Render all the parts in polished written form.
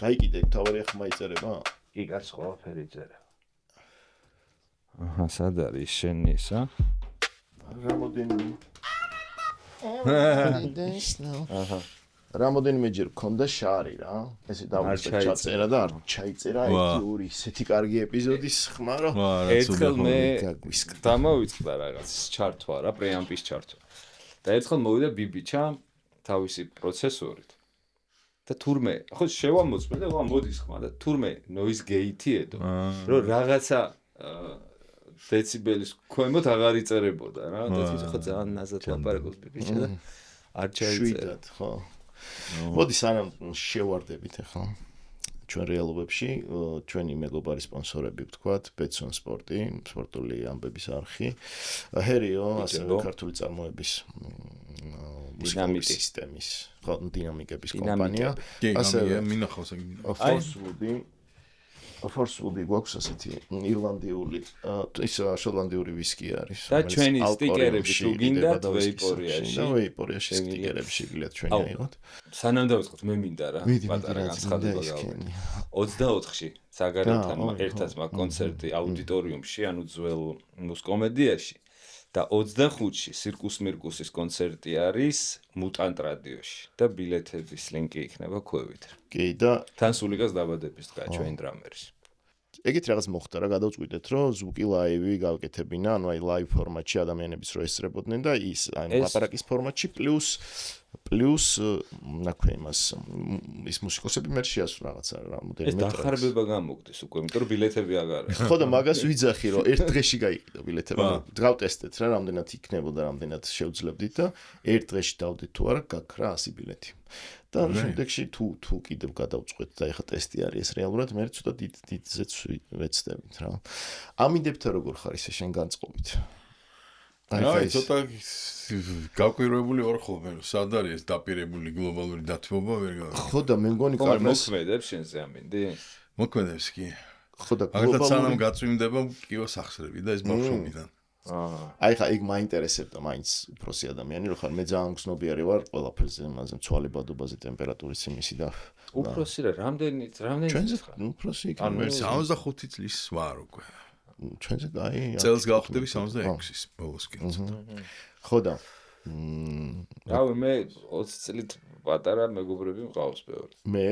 აი კიდე თავარი ხმა იწერება? კი, კაც ყველაფერი იწერება. აჰა, სად არის შენი ისა? რამოდენიმე. აჰა. რამოდენიმეჯერ მქონდა შარი რა. ესე დავიწყე ჩაწერა და არ ჩაიწერა 1-2 ისეთი კარგი ეპიზოდის ხმა რომ ერთხელ მე დამოვიწყდა რაღაც ჩართვა რა, პრეამპის ჩართვა. და ერთხელ მოვიდა ბიბიჩა თავისი პროცესორით. და თურმე, ხო შევამოწმე და მოდის ხმა და თურმე noise gate ედო, რომ რაღაცა დეციბელის ქვემოთ აღარ იწერებოდა რა. და თვითონ ხო ძალიან ნაზად ლაპარაკობს ბიბიჩა და არ ჩაიწერა. ხო. მოდი სანამ შევარდებით ახლა ჩვენ რეალობებში ჩვენი მეგობარი სპონსორები ვთქვათ Betson Sport-ი, სპორტული ამბების არხი, Herio, ასევე ქართული წარმოების მუსიკალური სისტემის, დინამიკების კომპანია, ასევე მინახავს Forcewood გვაქვს ასეთი ირლანდიული, ის შოტლანდიური ვისკი არის. და ჩვენი სტიკერები თუ გინდათ ვეიპორიაში. და ვეიპორიაში სტიკერები შეგიძლიათ ჩვენი აიღოთ. სანამ დავიწყოთ მე მინდა რა, პატარა განცხადება გავაკეთე. 24-ში საგარეთან ერთად მაგ კონცერტი აუდიტორიუმში, ანუ ძველ მუსკომედიაში და 25-ში სირკუს მირკუსის კონცერტი არის მუტანტ რადიოში და ბილეთების ლინკი იქნება ქვევით. კი და თან სულიკას დაბადების დღეა ჩვენი დრამერის. ეგეთ რაღაც მოხდა რა, გადავწყვიტეთ რომ ზუკი ლაივი გავკეთებინა, ანუ აი ლაივ ფორმატში ადამიანების რო ესწრებოდნენ და ის აი ლაპარაკის ფორმატში პლუს ნაქვე იმას ის მუსიკოსები მე შეასრულა რაღაცა რამოდენიმე ეს დახარბება გამოგდეს უკვე, იმიტომ რომ ბილეთები აღარ არის. ხო და მაგას ვიძახი რომ ერთ დღეში გაიყიდა ბილეთები. გავტესტეთ რა, რამდენად იქნებოდა, რამდენად შევძლებდით და ერთ დღეში დავდით თუ არა გაქრა 100 ბილეთი. და შემდეგში თუ კიდევ გადავწყვეტ და ეხა ტესტი არის ეს რეალურად მე ცოტა დიდზეც ვეცდებით რა. ამინდებთა როგორ ხარ ისე შენ განწყობით? აი ცოტა გაკვირვებული ვარ ხოლმე, სად არის ეს დაპირებული გლობალური დათმობა ვერ გავიგე. ხო და მე მგონი კარგას მოქმედებს შენზე ამინდი? მოქმედებს კი. ხო და გლობალური სანამ გაწვიმდება კიო სახსრები და ეს ბავშვობიდან. აი ხა იქ მაინტერესებდა მაინც უფროსი ადამიანი რო ხარ მე ძალიან გზნობიარი ვარ ყველაფერზე იმაზე ცვალებადობაზე ტემპერატურის იმისი და უფროსი რა რამდენი ჩვენზე უფროსი იქ ანუ 65 წლის ვარ უკვე ჩვენზე აი წელს გავხდები 66-ის ბოლოსკენ ხო და რავი მე 20 წლით პატარა მეგობრები მყავს ბევრი მე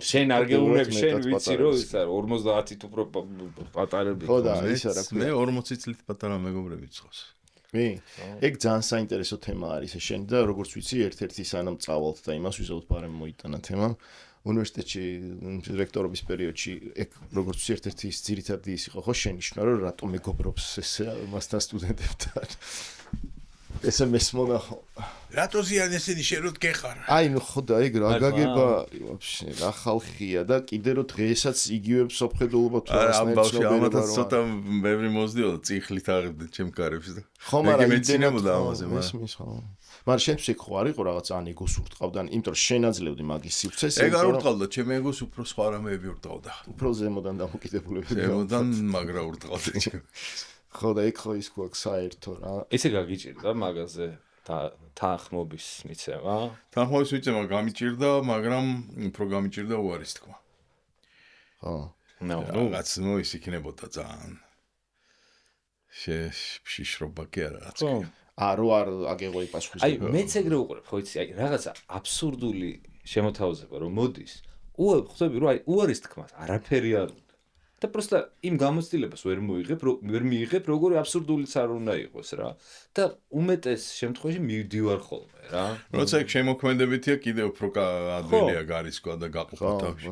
შენ არ გეუბნები შენ ვიცი რომ ის 50-ით უფრო პატარები ხო და ის არა მე 40 წლით პატარა მეგობრები წავს მე ეგ ძალიან საინტერესო თემა არის ეს შენ და როგორც ვიცი ერთ-ერთი სანამ წავალთ და იმას ვიზავთ პარემ მოიტანა თემა უნივერსიტეტში დირექტორობის პერიოდში ეგ როგორც ვიცი ერთ-ერთი ის ძირითადი ის იყო ხო შენიშნა რომ რატომ მეგობრობს ეს მასთან სტუდენტებთან ესე მესმონახო რატო ზიან ესენი შენ რო გეხარ აი ნუ ხო და ეგ რა გაგება არის ვაფშე რა ხალხია და კიდე რო დღესაც იგივე სოფხედულობა თუ ამათაც ცოტა ბევრი მოძდიოდა წიხლით აღებდა ჩემ კარებს და ხო მაგრამ მეცინებოდა ამაზე მაგრამ შენთვის ეგ ხო არ იყო რაღაც ან ეგოს ურტყავდა იმიტომ რომ შენაძლევდი მაგის სივრცეს ეგ არ ურტყავდა ჩემ ეგოს უფრო სხვა რამეები ურტყავდა უფრო ზემოდან დამოკიდებულები ზემოდან მაგრა ურტყავდა ჩემ ხო და იქ ხო ის გვაქვს საერთო რა ესე გაგიჭირდა მაგაზე თანხმობის მიცემა თანხმობის მიცემა გამიჭირდა მაგრამ უფრო გამიჭირდა უარის თქვა ხო ნუ რაღაც ნუ ის იქნებოდა ძალიან შიშრობა კი არა რაც კი არო არ აგეღო იპასუხისმგება აი მეც ეგრე უყურებ ხო იცი აი რაღაცა აბსურდული შემოთავაზება რომ მოდის ხვდები რომ აი უარის თქმას არაფერი არ და პროსტა იმ გამოცდილებას ვერ მიიღებ როგორი აბსურდულიც არ უნდა იყოს რა და უმეტეს შემთხვევაში მივდივარ ხოლმე რა როცა ეგ შემოქმედებითია კიდე უფრო ადვილია გარისკვა და გაყოფა თავში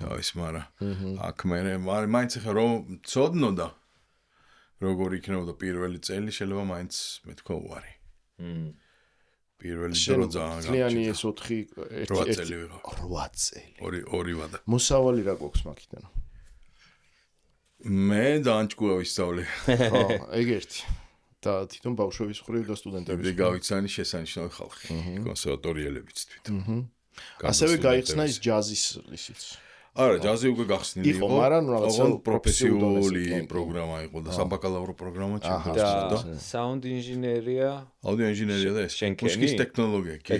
თავის მაგრამ აქ მე მაინც ხა რომ ცოდნოდა როგორ იქნებოდა პირველი წელი შეიძლება მაინც მეთქვა უარი პირველი დრო ძალიან ძალიან ეს 8 წელი ვიღო 8 წელი ორი ვადა მოსავალი რა გვაქვს მაგიდან მე დაანჭკუა ვისწავლე ხო ეგ ერთი და თვითონ ბავშვების მხრივ და სტუდენტების მხრივ გავიცანი შესანიშნავი ხალხი კონსერვატორიელებიც თვითონ ასევე გაიხსნა ის ჯაზის ისიც არა, ჯაზი უკვე გახსნილი იყო, მაგრამ რაღაცა პროფესიული პროგრამა იყო და საბაკალავრო პროგრამა და საუნდ ინჟინერია. აუდიო ინჟინერია და ეს მუსიკის ტექნოლოგია კი.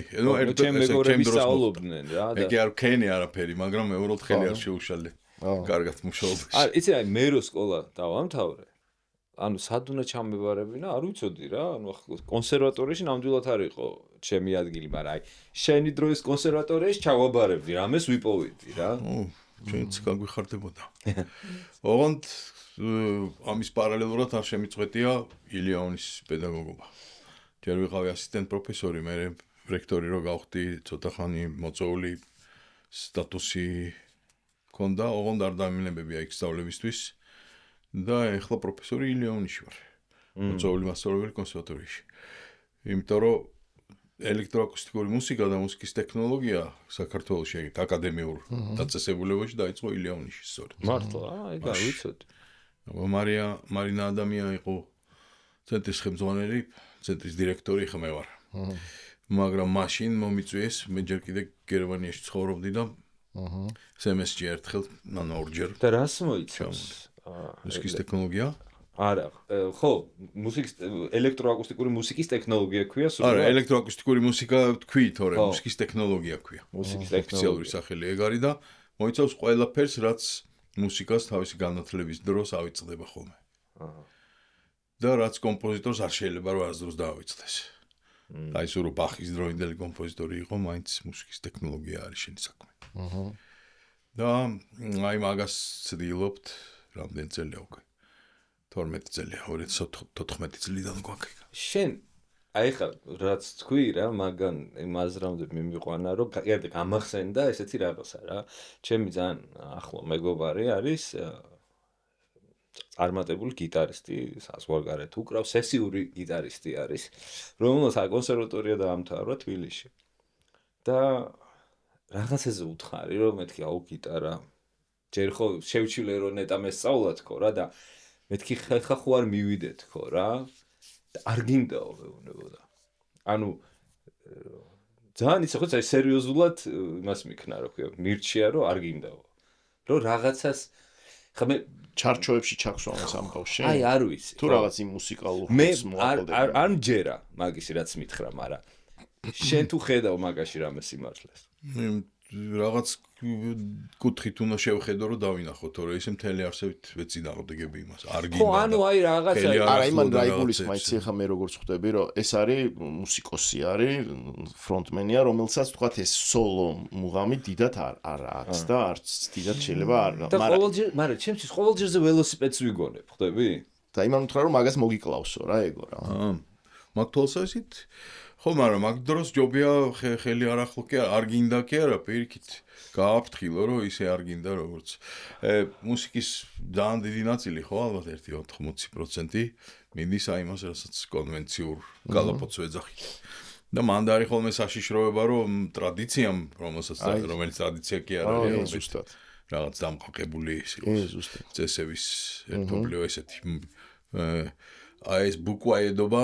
ჩემ მეგობრები სწავლობდნენ რა და ეგ არ ქენი არაფერი, მაგრამ ევროპ ხელი არ შეუშალე. კარგად მუშაობ. არა, იცი რა, მე რო სკოლა დავამთავრე. ანუ სად უნდა ჩამებარებინა, არ ვიცოდი რა. ანუ კონსერვატორიაში ნამდვილად არ იყო ჩემი ადგილი, მაგრამ აი შენი დროის კონსერვატორიაში ჩავაბარებდი, რამეს ვიპოვიდი რა. ჩვენც გაგვიხარდებოდა. ოღონდ ამის პარალელურად არ შემიწყვეტია ილიონის პედაგოგობა. ჯერ ვიყავი ასისტენტ პროფესორი, მე რექტორი რო გავხდი, ცოტა ხანი მოწვეული სტატუსი ქონდა, ოღონდ არ დამინებებია იქ სწავლებისთვის და ეხლა პროფესორი ილიონში ვარ. მოწვეული მასწავლებელი კონსერვატორიაში. იმიტომ რომ ელექტროაკუსტიკური მუსიკა და მუსიკის ტექნოლოგია საქართველოში ეგეთ აკადემიურ დაწესებულებაში დაიწყო ილიონში სწორედ. მართლა, აი გავიცოდი. მარინა ადამია იყო ცენტრის ხელმძღვანელი, ცენტრის დირექტორი ხა მე ვარ. მაგრამ მაშინ მომიწვიეს, მე ჯერ კიდე გერმანიაში ცხოვრობდი და სემესტრი ერთხელ, ანუ ორჯერ. და რას მოიცავს? მუსიკის ტექნოლოგია? არა, ხო, მუსიკის ელექტროაკუსტიკური მუსიკის ტექნოლოგია ქვია სულ. არა, ელექტროაკუსტიკური მუსიკა თქვი, თორე მუსიკის ტექნოლოგია ქვია. მუსიკის ოფიციალური სახელი ეგ არის და მოიცავს ყველაფერს, რაც მუსიკას თავისი განათლების დროს ავიწყდება ხოლმე. და რაც კომპოზიტორს არ შეიძლება რომ არასდროს დაავიწყდეს. აი სულ ბახის დროინდელი კომპოზიტორი იყო, მაინც მუსიკის ტექნოლოგია არის შენი საქმე. და აი მაგას ცდილობთ რამდენი წელია უკვე? 12 წელია, 2014 წლიდან გვაქვს. შენ აი ხა რაც თქვი რა, მაგან იმაზრამდე მიმიყვანა, რომ კიდე გამახსენდა ესეთი რაღაცა რა. ჩემი ძალიან ახლო მეგობარი არის წარმატებული გიტარისტი, საზღვარგარეთ უკრავს, სესიური გიტარისტი არის, რომელსაც კონსერვატორია დაამთავრა თბილისში. და რაღაცაზე უთხარი, რომ მეთქი აუ გიტარა. ჯერ ხო შევჩილე რომ ნეტა მესწავლა თქო რა და მეთქი ხა ხო არ მივიდე თქო რა. და არ გინდაო მეუბნებოდა. ანუ ძალიან ისე ხო სერიოზულად იმას მიქნა რა ქვია, მირჩია რომ არ გინდაო. რომ რაღაცას ხა მე ჩარჩოებში ჩაქსვამს ამ ბავშვში. აი არ ვიცი. თუ რაღაც იმ მუსიკალურ ხმს მოაყოლდება. მე არ მჯერა მაგისი რაც მითხრა, მაგრამ შენ თუ ხედავ მაგაში რამე სიმართლეს. რაღაც კუთხით უნდა შევხედო რომ დავინახო, თორე ისე მთელი არსებით ვეცი დაყოდეგები იმას. არ გინდა. ხო, ანუ აი რაღაცა არა იმან რა იგულისხმაიცი ხა მე როგორ ხვდები რომ ეს არის მუსიკოსი არის, ფრონტმენია, რომელსაც თქვა ეს სოლო მუღამი დიდად არ აქვს და არც დიდად შეიძლება არ. მაგრამ ჩემთვის ყოველჯერზე ველოსიპედს ვიგონებ, ხვდები? და იმან უთხრა რომ მაგას მოგიკლავსო რა ეგო რა. მაგ თვალსაზრისით ხო, მაგრამ მაგ დროს ჯობია ხელი არ ახლო კი არ გინდა კი არა, პირიქით გააფრთხილო რომ ისე არ გინდა როგორც მუსიკის ძალიან დიდი ნაწილი ხო ალბათ 1-80% მიდის აი მას რასაც კონვენციურ გალაპოც ვეძახით. და მანდ არის ხოლმე საშიშროება რომ ტრადიციამ რომელიც ტრადიცია კი არ არის ზუსტად რაღაც დამყარებული იყოს წესების ერთობლიო ესეთი აი ეს ბუკვაედობა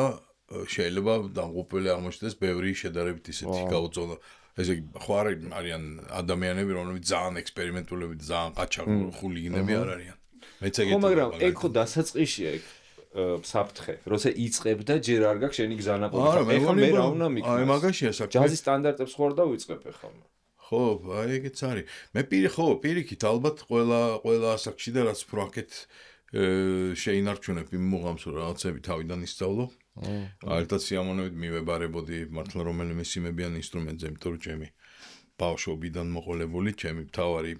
შეიძლება დამღუპველი აღმოჩნდეს ბევრი შედარებით ისეთი გაუწონა ესე ხო არიან ადამიანები რომლებიც ძალიან ექსპერიმენტულები და ძალიან ყაჩაღულიგინები არ არიან მეც ეგეთი ხო მაგრამ ეგ ხო დასაწყისია ეგ საფრთხე როცა იწებ და ჯერ არ გაქვს შენი გზანაყოფი ეხლა მე რა უნდა მიქნა აი მაგაშია საქმე ჯაზის სტანდარტებს ხო არ დავიწყებ ეხლა ხო აი ეგეც არის მე პირიქით ალბათ ყველა ასაკში და რაც პროექტ შეინარჩუნებ იმ მუღამს რომ რაღაცები თავიდან ისწავლო ერთად სიამოვნებით მივებარებოდი მართლა რომელიმე სიმებიან ინსტრუმენტზე იმიტომ რომ ჩემი ბავშვობიდან მოყოლებული ჩემი მთავარი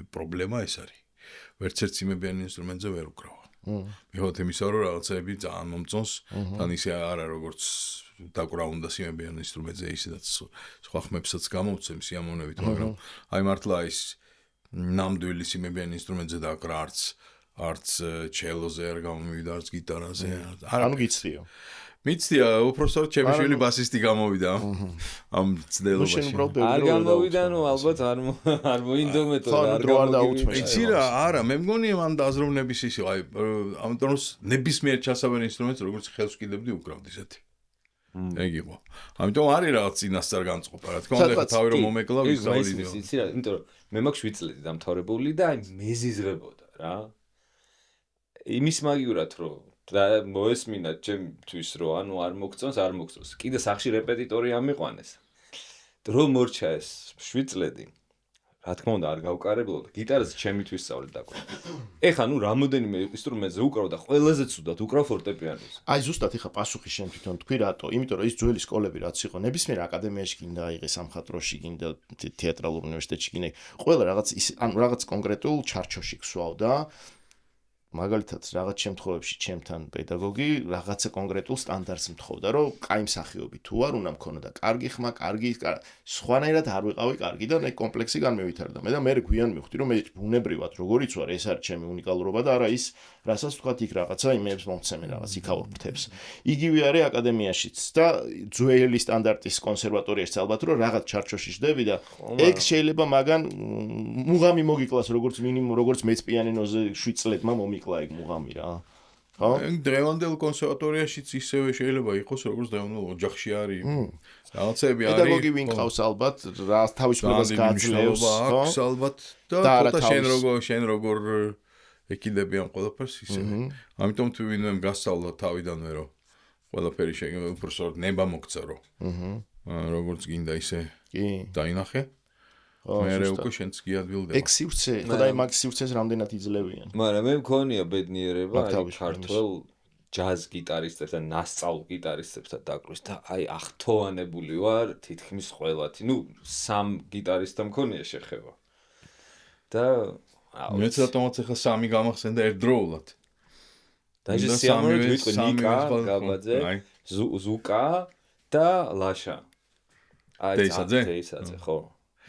პრობლემა ეს არის ვერც ერთ სიმებიან ინსტრუმენტზე ვერ უკრავ მიუხედავად იმისა რომ რაღაცები ძალიან მომწონს თან ისე არა როგორც დაკვრაუნდა სიმებიან ინსტრუმენტზე ისედაც სხვა ხმებსაც გამოვცემ სიამოვნებით მაგრამ აი მართლა ის ნამდვილი სიმებიან ინსტრუმენტზე დაკვრა არც ჩელოზე არ გამოვიდა არც გიტარაზე ანუ გიცდიო მიცდია უბრალოდ ჩემი შვილი ბასისტი გამოვიდა ამ ცდელობაში არ გამოვიდა ნუ ალბათ არ მოინდომეთო არ დაუთმე იცი რა არა მე მგონია მან დაზროვნების ისე აი ამიტომ ნებისმიერ ჩასაბერ ინსტრუმენტს როგორც ხელს ვკიდებდი უკრავდი ესეთი ეგ იყო. ამიტომ არის რაღაც წინასწარ განწყობა, რა თქმა უნდა, თავი რომ მომეკლა ვისწავლიდი. იცი რა, იმიტომ რომ მე მაქვს 7 წლები დამთავრებული და აი მეზიზღებოდა რა. იმის მაგივრად რომ და მოესმინა ჩემთვის რომ ანუ არ მოგწონს. კიდე სახში რეპეტიტორი ამიყვანეს. დრო მორჩა ეს 7 წლები. რა თქმა უნდა არ გავკარებლო და გიტარაზე ჩემით ვისწავლე დაკვირა. ეხა ნუ რამოდენიმე ინსტრუმენტზე უკრავ და ყველაზე ცუდად უკრავ ფორტეპიანოზე. აი ზუსტად ეხა პასუხი შენ თვითონ თქვი რატო? იმიტომ რომ ის ძველი სკოლები რაც იყო, ნებისმიერ აკადემიაში გინდა აიღეს, სამხატვროში გინდა, თეატრალურ უნივერსიტეტში გინდა, ყველა რაღაც ანუ რაღაც კონკრეტულ ჩარჩოში გსვავდა. მაგალითად, რაღაც შემთხვევებში ჩემთან პედაგოგი რაღაცა კონკრეტულ სტანდარტს მთხოვდა, რომ კაი მსახიობი თუ არ უნდა მქონოდა კარგი ხმა, კარგი სხვანაირად არ ვიყავი კარგი და აი კომპლექსი განმევითარდა. მე და მე გვიან მივხვდი, რომ მე ბუნებრივად როგორიც ვარ, ეს არის ჩემი უნიკალურობა და არა ის, რასაც თქვათ იქ რაღაცა იმებს მომცემენ რაღაც იქაურ ფრთებს. იგივე არის აკადემიაშიც და ძველი სტანდარტის კონსერვატორიაში ალბათ რომ რაღაც ჩარჩოში შდები და ეგ შეიძლება მაგან მუღამი მოგიკლას როგორც მინიმუმ როგორც მეც პიანინოზე 7 წლებმა მომიკლა ეგ მუღამი რა. ხო? დღევანდელ კონსერვატორიაშიც ისევე შეიძლება იყოს როგორც დღევანდელ ოჯახში არის. რაღაცები არის. პედაგოგი ვინ ყავს ალბათ, რა თავისუფლებას გაძლევს, ხო? აქვს ალბათ და შენ როგორ ეკიდებიან ყველაფერს ისევე. ამიტომ თუ ვინმე გასწავლა თავიდანვე რომ ყველაფერი შეიძლება უბრალოდ ნება მოგცა რომ. როგორც გინდა ისე დაინახე. მე უკვე შენც გიადვილდება. ეგ სივრცე, ხოდა იმ მაგ სივრცეს რამდენად იძლევიან. მაგრამ მე მქონია ბედნიერება აი ქართულ ჯაზ გიტარისტებს და ნასწავლ გიტარისტებსთან დაკვრეს და აი ახთოვანებული ვარ თითქმის ყველათი. ნუ 3 გიტარისტთან მქონია შეხება. და მეც რატომაც ახლა 3 გამახსენდა ერთდროულად. დაჟე სიამოვნებით ვიტყვი ნიკა, გაბაძე, ზუკა და ლაშა. აი დეისაძე, ხო.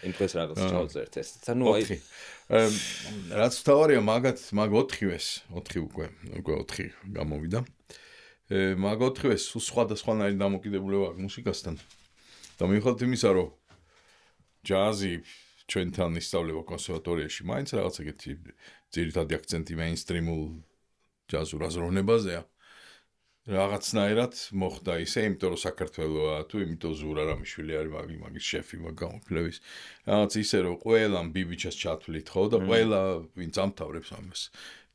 იმ დღეს რაღაც ჩავწერთ ეს. ანუ აი რაც თავარია მაგ 4-ვეს, 4 უკვე 4 გამოვიდა. მაგ 4-ვეს სხვადასხვანაირი დამოკიდებულება აქვს მუსიკასთან. და მიუხედავად იმისა, რომ ჯაზი ჩვენთან ისწავლება კონსერვატორიაში, მაინც რაღაც ეგეთი ძირითადი აქცენტი მეინსტრიმულ ჯაზურ აზროვნებაზეა. რაღაცნაირად მოხდა ისე, იმიტომ რომ საქართველოა, თუ იმიტომ ზურა რამიშვილი არის მაგის შეფი გამოფლების. რაღაც ისე რომ ყველამ ბიბიჩას ჩათვლით, ხო და ყველა ვინც ამთავრებს ამას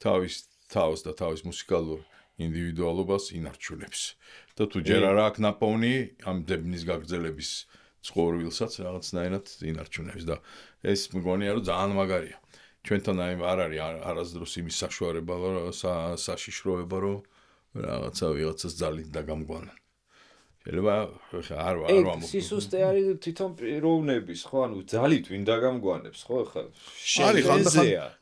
თავის თავს და თავის მუსიკალურ ინდივიდუალობას ინარჩუნებს. და თუ ჯერ არ აქვს ნაპოვნი ამ დებნის გაგრძელების ცხოვრვილსაც რაღაცნაირად ინარჩუნებს და ეს მგონია რომ ძალიან მაგარია. ჩვენთან აი არ არის არასდროს იმის საშუალება, საშიშროება რომ რაღაცა ვიღაცას ძალით დაგამგვანა. შეიძლება არ ვამბობ. სისუსტე არის თვითონ პიროვნების, ხო, ანუ ძალით ვინ დაგამგვანებს, ხო, ხა. არის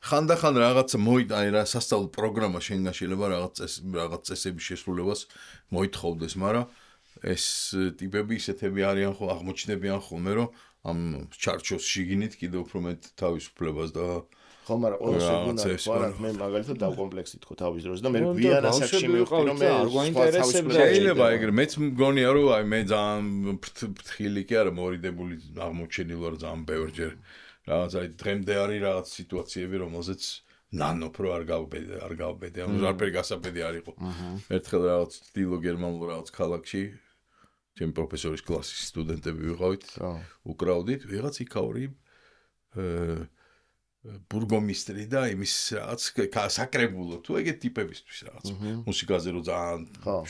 ხანდახან რაღაცა მოიტანა რა სასწავლო პროგრამა შენგან შეიძლება რაღაც წესების შესრულებას მოითხოვდეს, მაგრამ ეს ტიპები ისეთები არიან ხო, აღმოჩნდებიან ხოლმე, რომ ამ ჩარჩოს შიგნით კიდევ უფრო მეტ თავისუფლებას და ხო, მაგრამ ყველას ვარ მე მაგალითად დავკომპლექსით ხო თავის დროს და მე გვიანა საქმე მივხვდი რომ მე არ გვაინტერესებს შეიძლება ეგრე მეც მგონია რომ აი მე ძალიან ფრთხილი კი არა მორიდებული აღმოჩენილი ვარ ძალიან ბევრჯერ რაღაც აი დღემდე არის რაღაც სიტუაციები რომელზეც ნანოფ რო არ გავბედე ამ ზარბერი გასაბედი არ იყო ერთხელ რაღაც დილო გერმანულ რაღაც ქალაქში ჩემ პროფესორის კლასის სტუდენტები ვიყავით უკრავდით ვიღაც იქაური ბურგომისტრი და იმის რაღაც საკრებულო თუ ეგეთ ტიპებისთვის რაღაც მუსიკაზე რო ძალიან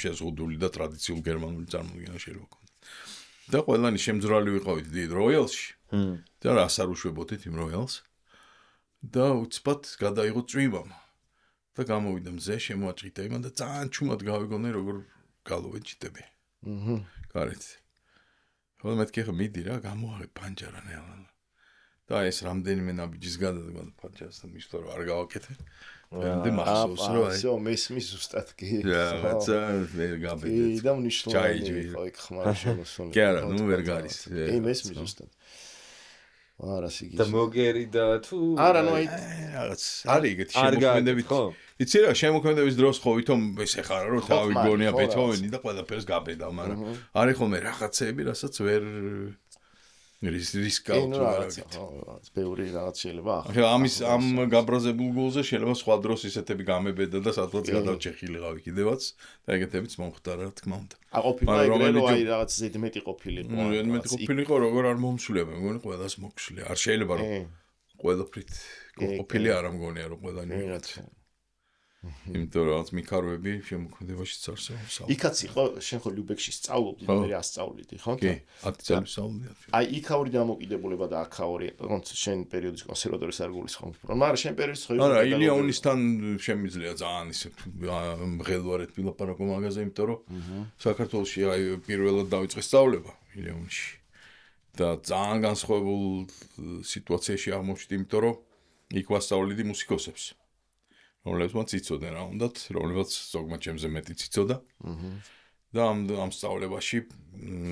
შეზღუდული და ტრადიციული გერმანული წარმოდგენა შეიძლება ქონდეს და ყველანი შემძრალი ვიყავით დიდ როიალში და რას არ უშვებოდით იმ როიალს და უცბად გადაიღო წვიმამ და გამოვიდა მზე შემოაჭრიდა იმან და ძალიან ჩუმად გავიგონე როგორ გალოვეჭიტები გარეთ ხოლმე მეთქი ხა მიდი რა გამოაღე პანჯარა ნელა და ეს რამდენიმე ნაბიჯის გადადგა პანჯარასთან მისვლა რომ არ გავაკეთე ვენდი მახსოვს რომ აი всё მესმის ზუსტად კი რაღაცა ვერ გაბედეთ და მნიშვნელოვანი იყო იქ ხმარ შემოსული კი არა ნუ ვერ გარის კი მესმის ზუსტად არა სიგი და მოგერი და თუ არა ნუ აი რაღაც არის ეგეთი შემოქმედებით იცი რა შემოქმედების დროს ხო ვითომ ეს ეხარა რომ თავი გონია ბეთჰოვენი და ყველაფერს გაბედა მაგრამ არის ხოლმე რაღაცეები რასაც ვერ რისკავთ რაღაც ბევრი რაღაც შეიძლება ახლა ამ გაბრაზებულ გულზე შეიძლება სხვა დროს ისეთები გამებედა და სადღაც გადავჭეხილიყავი კიდევაც და ეგეთებიც მომხდარა რა თქმა უნდა აყოფილა ეგრე რომ აი რაღაც ზედმეტი ყოფილიყო ზედმეტი ყოფილიყო როგორ არ მომსვლია მე მგონი ყველას მოგშლია არ შეიძლება რომ ყველაფრით ყოფილი არ ამგონია რომ ყველანი ვიღაც იმიტომ რომ რაღაც მიქარვები შემოქმედებაშიც არსებობს. იქაც იყო შენ ხო ლიუბექში სწავლობდი და მე ასწავლიდი, ხო? კი, 10 წელი ვსწავლობდი. აი იქაური დამოკიდებულება და აქაური, თუნდაც შენ პერიოდის კონსერვატორიის არ გულისხმობ. მაგრამ შენ პერიოდის ხო არა, ილიონისთან შემიძლია ძალიან ისე მღელვარეთ ვილაპარაკო მაგაზე, იმიტომ რომ საქართველოში აი პირველად დავიწყე სწავლება ილიონში. და ძალიან განსხვავებულ სიტუაციაში აღმოჩნდი, იმიტომ რომ იქ ვასწავლიდი მუსიკოსებს. რომლებსაც იცოდნენ რა უნდათ, რომლებსაც ზოგმა ჩემზე მეტი იცოდა. და ამ სწავლებაში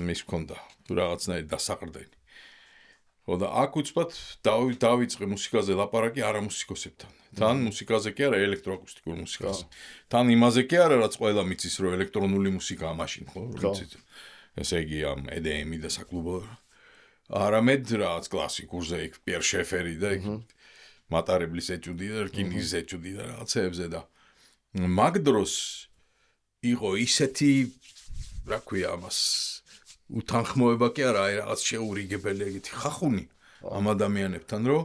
მის მქონდა რაღაცნაირი დასაყრდენი. ხო და აქ უცბად დავიწყე მუსიკაზე ლაპარაკი არა მუსიკოსებთან. თან მუსიკაზე კი არა, ელექტროაკუსტიკურ მუსიკაზე. თან იმაზე კი არა, რაც ყველა მიცის, რომ ელექტრონული მუსიკაა მაშინ, ხო? ესე იგი ამ EDM-ი და საკლუბო არამედ რაღაც კლასიკურზე იქ პიერ შეფერი და იქ მატარებლის ეჭუდი და რკინის ეჭუდი და რაღაცეებზე და მაგ დროს იყო ისეთი რა ქვია ამას უთანხმოება კი არა აი რაღაც შეურიგებელი ეგეთი ხახუნი ამ ადამიანებთან რომ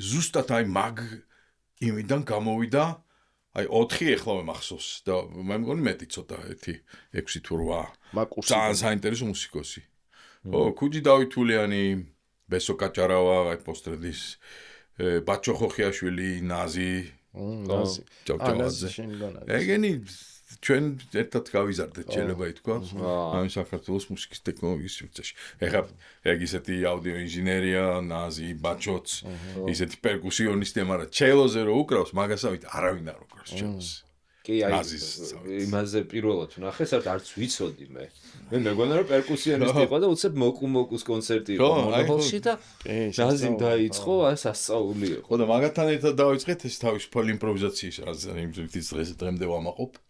ზუსტად აი მაგ იმიდან გამოვიდა აი 4 ეხლავე მახსოვს და მე მგონი მეტი ცოტა 6 თუ 8 ძალიან საინტერესო მუსიკოსი ო ქუჯი დავითულიანი ბესო კაჭარავა აი პოსტრედის ბაჩო ხოხიაშვილი ნაზი ნაზი ეგენი ჩვენ ერთად გავიზარდეთ შეიძლება ითქვა ამ საქართველოს მუსიკის ტექნოლოგიის სივრცეში ეხლა ეგ ისეთი აუდიო ინჟინერია ნაზი ბაჩოც ისეთი პერკუსიონისტი მაგრამ ჩელოზე რო უკრავს მაგასავით არავინ არ უკრავს ჩელოს კი აი იმაზე პირველად ვნახე საერთოდ არც ვიცოდი მე მეგონა რომ პერკუსიონისტი იყო და უცებ მოკუმოკუს კონცერტი იყო მონოჰოლში და ნაზიმ დაიწყო ეს ასწაული იყო ხო და მაგათთან ერთად დავიწყეთ ეს თავისუფალი იმპროვიზაციის რაც დღეს დღემდე ვამაყობ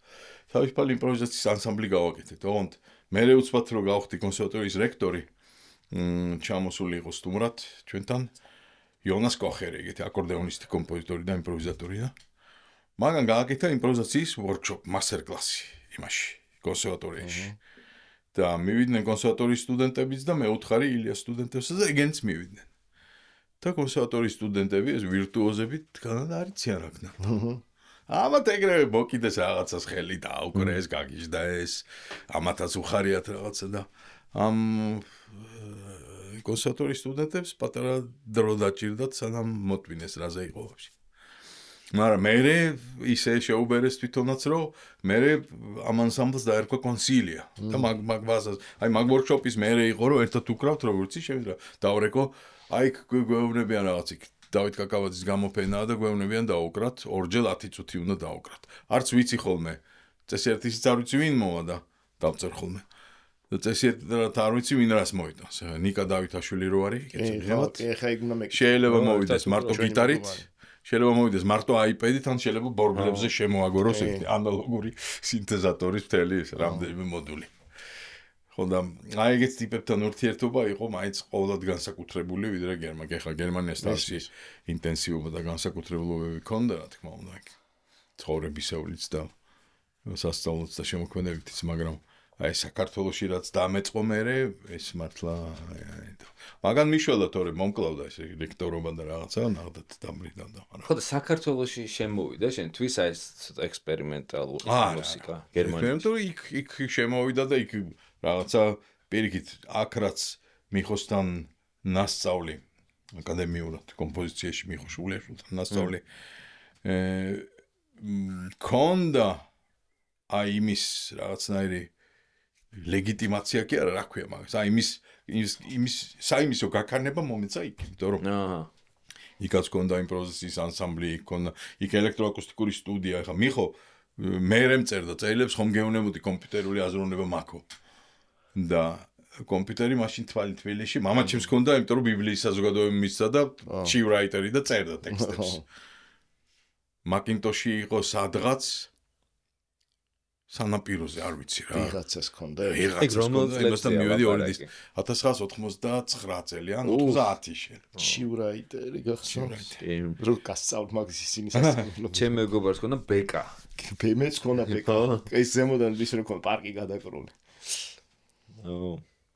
თავისუფალი იმპროვიზაციის ანსამბლი გავაკეთეთ ოღონდ მე უცბად რო გავხდი კონსერვატორიის რექტორი ჩამოსული იყო სტუმრად ჩვენთან იონას კოხერი ეგეთი აკორდეონისტი კომპოზიტორი და იმპროვიზატორი და მაგან გააკეთა იმპროვიზაციის workshop master class-ი იმაში კონსერვატორიაში და მივიდნენ კონსერვატორიის სტუდენტებიც და მეუთხარი ილიას სტუდენტებსაც და ეგენიც მივიდნენ და კონსერვატორიის სტუდენტები ეს ვირტუოზები დგანან არიციან რა ქნა ამათ ეგრევე მოკიდეს რაღაცას ხელი დაუკრეს გაგიჟდა ეს ამათაც უხარიათ რაღაცა და ამ კონსერვატორიის სტუდენტებს პატარა დრო დაჭირდათ სანამ მოტვინეს რაზე იყო ვაფშე მაგრამ მე ისე შეუბერეს თვითონაც რომ მე ამ ანსამბლს დაერქვა კონსილია და მაგ ვაზას აი მაგ ვორქშოპის მე იყო რომ ერთად უკრავთ როგორც შეიძლება დავრეკო აი გვეუბნებიან რაღაც იქ დავით კაკავაძის გამოფენაა და გვეუბნებიან დაუკრათ ორჯერ 10 წუთი უნდა დაუკრათ არც ვიცი ხოლმე წესიერთის არ ვიცი ვინ მოვა და დავწერ ხოლმე და წესიერთად არ ვიცი ვინ რას მოიტანს ნიკა დავითაშვილი რო არის ეხა იქ უნდა მე შეიძლება მოვიდეს მარტო გიტარით შეიძლება მოვიდეს მარტო iPad-ით ან შეიძლება ბორბლებზე შემოაგოროს ეგ ანალოგური სინთეზატორის მთელი რამდენიმე მოდული. ხო და აი ეგეთ ტიპებთან ურთიერთობა იყო მაინც ყოველად განსაკუთრებული ვიდრე გერმანია. ეხლა გერმანიასთან ის ინტენსივობა და განსაკუთრებულობები ქონდა რა თქმა უნდა. ცხოვრებისეულიც და სასწაულოც და შემოქმედებითიც, მაგრამ აი საქართველოში რაც დამეწყო მერე ეს მართლა მაგან მიშველა თორე მომკლავდა ეს რექტორობა და რაღაცა ნახდათ დამრიდან და მაგრამ ხო და საქართველოში შემოვიდა შენთვის აი ეს ექსპერიმენტალური მუსიკა გერმანიაში იქ შემოვიდა და იქ რაღაცა პირიქით აქ რაც მიხოსთან ნასწავლი აკადემიურად კომპოზიციაში მიხო შულიაშვილთან ნასწავლი კონდა აი იმის რაღაცნაირი ლეგიტიმაცია კი არა რა ქვია მაგას აი იმის საიმისო გაქარნება მომეცა იქ იმიტომ რომ იქაც კონდა იმპროვიზაციის ანსამბლი კონდა იქ ელექტროაკუსტიკური სტუდია ხა მიხო მერე მწერდა წერილებს ხომ გეუნებოდი კომპიუტერული აზროვნება მაქო და კომპიუტერი მაშინ თვალთვალში მამაჩემს კონდა იმიტომ რომ ბიბლიის საზოგადოება მისცა და ჩივრაიტერი და წერდა ტექსტებს მაკინტოში იყო სადღაც სანაპიროზე არ ვიცი რა. ვიღაცას ქონდა. ვიღაცას ქონდა, იმასთან მივედი 1999 წელი, ან 90 შენ. ჩივრაიტერი გახსოვს? რო გასწავლ მაგის ისინი სასწავლებლად. ჩემ მეგობარს ქონდა ბეკა. მეც ქონდა ბეკა. ეს ზემოდან ის რო ქონდა პარკი გადაკრული.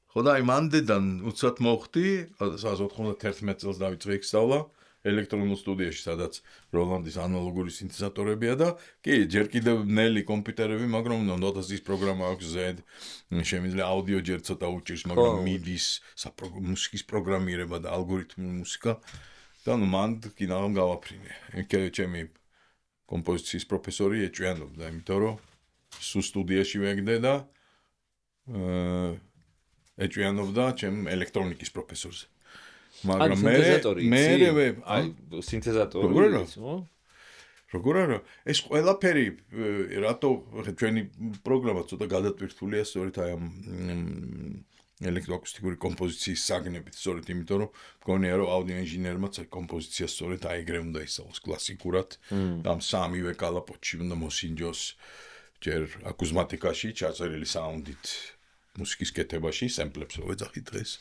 ხო და აი მანდედან უცბად მოხდი, 1991 წელს დავიწყე იქ სწავლა. ელექტრონულ სტუდიაში, სადაც როლანდის ანალოგური სინთეზატორებია და კი, ჯერ კიდევ ნელი კომპიუტერები, მაგრამ ნოტაზის პროგრამა აქვს Z, შემიძლია აუდიო ჯერ ცოტა უჭირს, მაგრამ MIDI-ის მუსიკის პროგრამირება და ალგორითმული მუსიკა და ნუ მან კინაღამ გავაფრინე. იქ ჩემი კომპოზიციის პროფესორი ეჭვიანობდა, იმიტომ რომ სულ სტუდიაში ვეგდე და ეჭვიანობდა ჩემ ელექტრონიკის პროფესორზე. მაგრამ სინთეზატორი როგორ არა ეს ყველაფერი რატო ჩვენი პროგრამა ცოტა გადატვირთულია სწორედ აი ამ ელექტროაკუსტიკური კომპოზიციის საგნებით სწორედ იმიტომ რომ მგონია რომ აუდიო ინჟინერმაც აი კომპოზიცია სწორედ აიგრე უნდა ისწავლოს კლასიკურად და ამ სამივე კალაპოტში უნდა მოსინჯოს ჯერ აკუსმატიკაში ჩაწერილი საუნდით მუსიკის კეთებაში, სემპლებს რო ეძახით დღეს,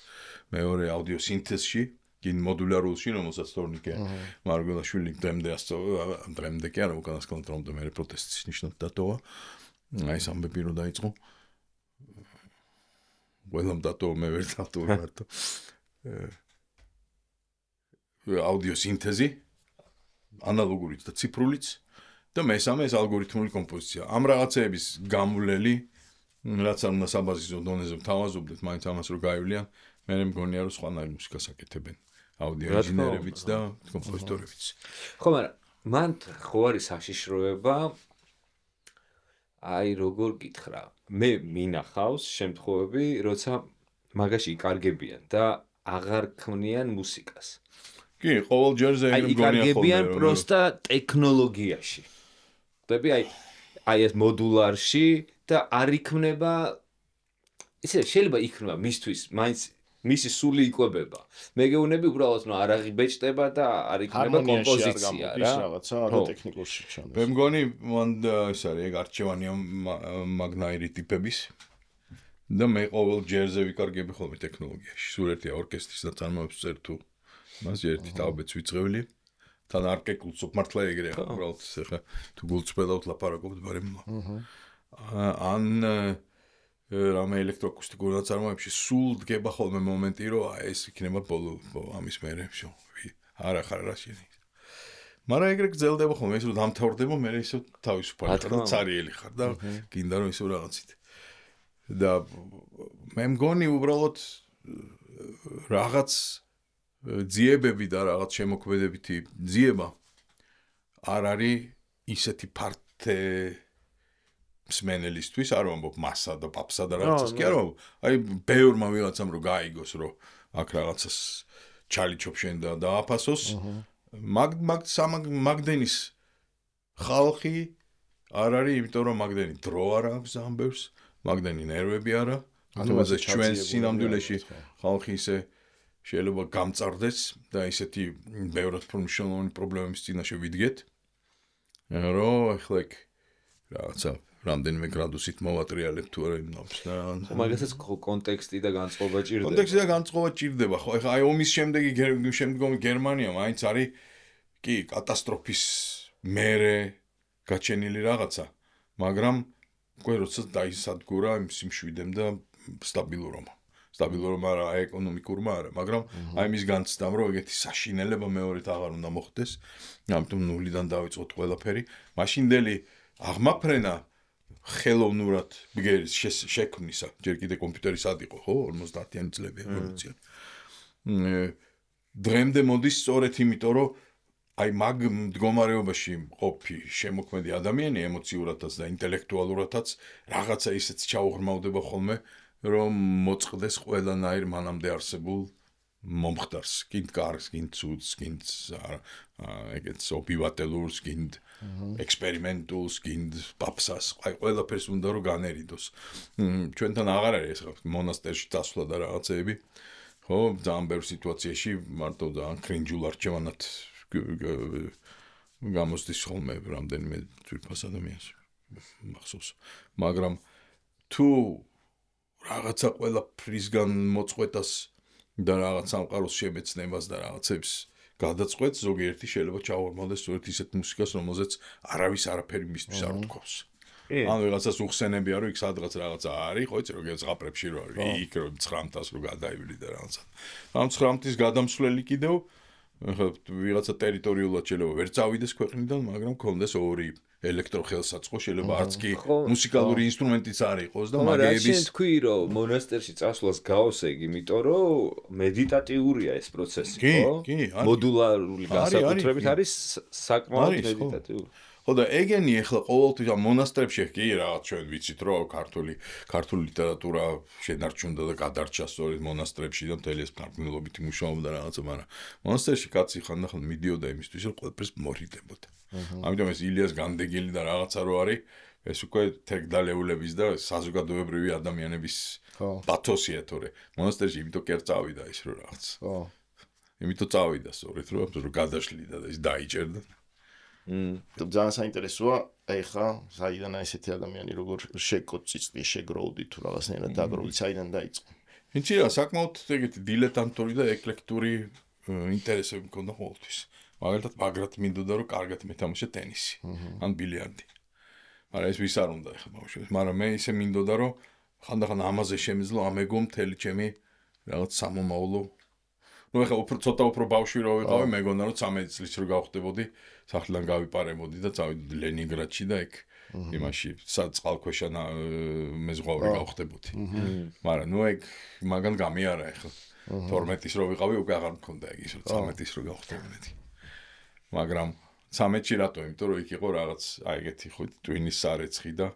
მეორე აუდიო სინთეზში, კინ მოდულარულში, რომელსაც თორნიკე მარგველაშვილი დრემდე კი არა, უკანასკნელად რომ მე პროტესტის ნიშნად დატოვა. აი ეს ამბები რო დაიწყო. ყველამ დატოვა, მე ვერ დატოვა მარტო. აუდიო სინთეზი, ანალოგურიც და ციფრულიც და მესამე ეს ალგორითმული კომპოზიცია. ამ რაღაცეების გამვლელი რაც არ უნდა საბაზისო დონეზე ვთავაზობდეთ, მაინც ამას რო გაივლიან, მე მგონია რომ სხვანაირი მუსიკას აკეთებენ აუდიო ინჟინერებიც და კომპოზიტორებიც. ხო, მაგრამ მან ხო არის საშიშროება აი როგორ გითხრა, მე მინახავს შემთხვევები, როცა მაგაში იკარგებიან და აღარ ქმნიან მუსიკას. კი, ყოველ ჯერზე ეგრე მგონია ხოლმე. იკარგებიან პროსტა ტექნოლოგიაში. ხდები აი ეს მოდულარში და არ იქმნება ისე შეიძლება იქმნება მისთვის მაინც მისი სული იკვებება. მე გეუბნები უბრალოდ რომ არ აღიბეჭდება და არ იქმნება კომპოზიცია რა. რაღაცა არა ტექნიკურში ჩანდა. მე მგონი მან ეს არის ეგ არჩევანია მაგნაირი ტიპების და მე ყოველ ჯერზე ვიკარგები ხოლმე ტექნოლოგიაში. სულ ერთია ორკესტრის ნაწარმოებს წერ თუ მას ერთი თავებიც ვიწყევლი. თან არ კეკლუცობ მართლა ეგრეა უბრალოდ ხა თუ გულწრფელად ლაპარაკობთ ბარემ. ან რამე ელექტროაკუსტიკურ ნაწარმოებში სულ დგება ხოლმე მომენტი რომ ეს იქნება ბოლო ამის მერე всё არა ხარ რა შენი მაგრამ ეგრე გრძელდება ხოლმე ეს რომ დამთავრდება მე ისე თავისუფალი ხარ და цаრიელი ხარ და გინდა რომ ისე რაღაცით და მე მგონი უბრალოდ რაღაც ძიებები და რაღაც შემოქმედებითი ძიება არ არის ისეთი ფართე მსმენელისთვის არ ვამბობ მასა და პაპსა და რაღაცას კი არა აი ბევრმა ვიღაცამ რომ გაიგოს რომ აქ რაღაცას ჩალიჩობ შენ და დააფასოს მაგდენის ხალხი არ არის იმიტომ რომ მაგდენი დრო არ აქვს ამ ბევრს მაგდენი ნერვები არა ამაზე ჩვენ სინამდვილეში ხალხი ისე შეიძლება გამწარდეს და ისეთი ბევრად მნიშვნელოვანი პრობლემების წინაშე ვიდგეთ რომ ახლა იქ რაღაცა რამდენიმე გრადუსით მოვატრიალებ თუ არა იმნავს და მაგასაც კონტექსტი და განწყობა ჭირდება. კონტექსტი და განწყობა ჭირდება. ხო, ეხლა აი ომის შემდგომი გერმანია მაინც არის კი კატასტროფის მერე გაჩენილი რაღაცა, მაგრამ უკვე როცა დაისადგურა იმ სიმშვიდემ და სტაბილურობა. სტაბილურობა არა ეკონომიკურმა არა, მაგრამ აი მის განცდამ რომ ეგეთი საშინელება მეორედ აღარ უნდა მოხდეს. ამიტომ ნულიდან დავიწყოთ ყველაფერი. მაშინდელი აღმაფრენა ხელოვნურად ბგერის შექმნისა, ჯერ კიდე კომპიუტერის ადიყო, ხო, 50-იანი წლები რევოლუცია. დღემდე მოდის სწორედ იმიტომ, რომ აი მაგ მდგომარეობაში ყოფი შემოქმედი ადამიანი ემოციურადაც და ინტელექტუალურადაც რაღაცა ისეთ ჩაუღრმავდება ხოლმე, რომ მოწყდეს ყველანაირ მანამდე არსებულ მომხდარს, კინდ კარს, კინდ ცუდს, კინდ ეგეთს ოპივატელურს, კინდ ექსპერიმენტულს, კინდ პაპსას, აი ყველაფერს უნდა რომ განერიდოს. ჩვენთან აღარ არის ეს მონასტერში წასვლა და რაღაცეები. ხო, ძალიან ბევრ სიტუაციაში მარტო ძალიან კრინჯულ არჩევანად გამოსდის ხოლმე რამდენიმე ძვირფას ადამიანს. მახსოვს. მაგრამ თუ რაღაცა ყველაფრისგან მოწყვეტას და რაღაც სამყაროს შემეცნებას და რაღაცებს გადაწყვეტს, ზოგიერთი შეიძლება ჩაორმოდეს სწორედ ისეთ მუსიკას, რომელზეც არავის არაფერი მისთვის არ უთქვავს. ან ვიღაცას უხსენები არ იქ სადღაც რაღაცა არის, ხო იცი როგორ ზღაპრებში რო არის, იქ რო 9-ს რო გადაივლი და რაღაცა. ამ 9-ის გადამსვლელი კიდევ ხა ვიღაცა ტერიტორიულად შეიძლება ვერ წავიდეს ქვეყნიდან, მაგრამ კონდეს ორი ელექტროხელსაწყო შეიძლება არც კი მუსიკალური ინსტრუმენტიც არ იყოს და მაგეების რა თქვი რომ მონასტერში წასვლას გაოსეგ, იმიტომ რომ მედიტატიურია ეს პროცესი, ხო? მოდულარული განსაკუთრებით არის საკმაოდ მედიტატიური. ხო და ეგენი ახლა ყოველთვის ამ მონასტრებში კი რაღაც ჩვენ ვიცით რომ ქართული ლიტერატურა შენარჩუნდა და გადარჩა სწორედ მონასტრებში და მთელი ეს ფარგლობითი მუშაობა და რაღაცა, მაგრამ მონასტერში კაცი ხანდახან მიდიოდა იმისთვის რომ ყველაფერს მორიდებოდა. ამიტომ ეს ილიას განდეგილი და რაღაცა რო არის, ეს უკვე თერგდალეულების და საზოგადოებრივი ადამიანების პათოსია თორე მონასტერში იმიტომ კი არ წავიდა ის რო რაღაც. ხო. იმიტომ წავიდა სწორედ რომ გადაშლიდა და ის დაიჭერდა. ძალიან საინტერესოა, აი ხა, საიდან ესეთი ადამიანი როგორ შეკოციცდი, შეგროვდი თუ რაღაცნაირად დაგროვდი, საიდან დაიწყო. იცი რა, საკმაოდ ეგეთი დილეტანტური და ეკლექტური ინტერესები მქონდა ყოველთვის. მაგალითად, მაგრად მინდოდა რომ კარგად მეთამაშე ტენისი, ან ბილიარდი. მაგრამ ეს ვის არ უნდა ეხლა ბავშვებს, მაგრამ მე ისე მინდოდა რომ ხანდახან ამაზე შემიძლო ამეგო მთელი ჩემი რაღაც სამომავლო. ნუ ეხლა ცოტა უფრო ბავშვი რო ვიყავი, მეგონა რომ 13 წლის რო გავხდებოდი, სახლიდან გავიპარებოდი და წავიდოდი ლენინგრადში და იქ იმაში წყალქვეშა მეზღვაური გავხდებოდი. მაგრამ ნუ ეგ მაგან გამიარა ეხლა 12-ის რო ვიყავი, უკვე აღარ მქონდა ეგ ის რომ 13-ის რო გავხდებოდი. მაგრამ 13-ში რატო? იმიტომ რომ იქ იყო რაღაც აი ეგეთი ხო ტვინის სარეცხი და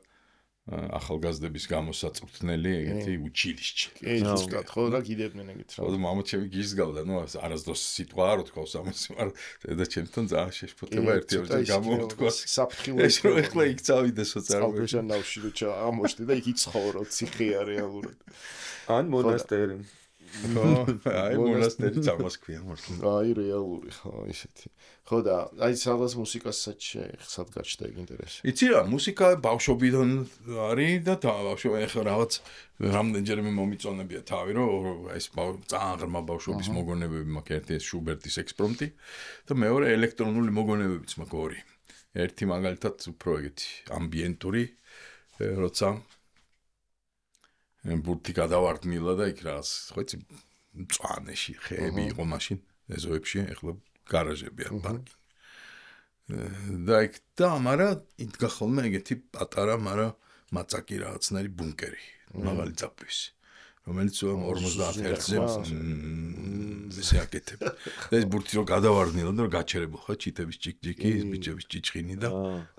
ახალგაზრდების გამოსაწვრთნელი ეგეთი უჩილიშჩი. კი, ზუსტად ხო და გიდებდნენ ეგეთ რა. ხო და მამაჩემი გისგავდა, ნუ არასდროს სიტყვა არ უთქვავს ამას, მაგრამ და ჩემთან ძალიან შეშფოთება ერთი-ორი გამოვთქვა. საფრთხილო ეს რო ეხლა იქ წავიდესო წარმოიდგინე. წყალქვეშა ნავში რო აღმოჩნდი და იქ იცხოვრო ციხეა რეალურად. ან მონასტერი. აი მონასტერი წამოს ქვია მართლა. აი რეალური ხო ისეთი. ხო და აი სადღაც მუსიკასაც ხსად გაჩნდა ეგ ინტერესი. იცი რა, მუსიკა ბავშვობიდან არის და ბავშვობა ეხლა რაღაც რამდენჯერმე მომიწონებია თავი რომ ეს ძალიან ღრმა ბავშვობის მოგონებები მაქვს, ერთი ეს შუბერტის ექსპრომტი და მეორე ელექტრონული მოგონებებიც მაქვს ორი. ერთი მაგალითად უფრო ეგეთი ამბიენტური, როცა ბურთი გადავარდნილა და იქ რაღაც, ხო იცი, მწვანეში ხეები იყო მაშინ, ეზოებში, ეხლა გარაჟებია, პარკინგი. და იქ და მაგრამ იდგა ხოლმე ეგეთი პატარა, მაგრამ მაწაკი რაღაცნაირი ბუნკერი, მაღალი ძაფვის, რომელიც 50 ჰერცზე ესე აკეთებ. და ეს ბურთი რო გადავარდნილა და რო გაჩერებულ ხო ჩიტების ჭიკჭიკი, ბიჭების ჭიჭხინი და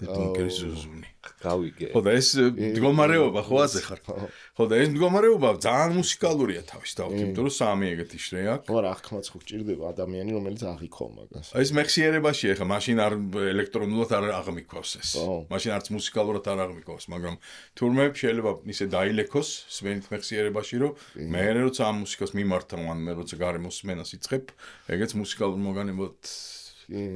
ეს ბუნკერის ზუზუნი. გავიგე. ხო და ეს მდგომარეობა ხო ასე ხარ? ხო და ეს მდგომარეობა ძალიან მუსიკალურია თავის თავით, იმიტომ რომ სამი ეგეთი შრე აქვს. ხო რა ხმაც ხო გჭირდება ადამიანი, რომელიც აღიქო მაგას. ეს მეხსიერებაში ეხა მაშინ არ ელექტრონულად არ აღმიქვავს ეს. მაშინ არც მუსიკალურად არ აღმიქვავს, მაგრამ თურმე შეიძლება ისე დაილექოს სვენით მეხსიერებაში, რომ მე როცა ამ მუსიკას მიმართავ, ან მე როცა გარემოსმენას იწყებ, ეგეც მუსიკალურ მოგანებად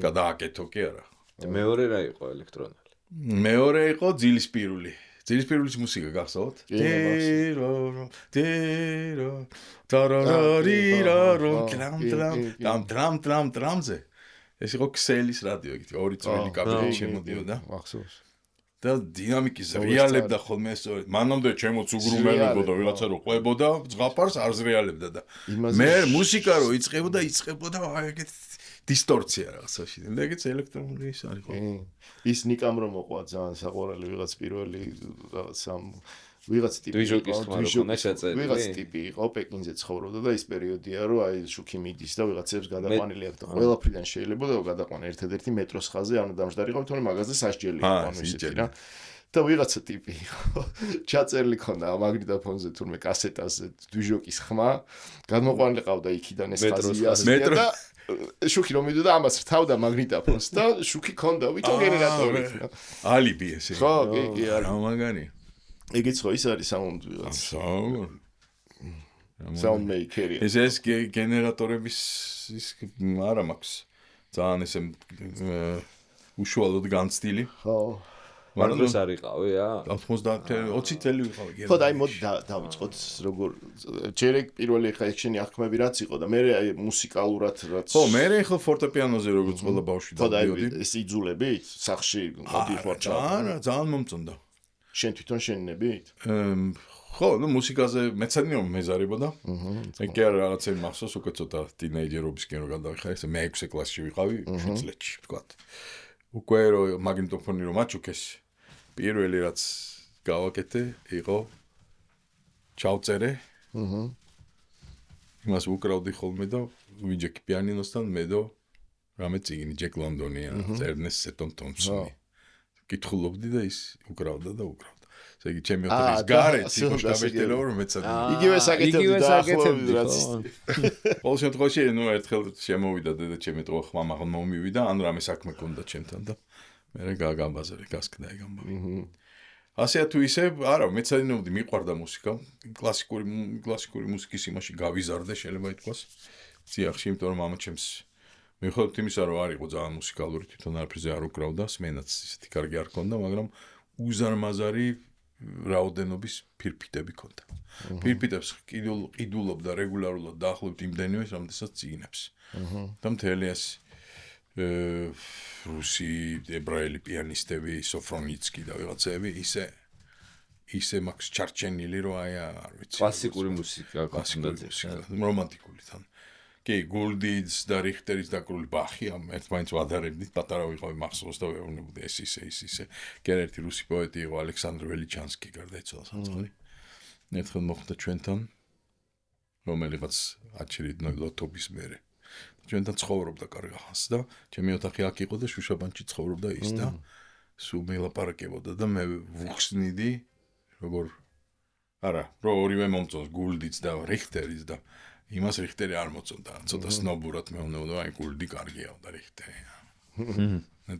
გადააკეთო კი არა. მეორე რა იყო ელექტრონული? მეორე იყო ძილისპირული. ძილისპირულის მუსიკა გახსოვთ? ტირო ტირო ტარარარირარო ტრამზე. ეს იყო ქსელის რადიო, ეგეთი ორი წველი კაბელი შემოდიოდა. მახსოვს. და დინამიკის რეალებდა ხოლმე ეს მანამდე ჩემოც უგრუმელებოდა ვიღაცა რო ყვებოდა ზღაპარს არ ზრეალებდა და მე მუსიკა რო იწყებოდა აი ეგეთ დისტორცია რაღაცაში და ეგეც ელექტრონული ის არის ხო ის ნიკამ რომ მოყვა ძალიან საყვარელი ვიღაც პირველი რაღაც ამ ვიღაც ტიპი ვიღაც ტიპი იყო პეკინზე ცხოვრობდა და ის პერიოდია რომ აი შუქი მიდის და ვიღაცებს გადაყვანილი აქვს და ყველაფრიდან შეიძლება და გადაყვანა ერთადერთი მეტროს ხაზზე ანუ დამждარიყავ თორე მაგაზე სასჯელი იყო ანუ ისეთი რა და ვიღაცა ტიპი იყო ჩაწერილი ქონდა მაგნიტოფონზე თურმე კასეტაზე დვიჟოკის ხმა გადმოყვანილი ყავდა იქიდან ეს ხაზი ასწია და შუქი რომ მიდოდა ამას რთავდა მაგნიტოფონს და შუქი ქონდა ვითომ გენერატორი ალიბი ესე ხო კი არა მაგარი ეგეც ხო ის არის საუნდ ვიღაც საუნდ მეიკერი ეს გენერატორების ის არა მაქვს ძალიან ესე უშუალოდ განცდილი ხო მარტოს არ იყავი რა 20 წელი ვიყავი ხო და აი მოდი დავიწყოთ როგორ ჯერ ეგ პირველი ხა ექშენი აღქმები რაც იყო და მე აი მუსიკალურად რაც ხო მე ახლა ფორტეპიანოზე როგორც ყველა ბავშვი დავდიოდი ეს იძულებით სახში მოდი ხوارჩა ძალიან მომწონდა შენ თვითონ შენინებით ხო ნუ მუსიკაზე მეცადინეობა მეზარებოდა ეგ კი არა რაღაცები მახსოვს უკვე ცოტა ტინეიჯერობისკენ რო გადავიხარ ესე მე 6 კლასში ვიყავი 7 წლებში ვთქვათ უკვე რომ მაგნიტოფონი რომ აჩუქეს პირველი რაც გავაკეთე იყო ჩავწერე იმას უკრავდი ხოლმე და ვიჯექი პიანინოსთან მე და რამე წიგნი ჯეკ ლონდონია წერნეს სეტონ თომსონი კითხულობდი და ის უკრავდა და უკრავდა ესე იგი ჩემი ოთახის გარეთ იყო შტაბეშტელო რომ მეცადი იგივე საკეთებდი რაც ყოველ შემთხვევაში ნუ ერთხელ შემოვიდა დედა ჩემი ტყო ხმამა მომივიდა ან რამე საქმე ქონდა ჩემთან და მე გაგამბაზარი გასკდა ეგ ამბავი ასეა თუ ისე არა მეცადინეობდი მიყვარდა მუსიკა კლასიკური მუსიკის იმაში გავიზარდე შეიძლება ითქვას ძიახში იმიტომ რომ მამა ჩემს მიუხედავად იმისა რომ არ იყო ძალიან მუსიკალური თვითონ არაფერზე არ უკრავდა სმენაც ისეთი კარგი არ ქონდა მაგრამ უზარმაზარი რაოდენობის ფირფიტები ქონდა ფირფიტებს ყიდულობდა რეგულარულად დაახლოებით იმდენივე რამდენსაც წიგნებს და მთელი ეს რუსი ებრაელი პიანისტები სოფრონიცკი და ვიღაცები ისე მაქვს ჩარჩენილი რომ აი არ ვიცი კლასიკური მუსიკა რომანტიკული თან კი გულდიც და რიხტერის დაკრული ბახი ამ ერთმანეთს ვადარებდით პატარა ვიყავი მახსოვს და ვეუბნებოდი ეს ისე კი ერთი რუსი პოეტი იყო ალექსანდრ ველიჩანსკი გარდაიცვალა საწყალი ერთხელ მოხდა ჩვენთან რომელიღაც აჩერით ნოილოთობის მერე ჩვენთან ცხოვრობდა კარგახანს და ჩემი ოთახი აქ იყო და შუშაბანში ცხოვრობდა ის და სულ მელაპარაკებოდა და მე ვუხსნიდი როგორ არა რო ორივე მომწონს გულდიც და რიხტერის და იმას რიხტერი არ მოწონდა ცოტა სნობურად მეუბნებოდა აი გულდი კარგია და რიხტერი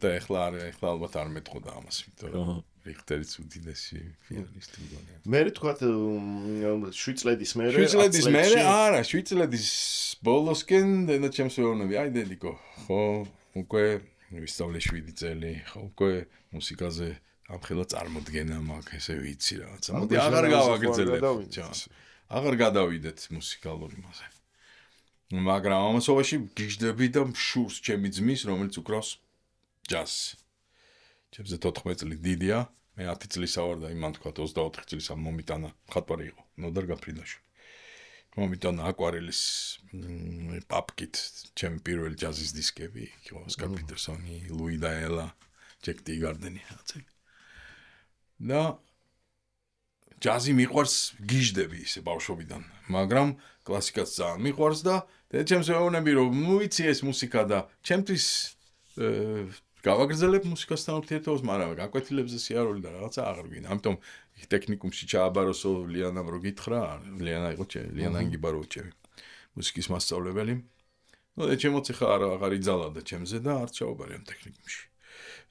და ეხლა ალბათ არ მეტყოდა ამას იმიტომ რომ რიხტერიც უდიდესი პიანისტი მგონია მე თქვა 7 წლების მერე არა 7 წლების ბოლოსკენ და ჩემს ვეუბნები აი დედიკო ხო უკვე ვისწავლე 7 წელი ხო უკვე მუსიკაზე ამხელა წარმოდგენა მაქვს ესე ვიცი რაღაცა მოდი აღარ გავაგრძელებ აღარ გადავიდეთ მუსიკალურ იმაზე მაგრამ ამასობაში გიждები და მშურს ჩემი ძმის რომელიც უკრავს ჯაზს ჩემზე 14 წელი დიდია მე 10 წლის ვარ და იმან თქვა 24 წლის მომიტანა მხატვარი იყო ნოდარ გაფრინდაშვილი მომიტანა აკვარელის პაპკით ჩემი პირველი ჯაზის დისკები იყო ოსკარ პიტერსონი ლუი დაელა ჯეკ ტიგარდენი რაღაცები და ჯაზი მიყვარს გიждები ისე ბავშვობიდან მაგრამ კლასიკაც ძალიან მიყვარს და ჩემს ვეუბნები რომ ნუ ვიცი ეს მუსიკა და ჩემთვის გავაგრძელებ მუსიკასთან ურთიერთობას მაგრამ გაკვეთილებზე სიარული და რაღაცა აღარ გვინდა ამიტომ ტექნიკუმში ჩააბაროსო ლიანამ რო გითხრა ლიანა იყო ლიანა ინგიბაროვიჩევი მუსიკის მასწავლებელი ნუ და ჩემოც ხა აღარ იძალა და ჩემზე და არ ჩაუბარი ამ ტექნიკუმში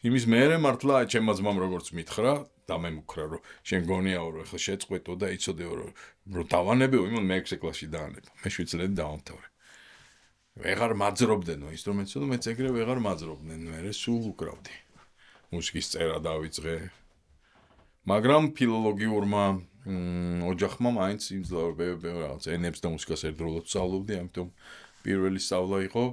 იმის მერე მართლა ჩემმა ძმამ როგორც მითხრა და მე მუქრა რომ შენ გონიაო რომ ხა შეწყვეტო და იცოდეო რომ დავანებეო იმან მე 6 კლასში დაანება მე 7 წლები დავამთავრე ვეღარ მაძრობდნო ინსტრუმენტს და მეც ეგრე ვეღარ მაძრობდნენ მე სულ უკრავდი მუსიკის წერა დავიწყე მაგრამ ფილოლოგიურმა ოჯახმა მაინც იმძლავრე რაღაც ენებს და მუსიკას ერთდროულად სწავლობდი ამიტომ პირველი სწავლა იყო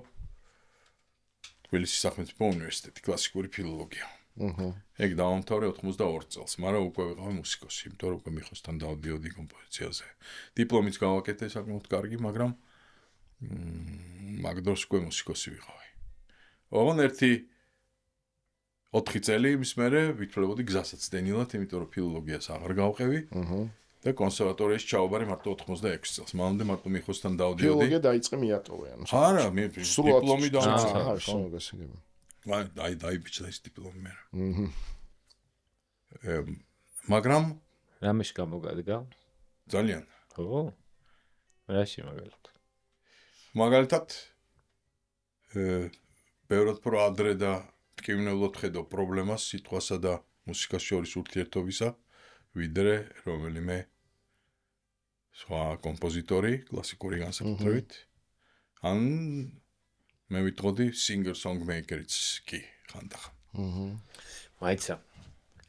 თბილისის სახელმწიფო უნივერსიტეტი კლასიკური ფილოლოგია ეგ დავამთავრე 82 წელს მაგრამ უკვე ვიყავი მუსიკოსი იმიტომ რომ უკვე მიხოსთან დავდიოდი კომპოზიციაზე დიპლომიც გავაკეთე საკმაოდ კარგი მაგრამ მაგდროს უკვე მუსიკოსი ვიყავი ოღონ ერთი 4 წელი იმის მერე ვითვლებოდი გზასაც დენილად იმიტომ რომ ფილოლოგიას აღარ გავყევი და კონსერვატორიაში ჩავაბარე მარტო 86 წელს მანამდე მარტო მიხოსთან დავდიოდი ფილოლოგია დაიწყე მიატოვე ანუ არა მე დიპლომი დავიწყე აი დაიბიჭდა ის დიპლომი მე მაგრამ რამეში გამოგადგა ძალიან ხო რაში მაგალითად ბევრად პრო ადრე და ტკივნევლად ხედავ პრობლემას სიტყვასა და მუსიკას შორის ურთიერთობისა ვიდრე რომელიმე სხვა კომპოზიტორი კლასიკური განსაკუთრებით ან მე ვიტყოდი singer song maker-იც კი ხანდახან მაიცა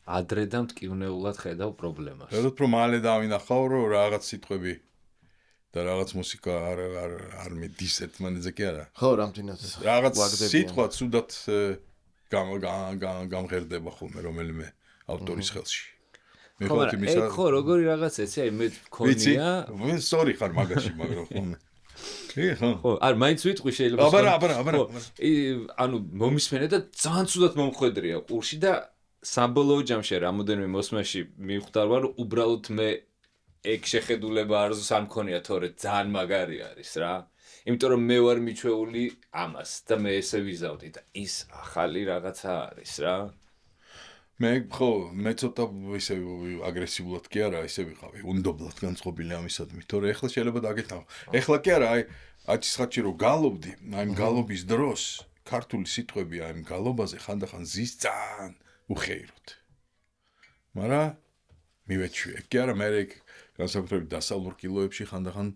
ადრე და მტკივნეულად ხედავ პრობლემას. როდესაც რომ მალე დავინახავ რომ რაღაც სიტყვები და რაღაც მუსიკა არ მედის ერთმანეთზე კი არა. ხო, რამდენად რაღაც სიტყვა ცუდად გამღერდება ხოლმე რომელიმე ავტორის ხელში. ხო, როგორი რაღაც ეცი, აი მე მქონია. ვიცი, სწორი ხარ მაგაში, მაგრამ ხოლმე. ხო, არ მაინც ვიტყვი შეიძლება. აბარა. ანუ მომისმენე და ძალიან ცუდად მომხვედრია ყურში და საბოლოო ჯამში რამოდენიმე მოსმაში მივხვდა რომ უბრალოდ მე ეგ შეხედულება არზუს არ მქონია თორე ძალიან მაგარი არის რა. იმიტომ რომ მე ვარ მიჩვეული ამას და მე ესე ვიზავდი და ის ახალი რაღაცა არის რა. მე ცოტა ისე აგრესიულად კი არა, ისე ვიყავი, უნდობლად განწყობილი ამისადმი, თორე ეხლა შეიძლება დაგეთანხო. ეხლა კი არა, აი აჩისხაჭი რომ გალობდი, აი იმ გალობის დროს ქართული სიტყვები აი იმ გალობაზე ხანდახან ზის ძალიან უხეიროთ. მაგრამ მივეჩვიე, კი არა, მე განსაკუთრებით დასავლურ კილოებში ხანდახან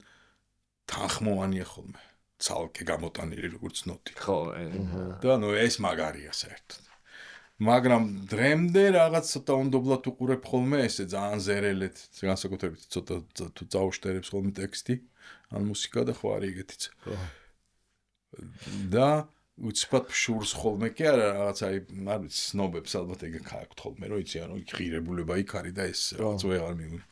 თანხმოვანია ხოლმე. ცალკე გამოტანილი როგორც ნოტი. ხო, და ნუ ეს მაგარია საერთოდ. მაგრამ დრემდე რაღაც ცოტა უნდობლად უყურებ ხოლმე ესე ძალიან ზერელეთ, განსაკუთრებით ცოტა თუ წაუშტერებს ხოლმე ტექსტი, ან მუსიკა და ხო არის ეგეთიც. და უცბად ფშურს ხოლმე კი არა რაღაც აი არ ვიცი სნობებს ალბათ ეგ გააქვთ ხოლმე რომ იცი ანუ ღირებულება იქ არის და ეს რაღაც ვეღარ მივიღე.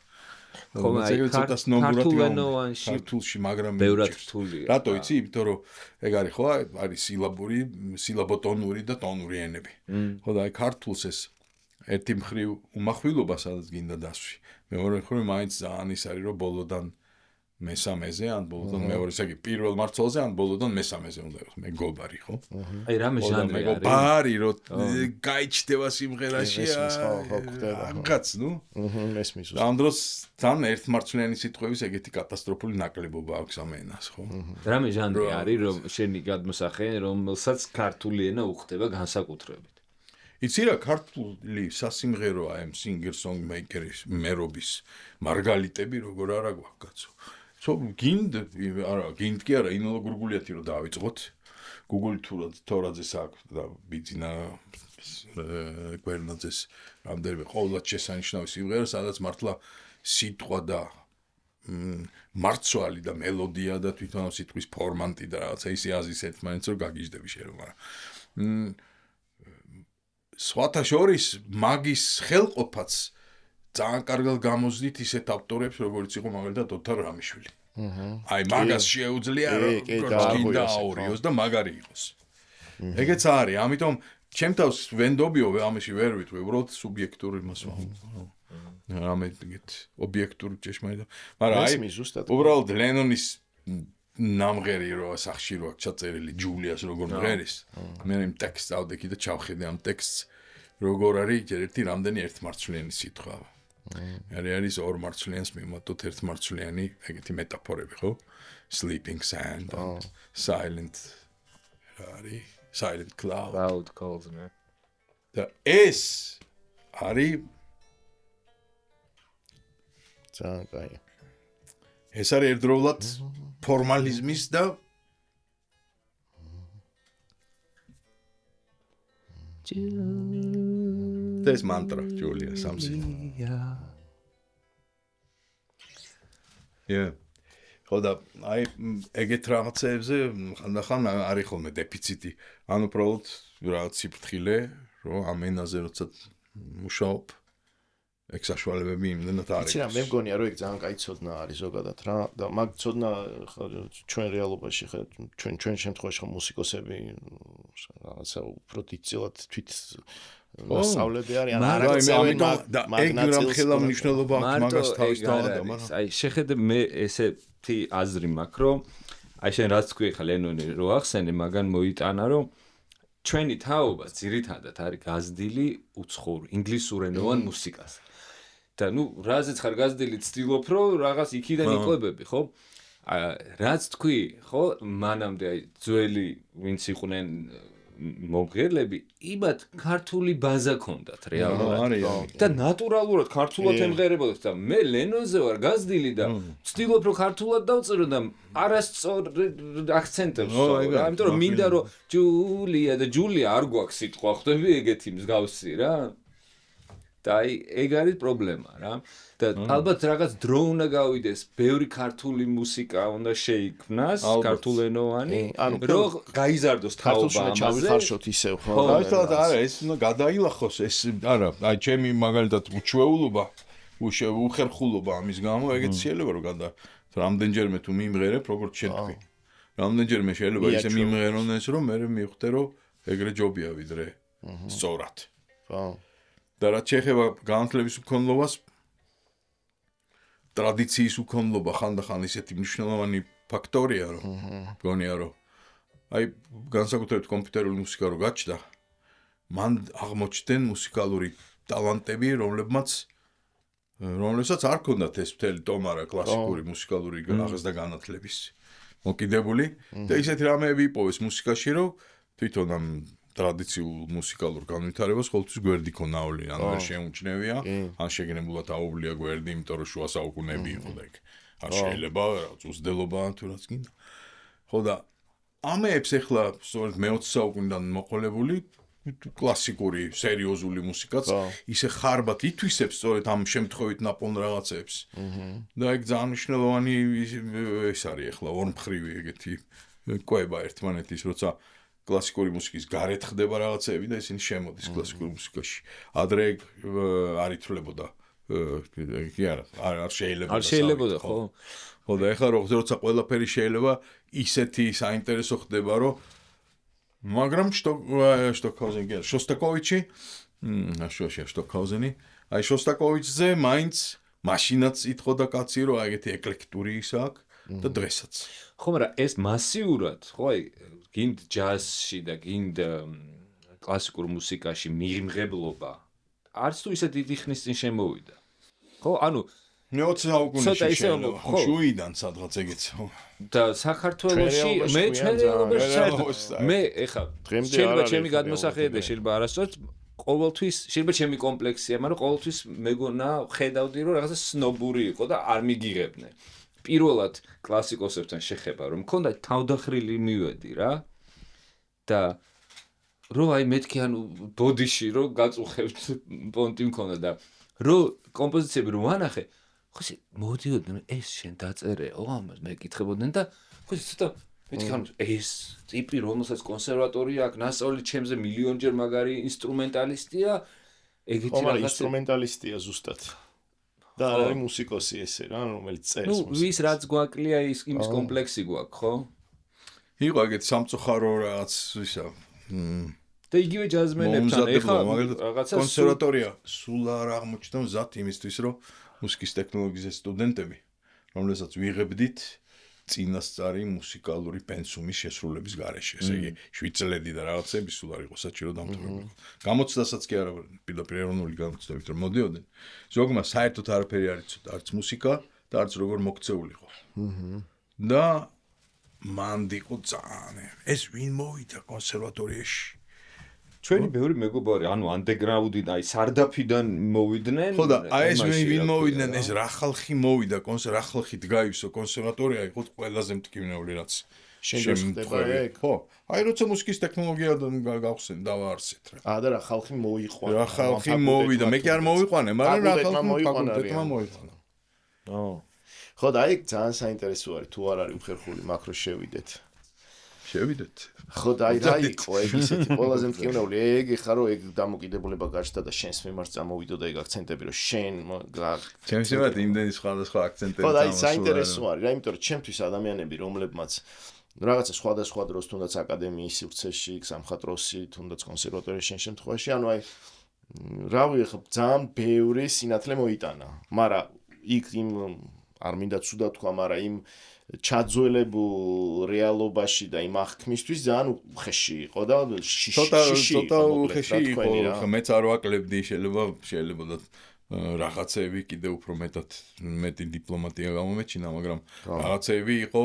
ხოლმე აი ქართულენოვანში ქართულში მაგრამ ბევრად რთულია. რატო იცი? იმიტომ რომ ეგ არის ხო არის სილაბური, სილაბოტონური და ტონური ენები. ხო და აი ქართულს ეს ერთი მხრივ უმახვილობა სადაც გინდა დასვი. მეორე მხრივ მაინც ძალიან ის არის რომ ბოლოდან მესამეზე ან ბოლოდან მეორე, ესე იგი პირველ მარცვალზე ან ბოლოდან მესამეზე უნდა იყოს. მეგობარი ხო? აი რამე ჟანრი არის. მეგობარი რომ გაიჩნდება სიმღერაში. ხო, ხდება. კაც, ნუ? მესმის. ამ დროს თან ერთმარცვლიანი სიტყვების ეგეთი კატასტროფული ნაკლებობა აქვს ამ ენას, ხო? რამე ჟანრი არის, რომ შენი გადმოსახე, რომელსაც ქართული ენა უხდება განსაკუთრებით. იცი რა, ქართული სასიმღეროა ამ singer-songmaker-ის მერობის მარგალიტები როგორ არა გვაქვს კაცო. გინდ კი არა, ინოლო გურგულიათი რომ დავიწყოთ. Google თორაძეს აქვს და ბიძინა კვერნაძეს რამდენიმე ყოველად შესანიშნავი სიმღერა, სადაც მართლა სიტყვა და მარცვალი და მელოდია და თვითონ სიტყვის ფორმანტი და რაღაცა ისე აზის ერთმანეთს რომ გაგიჟდები შენ, მაგრამ სხვათა შორის მაგის ხელყოფაც ძალიან კარგად გამოზდით ისეთ ავტორებს, როგორც იყო მაგალითად ოთარ რამიშვილი. აი მაგას შეუძლია რომ გინდა აურიოს და მაგარი იყოს. ეგეც არის, ამიტომ ჩემ თავს ვენდობიო ამაში ვერ ვიტყვი, უბრალოდ სუბიექტური იმას ვამბობ. რამე ეგეთ ობიექტური ჭეშმარიტ. მაგრამ აი უბრალოდ ლენონის ნამღერი რო სახში რო ჩაწერილი ჯულიას როგორ მღერის. მე იმ ტექსტს ავდექი და ჩავხედე ამ ტექსტს როგორ არის ერთი რამდენი ერთმარცვლიანი სიტყვა. არის ორმარცვლიანს მიმატოთ ერთმარცვლიანი ეგეთი მეტაფორები, ხო? Sleeping sand, silent არის silent cloud calls me. და ეს არის ძალიან კაი. ეს არის ერთდროულად ფორმალიზმის და ეს მანტრა ჯულია სამსი. ხოდა აი ეგეთ რაღაცებზე ხანდახან არის ხოლმე დეფიციტი. ანუ უბრალოდ რაღაც სიფრთხილე, რომ ამ ენაზე როცა მუშაობ ეგ საშუალებები იმდენად არის. იცი რა, მე მგონია რომ ეგ ძალიან კაი ცოდნა არის ზოგადად რა და მაგ ცოდნა ჩვენ რეალობაში ხა ჩვენ შემთხვევაში ხა მუსიკოსები რაღაცა უფრო დიდწილად თვით მასწავლები არიან არაკცევენ ეგ რამ ხელა მნიშვნელობა აქვს მაგას თავის თავად მაგრამ აი შეხედე მე ესეთი აზრი მაქვს რომ აი შენ რაც თქვი ხა ლენონი რო ახსენე მაგან მოიტანა რომ ჩვენი თაობა ძირითადად არის გაზრდილი უცხოურ ინგლისურენოვან მუსიკას და ნუ რაზეც ხარ გაზრდილი ცდილობ რომ რაღაც იქიდან იყვებები ხო რაც თქვი ხო მანამდე აი ძველი ვინც იყვნენ მომღერლები იმათ ქართული ბაზა ქონდათ რეალურად და ნატურალურად ქართულად ემღერებოდათ და მე ლენონზე ვარ გაზრდილი და ვცდილობ რომ ქართულად დავწერო და არასწორ აქცენტებს ვსვამ იმიტომ რომ მინდა რომ ჯულია და ჯულია არ გვაქვს სიტყვა ხვდები ეგეთი მსგავსი რა და აი ეგ არის პრობლემა რა და ალბათ რაღაც დრო უნდა გავიდეს ბევრი ქართული მუსიკა უნდა შეიქმნას ქართულენოვანი რომ გაიზარდოს თაობა ამაზე ჩავიხარშოთ ისევ ხო გაიცადეთ არა ეს უნდა გადაილახოს ეს არა აი ჩემი მაგალითად უჩვეულობა უხერხულობა ამის გამო ეგეც შეიძლება რომ რამდენჯერმე თუ მიმღერებ როგორც შენ თქვი რამდენჯერმე შეიძლება ისე მიმღერონდეს რომ მე მივხვდე რომ ეგრე ჯობია ვიდრე სწორად ხო და რაც შეეხება განათლების უქონლობას ტრადიციის უქონლობა ხანდახან ისეთი მნიშვნელოვანი ფაქტორია რომ მგონია რომ აი განსაკუთრებით კომპიუტერული მუსიკა რო გაჩნდა მან აღმოჩნდნენ მუსიკალური ტალანტები რომლებსაც არ ქონდათ ეს მთელი ტომარა კლასიკური მუსიკალური აღზრდა განათლების მოკიდებული და ისეთი რამეები იპოვეს მუსიკაში რომ თვითონ ამ ტრადიციულ მუსიკალურ განვითარებას ყოველთვის გვერდი ქონაული ან ვერ შეუმჩნევია ან შეგნებულად აუვლია გვერდი იმიტომ რომ შუა საუკუნეები იყო და ეგ არ შეიძლება რაღაც უცდელობა თუ რაც გინდა ხო და ამებს ახლა სწორედ მე-20 საუკუნიდან მოყოლებული კლასიკური სერიოზული მუსიკაც ისე ხარბად ითვისებს სწორედ ამ შემთხვევით ნაპოვნ რაღაცებს და ეგ ძალიან მნიშვნელოვანი ეს არის ახლა ორმხრივი ეგეთი კვება ერთმანეთის როცა კლასიკური მუსიკის გარეთ ხდება რაღაცები და ისინი შემოდის კლასიკურ მუსიკაში. ადრე არ ითვლებოდა. კი არა, არ შეიძლება. არ შეიძლება ხო? ხო და ეხლა როცა ყველაფერი შეიძლება ისეთი საინტერესო ხდება, რომ მაგრამ შტოკჰაუზენი, შოსტაკოვიჩი, შტოკჰაუზენი, აი შოსტაკოვიჩზე მაინც მაშინაც ითხოვდა კაცი, რომ აი ეგეთი ეკლექტური ის აქვს და დღესაც. ხო, მაგრამ ეს მასიურად, ხო აი გინდ ჯაზში და გინდ კლასიკურ მუსიკაში მიღმღებლობა არც თუ ისე დიდი ხნის წინ შემოვიდა. ხო, ანუ მე-20 საუკუნეში შეიძლება შუიდან სადღაც ეგეც ხო. და საქართველოში მე ჩვენ მე ეხა შეიძლება ჩემი გადმოსახედა შეიძლება არასწორად ყოველთვის შეიძლება ჩემი კომპლექსია, მაგრამ ყოველთვის მეგონა ხედავდი რომ რაღაცა სნობური იყო და არ მიგიღებდნენ. პირველად კლასიკოსებთან შეხება რომ მქონდა თავდახრილი მივედი რა და რო აი მეთქი ანუ ბოდიში რო გაწუხებთ პონტი მქონდა და რო კომპოზიციები რო ვანახე ხო ისე მოდიოდნენ ეს შენ დაწერეო ამას მეკითხებოდნენ და ხო ისე ცოტა მეთქი ანუ ეს ტიპი რომელსაც კონსერვატორია აქვს ნასწავლი ჩემზე მილიონჯერ მაგარი ინსტრუმენტალისტია ეგეთი რაღაცა ინსტრუმენტალისტია ზუსტად და არ არის მუსიკოსი ესე რა რომელიც წერს მუსიკას. ნუ ვის რაც გვაკლია იმის კომპლექსი გვაქვს ხო? იყო ეგეთი სამწუხარო რაღაც ისა და იგივე ჯაზმენებთან ეხლა რაღაცა კონსერვატორია სულ არ აღმოჩნდა მზად იმისთვის რომ მუსიკის ტექნოლოგიების სტუდენტები რომელსაც ვიღებდით წინასწარი მუსიკალური პენსუმის შესრულების გარეშე ესე იგი 7 წლები და რაღაცები სულ არ იყო საჭირო დამთავრებული. გამოცდასაც კი არა პირდაპირ ეროვნული გამოცდებით რომ მოდიოდნენ. ზოგმა საერთოდ არაფერი არ იცოდა არც მუსიკა და არც როგორ მოქცეულიყო. და მანდ იყო ძალიან ეს ვინ მოვიდა კონსერვატორიაში ჩვენი ბევრი მეგობარი ანუ ანდეგრაუნდიდან აი სარდაფიდან მოვიდნენ ხო და აი ეს ვინ მოვიდნენ ეს რა ხალხი მოვიდა რა ხალხი დგაივსო კონსერვატორია იყო ყველაზე მტკივნეული რაც შემხდება ეგ ხო აი როცა მუსიკის ტექნოლოგია გავხსენ დავაარსეთ რა და რა ხალხი მოიყვანა რა ხალხი მოვიდა მე კი არ მოვიყვანე მაგრამ რა ხალხი მოიყვანა ხო და აი ძალიან საინტერესო არის თუ არ არის უხერხული მაქრო შევიდეთ ხო და აი რა იყო ეგ ისეთი ყველაზე მტკივნეული ეგ ხა რომ ეგ დამოკიდებულება გაჩნდა და შენს მიმართ წამოვიდო და ეგ აქცენტები რომ შენ ჩემს მიმართ იმდენი სხვადასხვა აქცენტები ხო და აი საინტერესო არის რა იმიტომ რომ ჩემთვის ადამიანები რომლებმაც რაღაცა სხვადასხვა დროს თუნდაც აკადემიის სივრცეში სამხატვროსი თუნდაც კონსერვატორიის შენ შემთხვევაში ანუ აი რავი ხა ძალიან ბევრი სინათლე მოიტანა მაგრამ იქ იმ არ მინდა ცუდად თქვა მაგრამ იმ ჩაძველებულ რეალობაში და იმ აღქმისთვის ძალიან უხეში იყო და ცოტა უხეში იყო ხო მეც არ ვაკლებდი შეიძლება და რაღაცეები კიდე უფრო მეტი დიპლომატია გამომეჩინა მაგრამ რაღაცეები იყო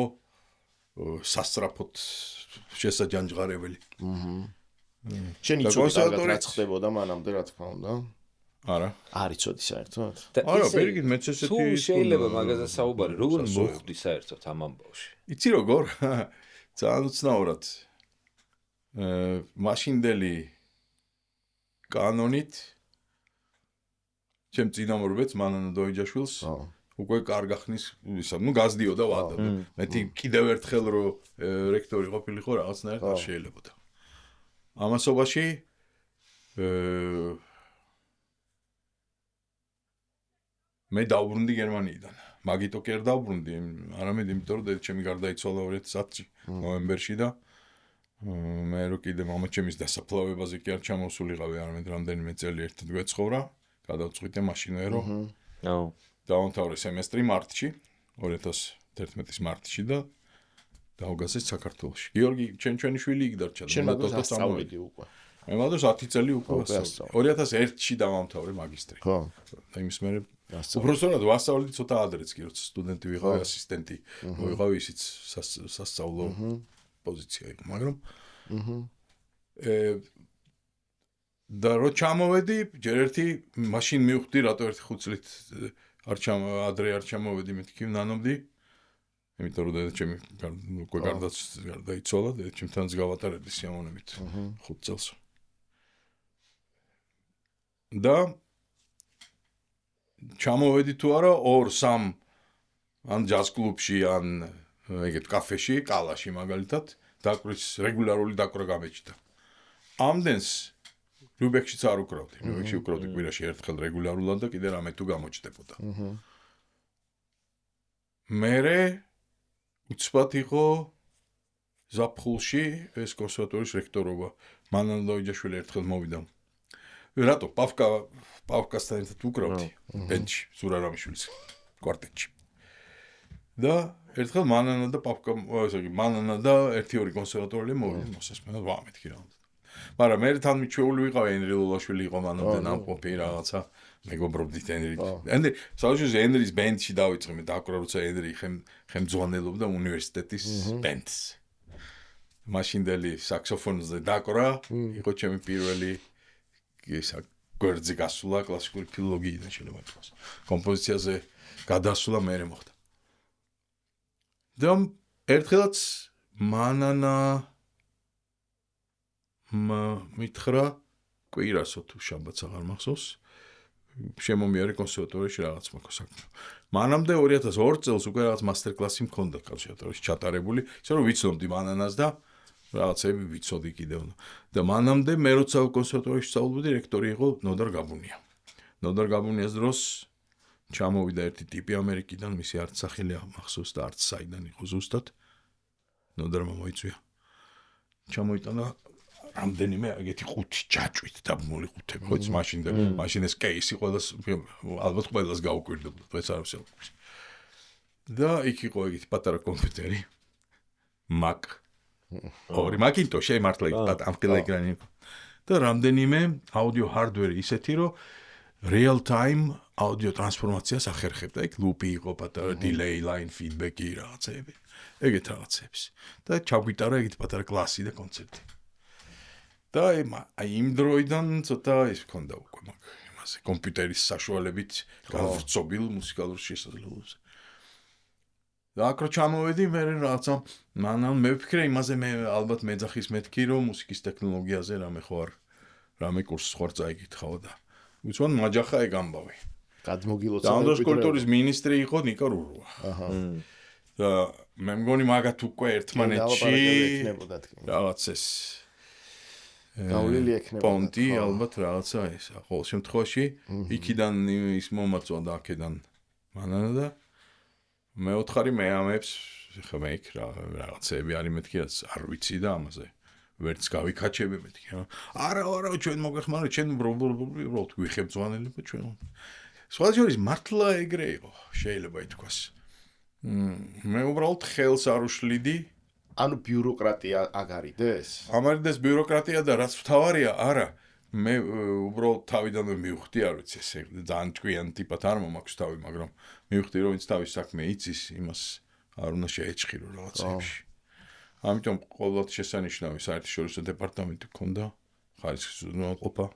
სასწრაფოდ შესაჯანჯღარებელი შენ იცოდი რა ხდებოდა მანამდე რა თქმა უნდა არა არ იცოდი საერთოდ არა ბერგით მეც ესეთი თუ შეიძლება მაგაზე საუბარი როგორ მოხდი საერთოდ ამ ამბავში იცი როგორ ძალიან უცნაურად მაშინდელი კანონით ჩემ წინამორბედს მანანა დოიჯაშვილს უკვე კარგ ახნის ისა გაზდიოდა ვადა მეთი კიდევ ერთხელ რო რექტორი ყოფილიყო რაღაცნაირად არ შეიძლებოდა ამასობაში მე დავბრუნდი გერმანიიდან მაგიტო კი არ დავბრუნდი არამედ იმიტომ რომ ჩემი გარდაიცვალა 2010-ში ნოემბერში და მე რო კიდე მამაჩემის დასაფლავებაზე კი არ ჩამოსულიყავი არამედ რამდენიმე წელი ერთად გვეცხოვრა გადავწყვიტე მაშინვე რომ დავამთავრე სემესტრი მარტში 2011-ის მარტში და დავგასე საქართველოში გიორგი ჩვენი შვილი იქ დარჩა და მათო სწავლობდი უკვე მე მადოს 10 წელი უკვე 2001-ში დავამთავრე მაგისტრი ხო და იმის მერე უბრალოდ ვასწავლდი ცოტა ადრეც კი როცა სტუდენტი ვიყავი ასისტენტი ვიყავი ისიც სასწავლო პოზიცია იყო მაგრამ და რო ჩამოვედი ჯერ ერთი მაშინ მივხვდი რატო ერთი 5 წლით ადრე არ ჩამოვედი მეთქი ნანობდი იმიტომ რომ და ჩემი უკვე გარდაიცვალა და ჩემთანაც გავატარებდი სიამოვნებით 5 წელს და ჩამოვედი თუ არა 2-3 ან ჯაზ კლუბში ან ეგეთ კაფეში კალაში მაგალითად დაკვრის რეგულარული დაკვրա გამეჩნდა ამდენს ლუბექშიც არ უკრავდი ლუბექში უკრავდი კვირაში ერთხელ რეგულარულად და კიდე რამე თუ გამოჩნდებოდა მერე უცბად იყო ზაფხულში ეს კონსერვატორიის რექტორობა მანანა დოიჯაშვილი ერთხელ მოვიდა რატო პავკასთან ერთად უკრავდი ბენჩი სურარამიშვილის კვარტეტში და ერთხელ მანანა და პავკა მანანა და 1-2 კონსერვატორია მოვიდა მოსასმენად ვა მეთქი რა მაგრამ მე თან მიჩვეული ვიყავ ენრი ლოლაშვილი იყო მანამდე ნამყოფი რაღაცა მეგობრობდით ენრი საერთოდ ენრის ბენდში დავიწყე მე დაკვრა როცა ენრი ხელმძღვანელობდა უნივერსიტეტის ბენდს მაშინდელი საქსოფონზე დაკვრა იყო ჩემი პირველი ისა გვერდზე გასულა კლასიკური ფილოლოგიიდან შეიძლება ითქვას კომპოზიციაზე გადასულა მე მოხდა და ერთხელაც მანანა მითხრა კვირასო თუ შაბათს აღარ მახსოვს შემომიარე კონსერვატორიაში რაღაც მაქვს საქმე მანამდე 2002 წელს უკვე რაღაც მასტერ-კლასი მქონდა კონსერვატორიაში ჩატარებული ისე რომ ვიცნობდი მანანას და რაღაცები ვიცოდი კიდევ და მანამდე მე როცა კონსერვატორიაში სწავლობდი რექტორი იყო ნოდარ გაბუნიას დროს ჩამოვიდა ერთი ტიპი ამერიკიდან მისი არც სახელი ახსოვს და არც საიდან იყო ზუსტად ნოდარმა მოიწვია ჩამოიტანა რამდენიმე ეგეთი 5 ჯაჭვით დაბმული ყუთები ხო იცი მაშინ ეს კეისი ყველას ალბათ ყველას გაუკვირდებოდა დღეს არ ვსაუბრობ და იქ იყო ეგეთი პატარა კომპიუტერი Mac ორი Macintosh-ი მართლა ამხილა ეკრანი იყო და რამდენიმე აუდიო ჰარდვერი ისეთი რომ real time აუდიო ტრანსფორმაციას ახერხებდა იქ ლუპი იყო პატარა delay line feedback-ი რაღაცები ეგეთ რაღაცებს და ჩაგვიტარა ეგეთ პატარა კლასი და კონცერტი და აი იმ დროიდან ცოტა ის მქონდა უკვე იმაზე კომპიუტერის საშუალებით განვრცობილ მუსიკალურ შესაძლებლობებს და აქ რო ჩამოვედი მე რაღაცა მანამ მე ვფიქრე იმაზე მე ალბათ მეძახის მეთქი რომ მუსიკის ტექნოლოგიაზე რამე ხო არ რამე კურსს ხარ წაიკითხავ და უცბად მაჯახა ეგ ამბავი გადმოგილოცა და კულტურის მინისტრი იყო ნიკო რურუა აჰა და მე მგონი მაგათ უკვე ერთმანეთში რაღაც ეს გავლილი ექნება პონტი ალბათ რაღაცა ესა ყოველ შემთხვევაში იქიდან ის მომაწვა და აქედან მანანა და მე ოთხარი მე ამებს ხა მე იქ რაღაცები არის მეთქი არ ვიცი და ამაზე ვერც გავიქაჩები მეთქი არა ჩვენ მოგეხმაროთ ჩვენ უბრალოდ გვიხებძვანელება ჩვენ სხვა შორის მართლა ეგრე იყო შეიძლება ითქვას მე უბრალოდ ხელს არ უშლიდი ანუ ბიუროკრატია აგარიდეს? ამარიდეს ბიუროკრატია და რაც მთავარია, არა, მე უბრალოდ თავიდანვე მივხვდი, არ ვიცი, ესე ძალიან ჭკვიანი ტიპად არ მომაქვს თავი, მაგრამ მივხვდი, რომ ვინც თავის საქმე იცის, იმას არ უნდა შეეჭხირო რაღაცებში. ამიტომ ყოველთ შესანიშნავი საერთაშორისო დეპარტამენტი ქონდა, ხარისხის უზრუნველყოფა,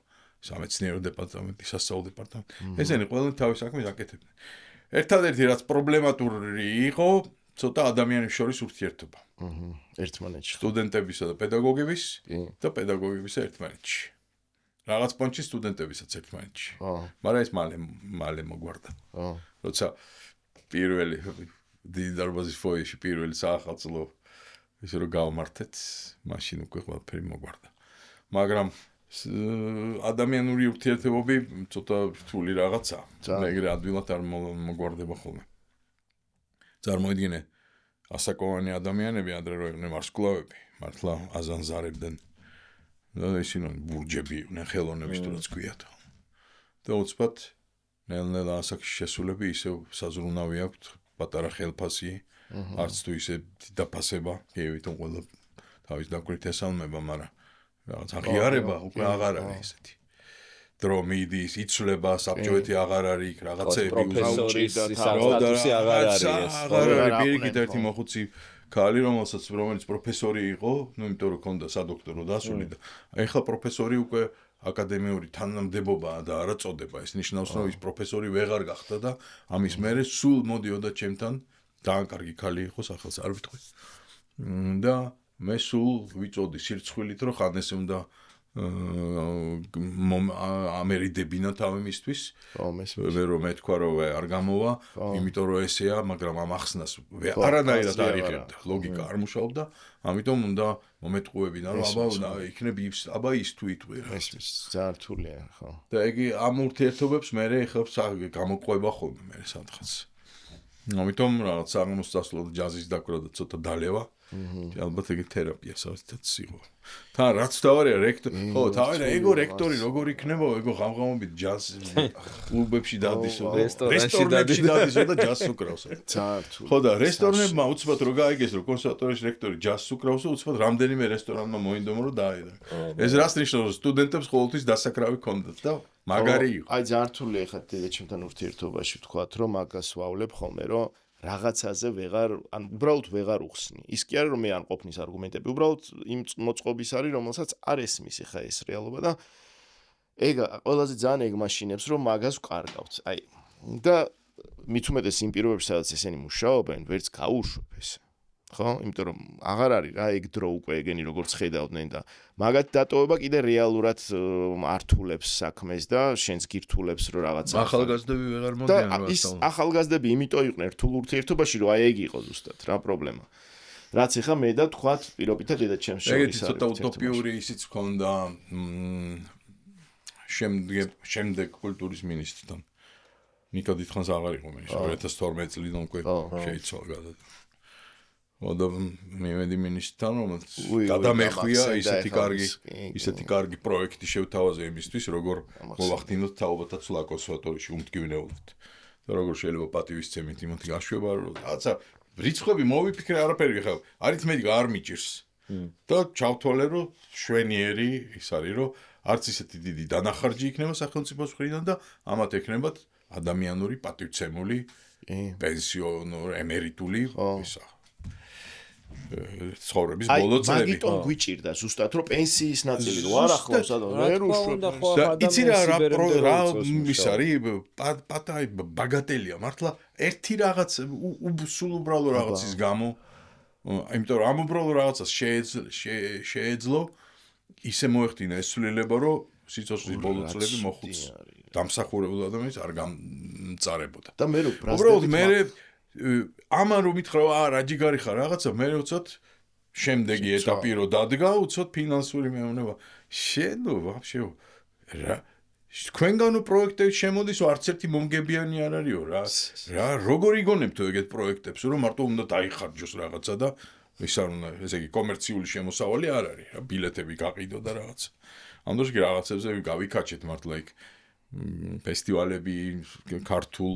სამეცნიერო დეპარტამენტი, სასწავლო დეპარტამენტი. ესენი ყველანი თავის საქმეს აკეთებდნენ. ერთადერთი რაც პრობლემატური იყო, ცოტა ადამიანის შორის ურთიერთობა. ერთმანეთში. სტუდენტებისა და პედაგოგების და პედაგოგებისა ერთმანეთში. რაღაც პონჩი სტუდენტებისაც ერთმანეთში. მაგრამ ეს მალე მოგვარდა. როცა პირველი დიდი დარბაზის ფოიეში პირველი საახალწლო ისე რომ გავმართეთ, მაშინ უკვე ყველაფერი მოგვარდა. მაგრამ ადამიანური ურთიერთობები ცოტა რთული რაღაცაა. ეგრე ადვილად არ მოგვარდება ხოლმე. წარმოიდგინე, ასაკოვანი ადამიანები ადრე რო იყვნენ ვარსკვლავები, მართლა აზანზარებდნენ. და ისინი ბურჯები იყვნენ, ხელოვნების თუ რაც ქვიათ. და უცბად ნელ-ნელა ასაკში შესულები ისევ საზრუნავი აქვთ, პატარა ხელფასი, არც თუ ისე დაფასება, გევითონ ყველა თავის დაკვირით ესალმება, მაგრამ რაღაც აღიარება უკვე აღარ არის ესეთი. დრო მიდის, იცვლება, საბჭოეთი აღარ არის იქ, რაღაცები პროფესორის სტატუსი აღარ არის ეს. აღარ არის პირიქით ერთი მოხუცი ქალი, რომელიც პროფესორი იყო, იმიტომ რომ ჰქონდა სადოქტორო დასული და ეხლა პროფესორი უკვე აკადემიური თანამდებობაა და არა წოდება. ეს ნიშნავს, რომ ის პროფესორი ვეღარ გახდა და ამის მერე სულ მოდიოდა ჩემთან, ძალიან კარგი ქალი იყო, სახელს არ ვიტყვი. და მე სულ ვიწოდი სირცხვილით, რომ ხან ესე უნდა ამერიდებინა თავი მისთვის. რომ მეთქვა რომ არ გამოვა, იმიტომ რომ ესეა, მაგრამ ამ ახსნას არანაირად არ იღებდა. ლოგიკა არ მუშაობდა, ამიტომ უნდა მომეტყუებინა, რომ იქნებ აბა ის თუ იტყვი. ეს ძალიან რთულია, ხო. და ეგ ამ ურთიერთობებს მე ეხებს გამოყვება ხოლმე მე სადღაც. ამიტომ რაღაც აღმოსწავლო ჯაზის დაკვრა და ცოტა დალევა. ალბათ ეგ თერაპია საერთოდ სიღო. თან რაც თავარია რექტორი. ხო, თავარია ეგო რექტორი როგორ იქნება, ეგო ღამღამობით ჯაზ კლუბებში დადისო და რესტორნებში დადისო და ჯაზს უკრავს. ხო და რესტორნებმა უცბად რო გაიგეს რომ კონსერვატორიის რექტორი ჯაზს უკრავს, უცბად რამდენიმე რესტორანმა მოინდომა რომ დაედო. ეს რას ნიშნავს, სტუდენტებს ყოველთვის დასაკრავი ქონდათ და მაგარი იყო. აი ძალიან რთულია ხა დედაჩემთან ურთიერთობაში ვთქვათ, რომ მაგას ვავლებ ხოლმე, რომ რაღაცაზე ან უბრალოდ ვეღარ უხსნი. ის კი არის რომ მე არ ყოფნის არგუმენტები, უბრალოდ იმ მოწყობის არის, რომელსაც არ ესმის ხა ეს რეალობა და ეგ ყველაზე ძალიან ეგ მაშინებს რომ მაგას ვკარგავთ. აი და მით უმეტეს იმ პირობებში სადაც ესენი მუშაობენ, ვერც გაუშვებ ეს. ხო? იმიტომ რომ აღარ არის რა ეგ დრო უკვე ეგენი როგორც ხედავდნენ და მაგათ დატოვება კიდე რეალურად ართულებს საქმეს და შენს გირთულებს რომ რაღაცა ახალგაზრდები ვეღარ მოდიან რა ის ახალგაზრდები იმიტომ იყვნენ რთულ ურთიერთობაში რომ აი ეგ იყო ზუსტად რა პრობლემა რაც ეხა მე და თქვათ პირობითად დედაჩემს შორის ეგეთი ცოტა утоპიური ისიც ქონდა შემდეგ კულტურის მინისტრთან ნიკო დიდხანს აღარ იყო მე 2012 წლიდან უკვე შეიცვალა გადადა და მემედი მინისტრთან რომელიც გადამეხვია ისეთი კარგი პროექტი შევთავაზე იმისთვის როგორ მოვახდინოთ თაობათა ცვლა კონსერვატორიაში უმტკივნეულით და როგორ შეიძლება პატივისცემით იმათი გაშვება რაღაცა რიცხვები მოვიფიქრე არაფერი ხა არითმეტიკა არ მიჭირს და ჩავთვალე რომ შვენიერი ის არის რომ არც ისეთი დიდი დანახარჯი იქნება სახელმწიფოს მხრიდან და ამათ ექნებათ ადამიანური პატივცემული პენსიონერი ემერიტული ისა ცხოვრების ბოლო წლები. მაგიტომ გვიჭირდა ზუსტად რომ პენსიის ნაწილი რო არ ახლავს და ვერ უშვებს. იცი რა ის არის პატაი ბაგატელია მართლა ერთი რაღაც სულ უბრალო რაღაცის გამო იმიტომ რომ ამ უბრალო რაღაცას შეეძლო ისე მოეხდინა ეს ცვლილება რომ სიცოცხლის ბოლო წლები მოხუც დამსახურებულ ადამიანს არ გამწარებოდა. და მე უბრალოდ მე ამან რომ მითხრა რა ჯიგარი ხარ რაღაცა მე უცოთ შემდეგი ეტაპი რო დადგა უცოთ ფინანსური მეუნება შენო ვაფშე რა თქვენგანო პროექტები შემოდის არც ერთი მომგებიანი არ არისო რა როგორ იგონებთ ეგეთ პროექტებს რომ მარტო უნდა დაიხარჯოს რაღაცა და ის არ უნდა ესე იგი კომერციული შემოსავალი არ არის რა ბილეთები გაყიდო და რაღაც ამ დროს კი რაღაცებზე გავიქაჩეთ მართლა იქ ფესტივალები ქართულ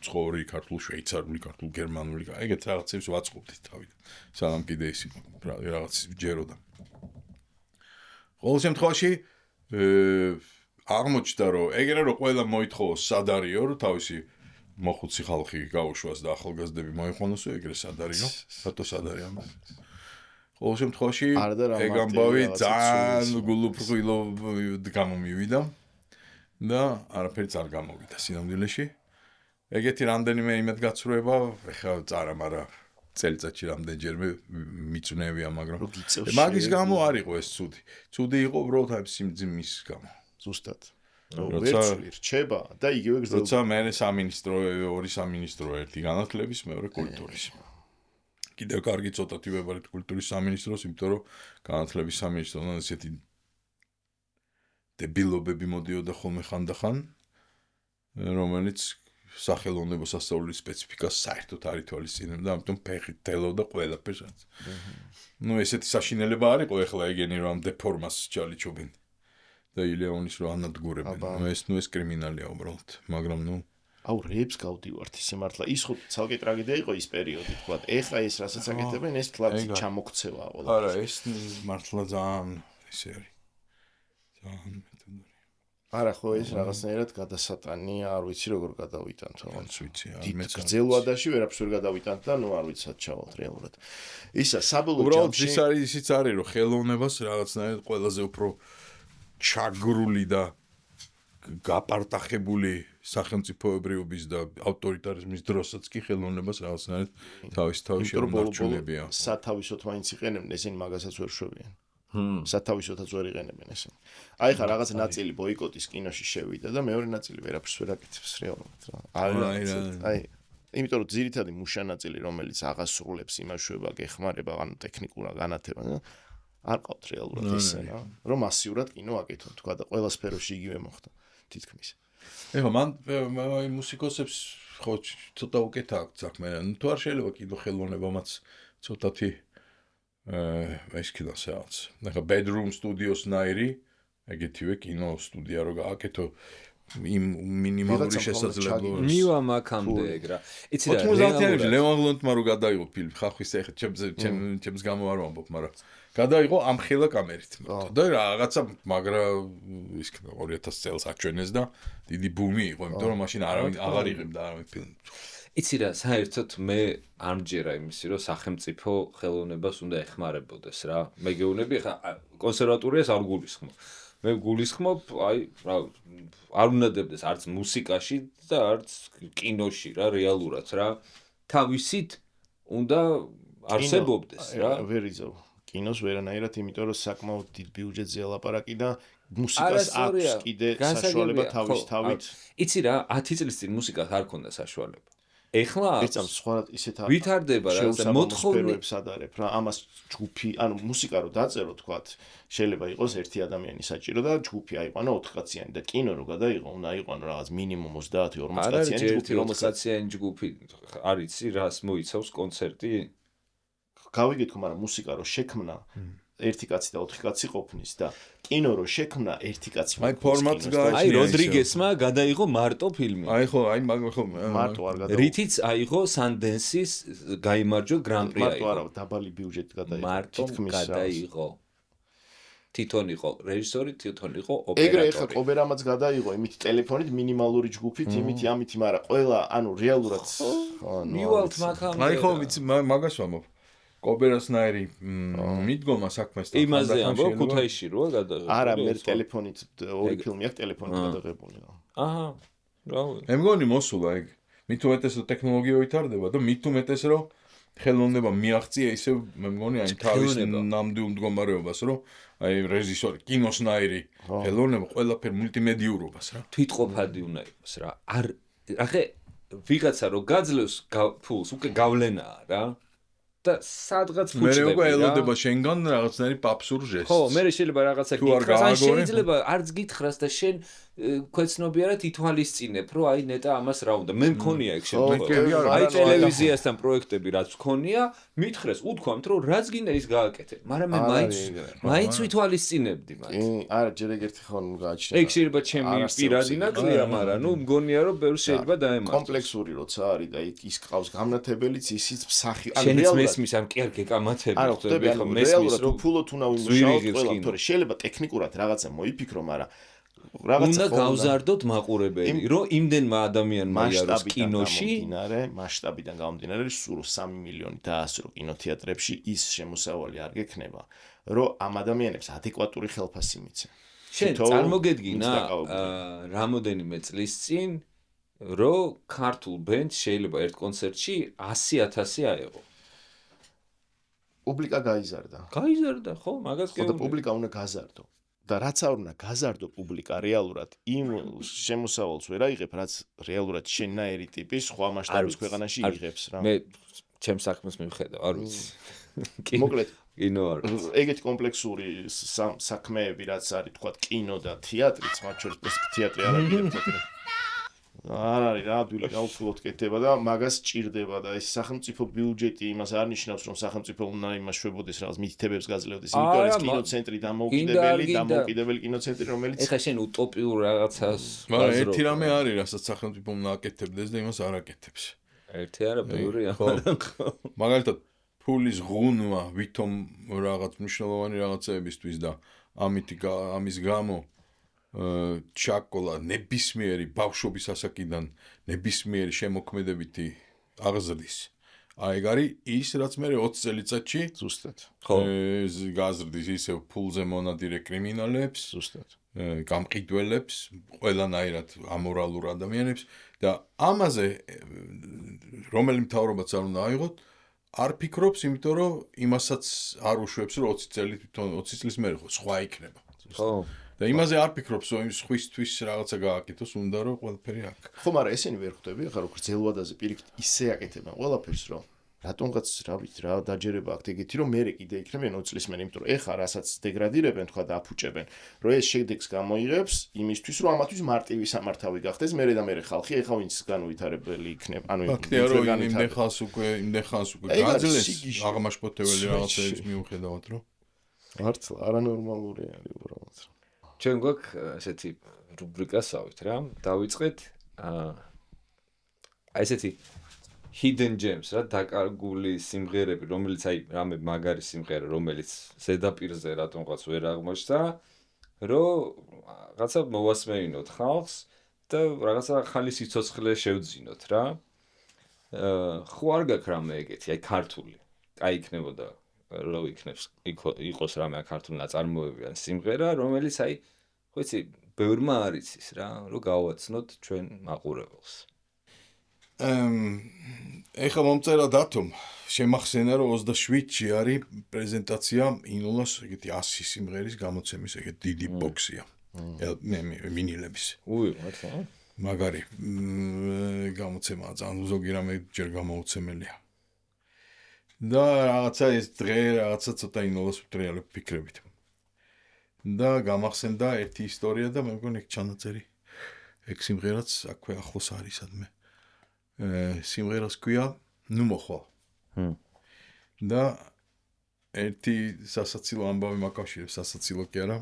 ცხოვრი ქართულ შვეიცარიული ქართულ გერმანული ეგეთ რაღაცებს ვაწყობდით თავიდან სანამ კიდე ის რაღაც ჯეროდა ყოველ შემთხვევაში აღმოჩნდა რომ ეგრე რომ ყველა მოითხოვოს სად არისო რომ თავისი მოხუცი ხალხი გაუშვას და ახალგაზრდები მოიყვანოსო ეგრე სად არისო რატო სად არის ამ ყოველ შემთხვევაში ეგ ამბავი ძალიან გულუფრხილო გამომივიდა და არაფერიც არ გამოვიდა სინამდვილეში ეგეთი რამდენიმე იმედ გაცრუება ეხლა წარამარა წელიწადში რამდენჯერმე მიწვნევია მაგრამ მაგის გამო არ იყო ეს ცუდი იყო უბრალოდ აი სიმძიმის გამო ზუსტად. ვერცლი რჩება და იგივე გრძელდება. როცა მე ორი სამინისტრო ერთი განათლების, მეორე კულტურის. კიდევ კარგი ცოტათი ვებარით კულტურის სამინისტროს, იმიტომ რომ განათლების სამინისტროდან ესეთი დებილობები მოდიოდა ხოლმე ხანდახან, რომელიც სახელოვნებო სასწავლებლის სპეციფიკას საერთოდ არ ითვალისწინებდა, ამიტომ ფეხით თელოდა ყველაფერს. ესეთი საშინელება არ იყო ეხლა ეგენი რომ დეფორმას ჩალიჩობენ. და ილეონის რო ანადგურებენ. ეს კრიმინალია უბრალოდ, მაგრამ რეებს გავდივართ ისე მართლა. ის ხო ცალკე ტრაგედია იყო ის პერიოდი, თქვა. ეხლა ეს რასაც აკეთებენ, ეს თლათი ჩამოქცევაა ყველა. არა, ეს მართლა ძალიან ისე არის. ძალიან მეთოდური. არა, ხო ეს რაღაცნაირად გადასატანი, არ ვიცი როგორ გადავიტანთ. არც ვიცი, მეც გრძელვადაში ვერაფერს ვერ გადავიტანთ და არ ვიცი სად ჩავალთ რეალურად. ისა საბოლოო ჯამში ისიც არის რომ ხელოვნებას რაღაცნაირად ყველაზე უფრო ჩაგრული და გაპარტახებული სახელმწიფოებრიობის და ავტორიტარიზმის დროსაც კი ხელოვნებას რაღაცნაირად თავის შემონარჩუნებია. სათავისოთ მაინც იყენებენ, ესენი მაგასაც ვერ შვებიან. სათავისოთაც ვერ იყენებენ ესენი. აი ხა რაღაც ნაწილი ბოიკოტის კინოში შევიდა და მეორე ნაწილი ვერაფერს ვერ აკეთებს რეალურად რა. აი იმიტომ რომ ძირითადი მუშა ნაწილი რომელიც აღასრულებს იმაშვება, გეხმარება, ანუ ტექნიკურად განათება და არ ყავთ რეალურად ისე რა. რომ მასიურად კინო აკეთონ თქვა და ყველა სფეროში იგივე მოხდა თითქმის. ეხლა მან მუსიკოსებს ხო ცოტა უკეთ აქვს საქმე. თუ არ შეიძლება კიდო ხელოვნებამაც ცოტათი ეს კიდას რაღაც. ეხლა bedroom studios ნაირი ეგეთივე კინო სტუდია რო გააკეთო იმ მინიმალური შესაძლებლობა. მივა მაქამდე ეგ რა. იცი რა 90-იანებში ლევან გლონტმა რო გადაიღო ფილმი, ხახვის ეხა ჩემს გამო არ ვამბობ, მაგრამ გადაიღო ამ ხელა კამერით. და რაღაცა მაგრა ის 2000 წელს აჩვენეს და დიდი ბუმი იყო, იმიტომ რომ მაშინ არავინ აღარ იღებდა არავინ ფილმი. იცი რა, საერთოდ მე არ მჯერა იმისი, რომ სახელმწიფო ხელოვნებას უნდა ეხმარებოდეს რა. მე გეუბნები ხა კონსერვატორიას არ გულისხმობ. მე გულისხმობ, აი, რა, არ უნდა დებდეს არც მუსიკაში და არც კინოში რა, რეალურად რა. თავისით უნდა არსებობდეს რა. ვერიზო კინოს ვერანაირად, იმიტომ რომ საკმაოდ დიდ ბიუჯეტზე ელაპარაკი და მუსიკას აქვს კიდე საშუალება თავისთავით. იცი რა, 10 წლის წინ მუსიკას არ ქონდა საშუალება. ეხლა ეცამ სხვა ისეთ ვითარდება რა, მოთხოვნებს ადარებ რა, ამას ჯგუფი, ანუ მუსიკა რო დაწერო თქვათ, შეიძლება იყოს ერთი ადამიანი საჭირო და ჯგუფი აიყვანო 4 კაციანი და კინო რო გადაიღო, უნდა აიყვანო რაღაც მინიმუმ 30-40 კაციანი ჯგუფი, რომელსაც კაციანი ჯგუფი არის იცი რას მოიცავს კონცერტი? გავიგეთ ხო, მაგრამ მუსიკა რო შექმნა ერთი კაცი და 4 კაცი ყოფნის და კინო რო შექმნა ერთი კაცი. აი ფორმატს გააჩნია. აი როდრიგესმა გადაიღო მარტო ფილმი. აი ხო, აი ხო მარტო არ გადაიღო. რითიც აიღო სანდენსის გაიმარჯვა გრან-პრი აიღო. მარტო არა, დაბალი ბიუჯეტი გადაიღო. მარტო გადაიღო. თვითონ იყო რეჟისორი, თვითონ იყო ოპერატორი. ეგრე ეხა ოპერამაც გადაიღო, იმით ტელეფონით მინიმალური ჯგუფით, იმით ამით, მაგრამ ყველა, ანუ რეალურად მივალთ მაგამდე. აი ხო, ვიცი, მაგას ვამბობ. კობერასნაირი მიდგომა საქმეს და იმაზე ამბობ ქუთაისში როა გადაღებული. არა, მე ტელეფონით ორი ფილმი აქვს ტელეფონით გადაღებული. აჰა. რავი. მე მგონი მოსულა ეგ. მით უმეტეს ტექნოლოგია ვითარდება და მით უმეტეს რომ ხელოვნება მიაღწია ისე მე მგონი აი თავის ნამდვილ მდგომარეობას რომ აი რეჟისორი კინოსნაირი ხელოვნება ყველაფერ მულტიმედიურობას რა. თვითყოფადი უნდა იყოს რა. არ ახე ვიღაცა რო გაძლევს ფულს უკვე გავლენაა რა. და სადღაც ფუჭდება. მე უკვე ელოდება შენგან რაღაცნაირი პაბსურ ჟესტს. ხო, მე შეიძლება რაღაცა გითხრას, ან შეიძლება არც გითხრას და შენ ქვეცნობიერად ითვალისწინებ, რომ აი ნეტა ამას რა უნდა. მე მქონია ეგ შემთხვევა. აი ტელევიზიასთან პროექტები რაც მქონია, მითხრეს, უთქვამთ, რომ რაც გინდა ის გააკეთე. მაგრამ მე მაინც ვითვალისწინებდი მათ. არა, ჯერ ეგერთი ხო გააჩნია. ეგ შეიძლება ჩემი პირადი ნაკლია, მაგრამ ნუ მგონია რომ ბევრს შეიძლება დაემართოს. კომპლექსური როცა არის და ის ყავს გამნათებელიც, ისიც მსახი, ანუ რეალურად მესმის ამ კი არ გეკამათები ხდები ხო მესმის რომ ფულოთ უნდა ვიმუშაოთ ყველა თორე შეიძლება ტექნიკურად რაღაცა მოიფიქრო მაგრამ რაღაცა უნდა გავზარდოთ მაყურებელი რომ იმდენმა ადამიანმა იაროს კინოში მასშტაბიდან გამომდინარე სულ 3 მილიონი დაასრო კინოთეატრებში ის შემოსავალი არ გექნება რომ ამ ადამიანებს ადეკვატური ხელფასი მიცე შენ წარმოგედგინა რამოდენიმე წლის წინ რომ ქართულ ბენდს შეიძლება ერთ კონცერტში 100,000 აეღო პუბლიკა გაიზარდა. გაიზარდა, ხო, მაგას გეუბნები. ხო და პუბლიკა უნდა გაზარდო. და რაც არ უნდა გაზარდო პუბლიკა რეალურად იმ შემოსავალს ვერ აიღებ, რაც რეალურად შენნაირი ტიპის სხვა მასშტაბის ქვეყანაში იღებს რა. მე ჩემს საქმეს მივხედავ, არ ვიცი. მოკლედ, კინო არ ვიცი. ეგეთი კომპლექსური საქმეები, რაც არის თქვა კინო და თეატრიც, მათ შორის თეატრი არ არის. არ არის რა, ადვილი გაუცილებლად კეთდება და მაგას ჭირდება და ეს სახელმწიფო ბიუჯეტი იმას არ ნიშნავს, რომ სახელმწიფო უნდა იმას შვებოდეს რაღაც მითითებებს გაძლევდეს. იმიტომ არის კინოცენტრი დამოუკიდებელი კინოცენტრი, რომელიც ეხლა შენ უტოპიურ რაღაცას მაგრამ ერთი რამე არის, რასაც სახელმწიფო უნდა აკეთებდეს და იმას არ აკეთებს. ერთი არა, ბევრია. მაგალითად, ფულის ღუნვა ვითომ რაღაც მნიშვნელოვანი რაღაცებისთვის და ამის გამო ჩაკოლა ნებისმიერი ბავშვობის ასაკიდან ნებისმიერი შემოქმედებითი აღზრდის. აი ეგ არის ის, რაც მე 20 წელიწადში ზუსტად. გაზრდის ისევ ფულზე მონადირე კრიმინალებს, ზუსტად. გამყიდველებს, ყველანაირად ამორალურ ადამიანებს და ამაზე რომელი მთავრობაც არ უნდა აიღოთ, არ ფიქრობს, იმიტომ რომ იმასაც არ უშვებს, რომ 20 წლის მერე სხვა იქნება. ხო. და იმაზე არ ფიქრობს, რომ სხვისთვის რაღაცა გააკეთოს, უნდა რომ ყველაფერი აქ. ხო, მაგრამ ესენი ვერ ხვდები, ახლა როგორც ზელვადაზე პირიქით ისე აკეთებენ ყველაფერს, რომ რატომღაც რა ვიცი რა დაჯერება აქვს ეგეთი, რომ მე კიდე იქნებიან 20 წლის მერე, იმიტომ რომ ეხა რასაც დეგრადირებენ, თქვა და აფუჭებენ, რომ ეს შედეგს გამოიღებს იმისთვის, რომ ამათვის მარტივი სამართავი გახდეს, მერე და მერე ხალხი ეხა ვინც განუვითარებელი იქნება, ანუ იმდენ ხანს უკვე გაძლეს აღმაშფოთებელი რაღაცების მიუხედავად, რომ მართლა არანორმალური არის უბრალოდ. ჩვენ გვაქვს ესეთი რუბრიკა სავით რა, დავიწყეთ ესეთი hidden gems რა, დაკარგული სიმღერები, რომელიც აი რამე მაგარი სიმღერა, რომელიც ზედაპირზე რატომღაც ვერ აღმოჩნდა, რომ რაღაცა მოვასმეინოთ ხალხს და რაღაცა ახალი სიცოცხლე შევძინოთ რა. ხო არ გაქვს რამე ეგეთი, აი ქართული. აი იქნებოდა რო იქნებს იყოს რამე ქართული ნაწარმოები ან სიმღერა, რომელიც აი ხო იცი, ბევრმა არ იცის რა, რომ გავაცნოთ ჩვენ მაყურებელს. ეხლა მომწერა დათომ, შემახსენა რომ 27-ში არის პრეზენტაცია ინულას ეგეთი 100 სიმღერის გამოცემის ეგეთი დიდი ბოქსია. ვინილების. მართლა? მაგარი გამოცემაა, ძალიან ზოგი რამე ჯერ გამოუცემელია. და რაღაცა ეს დღე რაღაცა ცოტა ინოლას ვტრიალებ ფიქრებით. და გამახსენდა ერთი ისტორია და მე მგონი ჩანაწერი ეგ სიმღერაც აქვე ახლოს არის სადმე. სიმღერას ქვია ნუ მოხვალ. და ერთი სასაცილო ამბავი მაკავშირებს, სასაცილო კი არა.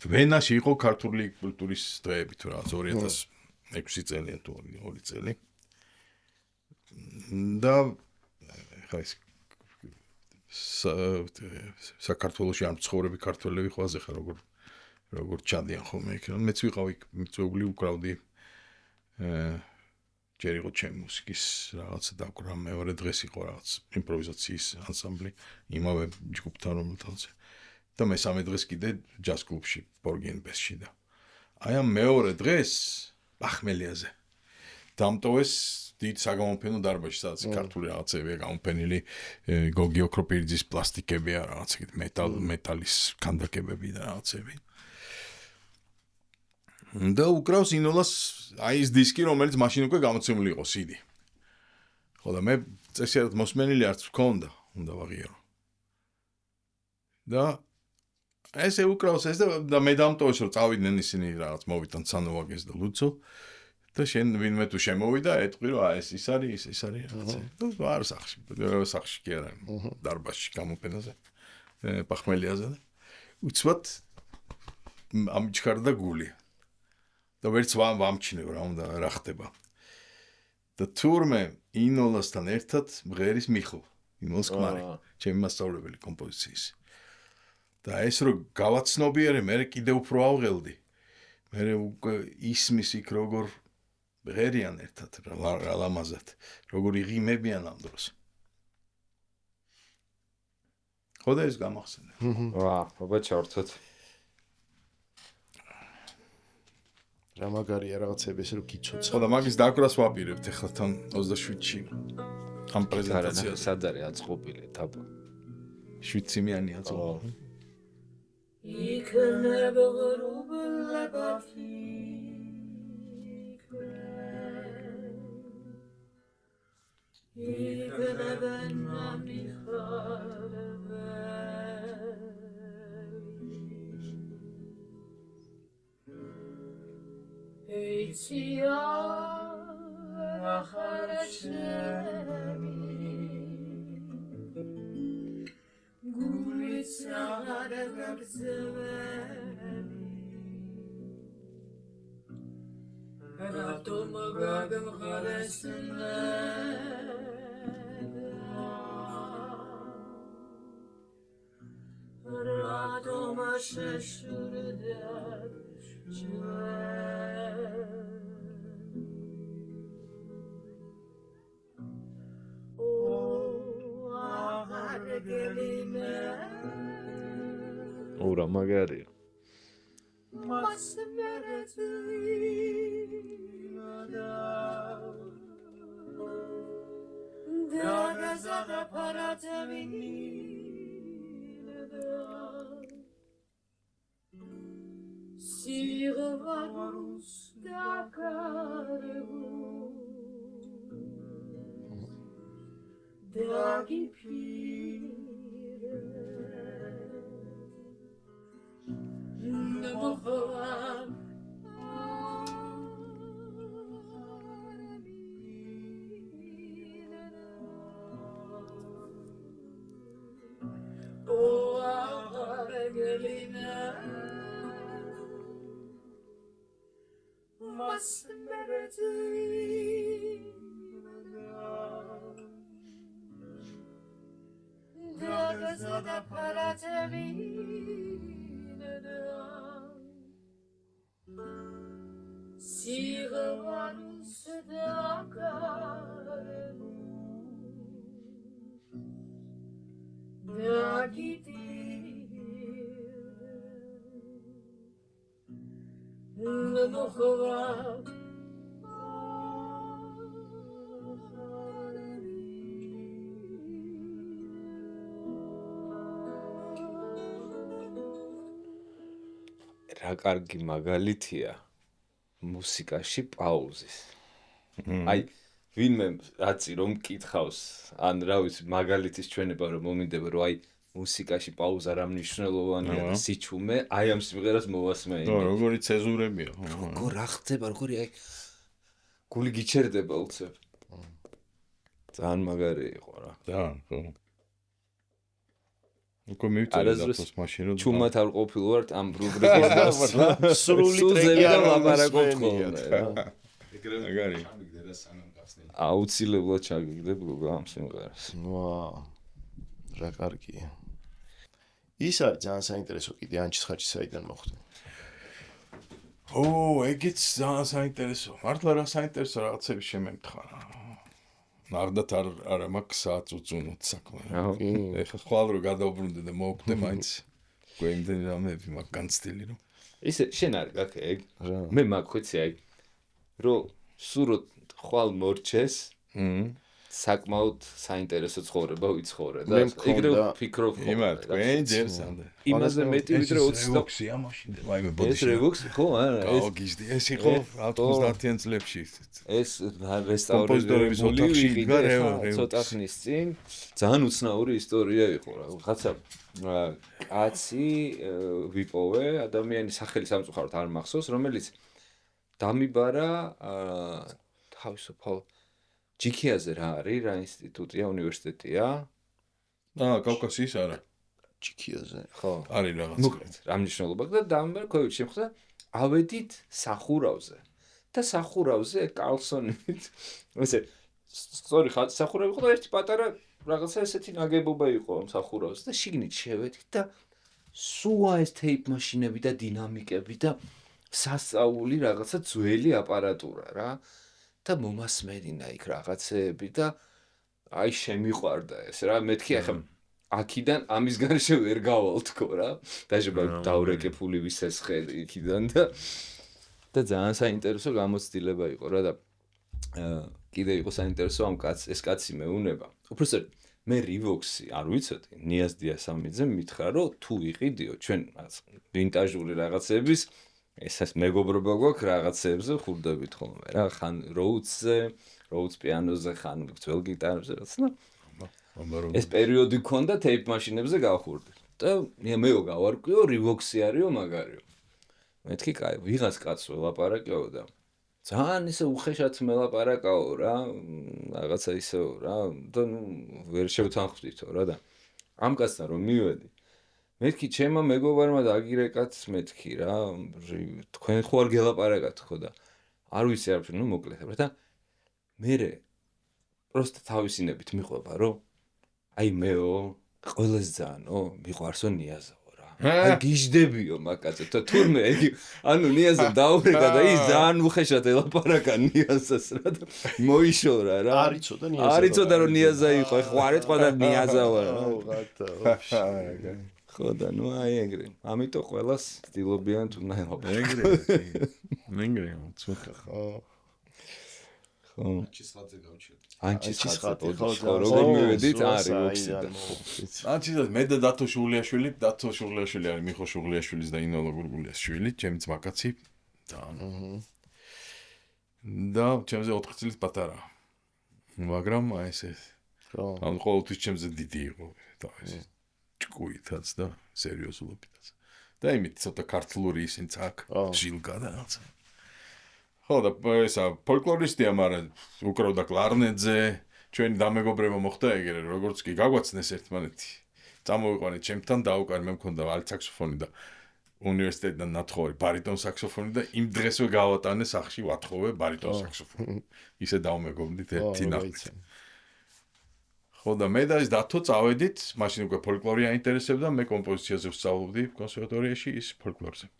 ვენაში იყო ქართული კულტურის დღეები თუ რაღაც 2006 წელია თუ 2 წელი. და ხა ის საქართველოში არ მცხოვრები ქართველები ყველაზე ხარ როგორ ჩადიან ხოლმე იქ რა მეც ვიყავ იქ მიწვეული უკრავდი ჯერ იყო ჩემი მუსიკის რაღაცა დაკვრა მეორე დღეს იყო რაღაც იმპროვიზაციის ანსამბლი იმავე ჯგუფთან რომელთაც და მესამე დღეს კიდე ჯაზ კლუბში ბორგენბესში და აი ამ მეორე დღეს ბახმელიაზე დამტოვეს დიდ საგამოფენო დარბაზში, სადაც ქართული რაღაცებია გამოფენილი, გოგი ოქროპირიძის პლასტიკებია, რაღაც ეგეთ მეტალის ქანდაკებები და რაღაცები. და უკრავს ინოლას აი ეს დისკი, რომელიც მაშინ უკვე გამოცემული იყო CD. ხო და მე წესიერ მოსმენილი არც მქონდა, უნდა ვაღიარო. და ესე უკრავს ეს და მე დამტოვეს რომ წავიდნენ ისინი რაღაც მოვიდნენ ცანოვაგეს და ლუცო. და შენ ვინმე თუ შემოვიდა, ეტყვი რომ ეს არის, ეს არის რაღაცა. ნუ არ სახში კი არა, დარბაზში გამოფენაზე, ბახმელიაზე და უცბად ამჩქარდა გული. და ვერც ვამჩნევ რა უნდა რა ხდება. და თურმე ინოლასთან ერთად მღერის მიხო, ინოლას ქმარი, ჩემი მასწავლებელი კომპოზიციის. და ეს რომ გავაცნობიერე, მე კიდე უფრო ავღელდი. მე უკვე ისმის იქ როგორ ღერიან ერთად რა ლამაზად როგორ იღიმებიან ამ დროს ხო და ეს გამახსენე აბა ჩავერთოთ რა მაგარია რაღაცები ესე რომ გიცოცხლე ხო და მაგის დაკვრას ვაპირებთ ახლა თან 27-ში ამ პრეზენტაციაზე სად არის აწყობილი დაბა 7 წიმიანი აწყობილი იქ ურა მაგარია რა კარგი მაგალითია მუსიკაში პაუზის. აი ვინმე რაცი რომ მკითხავს ან რა ვიცი მაგალითის ჩვენება რომ მომინდება რომ აი მუსიკაში პაუზა რა მნიშვნელოვანია და სიჩუმე აი ამ სიმღერას მოვასმენი. როგორი ცეზურებია. როგორ რა ხდება როგორი აი გული გიჩერდება უცებ. ძალიან მაგარი იყო რა. ძალიან ხო. უკვე მივწერე დათოს მაშინ რომ ჩუმად არ ყოფილვართ ამ რუბრიკას სრული ტრეკი არ ლაპარაკობ მაგარი. აუცილებლად ჩაგიგდებ გოგო ამ სიმღერას. ვაუ. რა კარგია. ის არის ძალიან საინტერესო კიდე ანჩის ხაჭი საიდან მოხვდა. ეგეც ძალიან საინტერესო. მართლა რა საინტერესო რაღაცები შემემთხარა. ნახდათ არა მაქვს საათს უწუნოთ საქმე. ეხლა ხვალ რო გადავბრუნდე და მოვკვდე მაინც. უკვე იმდენი რამეები მაქვს განცდილი რომ. ისე შენ არ გაქე ეგ? მე მაქვს ხოცი აი რომ სუროთ ხვალ მორჩეს. საკმაოდ საინტერესო ცხოვრება ვიცხოვრე და ეგრე ვფიქრობ ხოლმე. იმათ თქვენ ჯერს ამდე. იმაზე მეტი ვიდრე 20 ოქსია მაშინ და ვაიმე ბოდიში. ეს რევოქსი ხო არა ეს გიზდი ეს იყო 90-იან წლებში. ეს რესტავრების ოთახში იდგა ცოტა ხნის წინ ძალიან უცნაური ისტორია იყო რა. რაღაცა კაცი ვიპოვე ადამიანის სახელი სამწუხაროდ არ მახსოვს რომელიც დამიბარა თავისუფალ ჯიქიაზე რა არის რა ინსტიტუტია უნივერსიტეტია? კავკასიის არა. ჯიქიაზე. ხო. არის რაღაც. მოკლედ, რა მნიშვნელობა აქვს და დამიბარა ქოევით შემხდა ავედით სახურავზე. და სახურავზე კარლსონით ესე სწორი სახურავი იყო და ერთი პატარა რაღაცა ესეთი ნაგებობა იყო ამ სახურავზე და შიგნით შევედით და სუა ეს ტეიპ მაშინები და დინამიკები და სასწაული რაღაცა ძველი აპარატურა რა. და მომასმენინა იქ რაღაცეები და აი შემიყვარდა ეს რა მეთქი ახლა აქიდან ამის გარშე ვერ გავალ თქო რა დაჟება დაურეკებული ვისესხელი იქიდან და ძალიან საინტერესო გამოცდილება იყო რა და კიდე იყო საინტერესო ამ კაცს ეს კაცი მეუნება უბრალოდ მე Revox-ი არ ვიცოდი, ნიაზ დიასამიძემ მითხრა, რომ თუ იყიდიო ჩვენ ვინტაჟური რაღაცების ეს მეგობრობა გვაქვს რაღაცებზე ხურდებით ხოლმე რა, ხან Rhodes-ზე, Rhodes პიანოზე, ხან ძველ გიტარებზე რაც და ეს პერიოდი ქონდა tape მაშინებზე გავხურდი. და მეო გავარკვიო Revox-ი არისო მაგარიო. მეთქი კაი, ვიღაც კაცს ველაპარაკეო და ძალიან ისე უხეშად მელაპარაკაო რა, რაღაცა ისეო რა, და ვერ შევთანხმდითო რა და ამ კაცთან რომ მივედი. მეთქი ჩემმა მეგობარმა დაგირეკაც მეთქი რა, თქვენ ხო არ გელაპარაკათ ხო და არ ვიცი არაფერი, ნუ მოკლედ და მერე პროსტა თავისინებით მიყვება რომ აი მეო ყველას ძაანო მიყვარსო ნიაზაო რა. აი გიждდებიო მაგაზე და თურმე იგი ანუ ნიაზა დაურეკა და ის ძალიან უხეშად ელაპარაკა ნიაზას რა და მოიშორა რა. არიცოდა ნიაზა. არიცოდა რომ ნიაზა იყო, ხო არ ეთქვა და ნიაზაო რა. ხო და ნუ აი ეგრე. ამიტომ ყველას ცდილობიან თუ ნაელაპარაკო. ეგრე ცოტა ხო. ანჩისხაძე გავჩერდი. ანჩისხაძე ხო როგორ მივედით არის ოქსიდა. ანჩისხაძე მე და დათო შუღლიაშვილი არის მიხო შუღლიაშვილის და ინო ლოგურგულიას შვილი, ჩემი ძმაკაცი და ჩემზე 4 წლის პატარა. მაგრამ აი ესე ამ ყოველთვის ჩემზე დიდი იყო და ეს ჭკუითაც და სერიოზულობითაც. და იმით ცოტა ქართლური ისინიც აქ ჟილგა და რაღაცა. ხო და ესა ფოლკლორისტია, მაგრამ უკრავდა კლარნეტზე, ჩვენი დამეგობრება მოხდა ეგრე, როგორც კი გაგვაცნეს ერთმანეთი. წამოვიყვანეთ ჩემთან, დაუკარი მე მქონდა ალტ საქსოფონი და უნივერსიტეტიდან ნათხოვარი ბარიტონ საქსოფონი და იმ დღესვე გავატანე სახში ვათხოვე ბარიტონ საქსოფონი. ისე დავმეგობრდით ერთი ნახტი. ხო და მე და ეს დათო წავედით, მაშინ უკვე ფოლკლორი აინტერესებდა, მე კომპოზიციაზე ვსწავლობდი კონსერვატორიაში, ის ფოლკლორზე.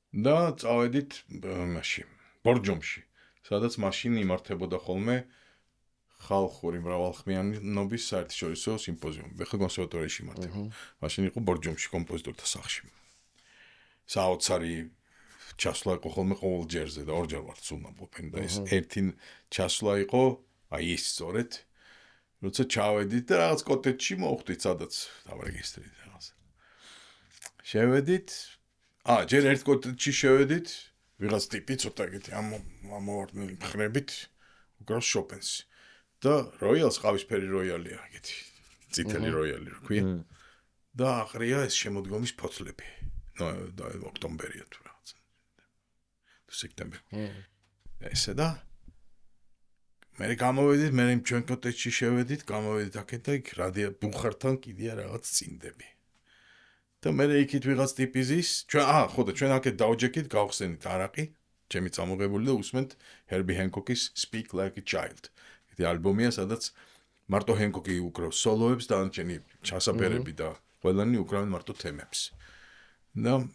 და წავედით მაშინ ბორჯომში, სადაც მაშინ იმართებოდა ხოლმე ხალხური მრავალხმიანობის საერთაშორისო სიმპოზიუმი. მე ხა კონსერვატორიაში იმართებოდა. მაშინ იყო ბორჯომში კომპოზიტორთა სახლში. საოცარი ჩასვლა იყო ხოლმე ყოველ ჯერზე და ორჯერ ვარ ცულნაბლობენ და ეს ერთი ჩასვლა იყო, აი ის სწორედ, როცა ჩავედით და რაღაც კოტეჯში მოვხვდით, სადაც დავარეგისტრირეთ რაღაც. შევედით ჯერ ერთ კოტეჯში შევედით, ვიღაც ტიპი ცოტა ეგეთი ამოვარდნილი მხრებით, უკრავს შოპენს. და როიალს ყავისფერი როიალია, ეგეთი წითელი როიალი რა ქვია. და აყრია ეს შემოდგომის ფოთლები. და ოქტომბერია თუ რაღაც. თუ სექტემბერი. ესე და მე გამოვედით, მე იმ ჩვენ კოტეჯში შევედით, გამოვედით აქეთ და იქ რადია ბუხართან კიდია რაღაც წინდები. და მე იქით ვიღაც ტიპი ზის, ჩვენ ხო და ჩვენ აქეთ დავჯექით, გავხსენით არაყი, ჩემი წამოღებული და უსმენთ Herbie Hancock-ის Speak Like a Child. ეს ალბომია, სადაც მარტო ჰენკოკი უკრავს სოლოებს და ანჩენი ჩასაბერები და ყველანი უკრავენ მარტო თემებს. და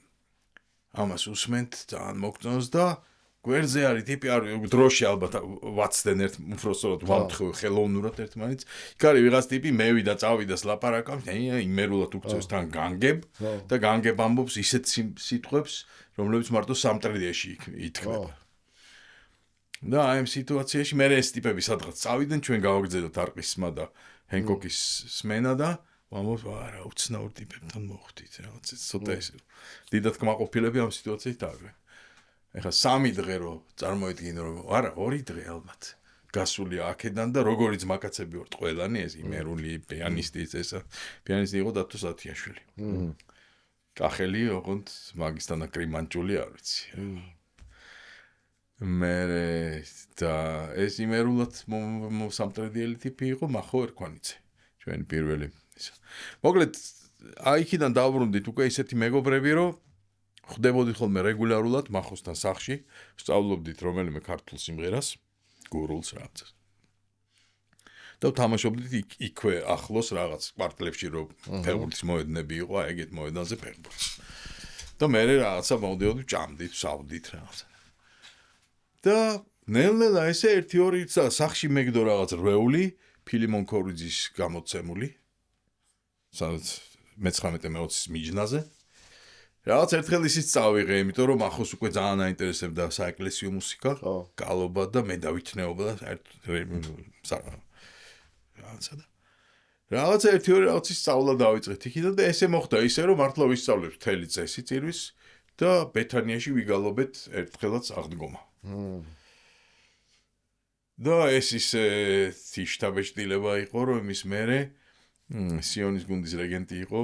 ამას უსმენთ ძალიან მოგწონს და გვერდზე არის ტიპი არ დროში ალბათ ვაცდენ ერთ უბრალოდ ვამთხევ ხელოვნურად ერთმანეთს. იქ არის ვიღაც ტიპი მე ვიდა წავიდა ლაპარაკავს, იმერულად უქცევს თან განგებ და განგებ ამბობს ისეთ სიტყვებს, რომლებიც მარტო სამტრედიაში ითქმება. და აი ამ სიტუაციაში მე ეს ტიპები სადღაც წავიდნენ, ჩვენ გავაგზავნოთ არყისმა და ჰენკოკის სმენა და ვამბობ არა უცნაურ ტიპებთან მოხვდით რაღაც ცოტა ესე. დიდად კმაყოფილები ამ სიტუაციით დაგვე. ეხლა 3 დღე რო წარმოიდგინე რომ არა 2 დღე ალბათ გასულია აქედან და როგორიც მაკაცები ვართ ყველანი ეს იმერული პიანისტიც ესა პიანისტი იყო დათო სათიაშვილი. კახელი ოღონდ მაგისტანა კრიმანჭული არ ვიცი. მე და ეს იმერულად სამტრედიელი ტიპი იყო მახო ერქვანიძე ჩვენი პირველი ისა. მოკლედ აი იქიდან დავბრუნდით უკვე ისეთი მეგობრები რომ ხდებოდით ხოლმე რეგულარულად მახოსთან სახლში, სწავლობდით რომელიმე ქართულ სიმღერას, გურულს რაღაცას. და თამაშობდით იქვე ახლოს რაღაც კვარტლებში რომ ფეხბურთის მოედნები იყო, აი ეგეთ მოედანზე ფეხბურთს. და მე რაღაცა მოვდიოდი, ჭამდით, ვსავდით რაღაცა. და ნელ-ნელა ესე 1-2 სახლში მეგდო რაღაც რვეული, ფილიმონ ქორიძის გამოცემული. სადაც მე-19-20 მიჯნაზე. რაღაც ერთხელ ისიც წავიღე, იმიტომ რომ ახოს უკვე ძალიან აინტერესებდა საეკლესიო მუსიკა, გალობა და მე დავითნეობა და რაღაცა და რაღაცა ერთი-ორი რაღაცის სწავლა დავიწყეთ იქიდან და ესე მოხდა ისე რომ მართლა ვისწავლებს მთელი წესი წირვის და ბეთანიაში ვიგალობეთ ერთხელაც აღდგომა. და ეს ისეთი შტაბეჭდილება იყო რომ იმის მერე სიონის გუნდის რეგენტი იყო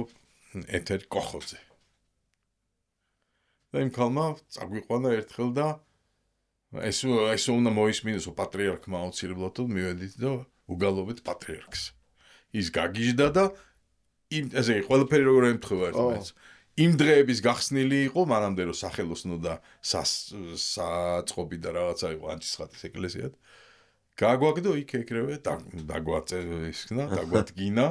ეთერ კოხოძე. და იმ ქალმა წაგვიყვანა ერთხელ და ეს უნდა მოისმინოსო პატრიარქმა აუცილებლად მივედით და უგალობეთ პატრიარქს. ის გაგიჟდა და ესე ყველაფერი როგორ ემთხვევა ერთმანეთს. იმ დღეების გახსნილი იყო მანამდე რომ სახელოსნო და საწყობი და რაღაცა იყო ანჩისხატის ეკლესიად. გაგვაგდო იქ ეგრევე დაგვადგინა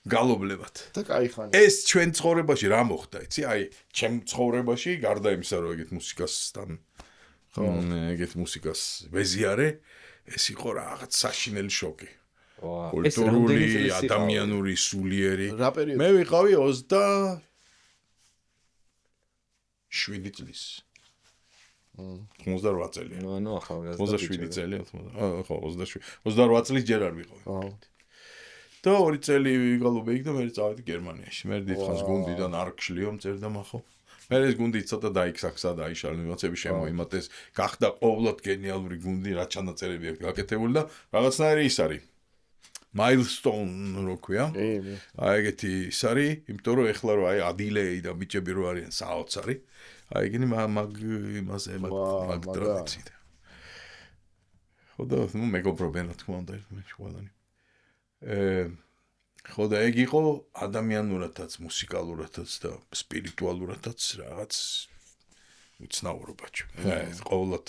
გალობლებად. და кайხანი. ეს ჩვენ ცხოვრებაში რა მოხდა, იცი? აი, ჩემ ცხოვრებაში გარდა იმისა, რომ ეგეთ მუსიკასთან ეგეთ მუსიკას ვეზიარე, ეს იყო რაღაც საშინელი შოკი. კულტურული, ადამიანური, სულიერი. მე ვიყავი 27 წლის. 98 წელი. ნუ ახალგაზრდა. 27 წელი, ხო, 28 წლის ჯერ არ ვიყავი. და 2 წელი ვიგალობე იქ და მე წავედი გერმანიაში. მე დიდხანს გუნდიდან არ გშლიო მწერდა მახო. მე ეს გუნდი ცოტა დაიქსახსა და აიშალა მოცები შემოიმატეს. გახდა ყოველად გენიალური გუნდი, რა ჩანაწერები აქვს გაკეთებული და რაღაცნაირი ის არის. Milestone რო ქვია. აი ეგეთი ის არის, იმიტომ რომ ეხლა რო აი ადილეი და ბიჭები რო არიან საოცარი. აი ეგენი იმაზე მაგ ტრადიციით. ხო და ნუ მეგობრობენ რა თქმა უნდა მე ყველანი. ხო და ეგ იყო ადამიანურადაც, მუსიკალურადაც და სპირიტუალურადაც რაღაც უცნაურობაჩო. ყოველად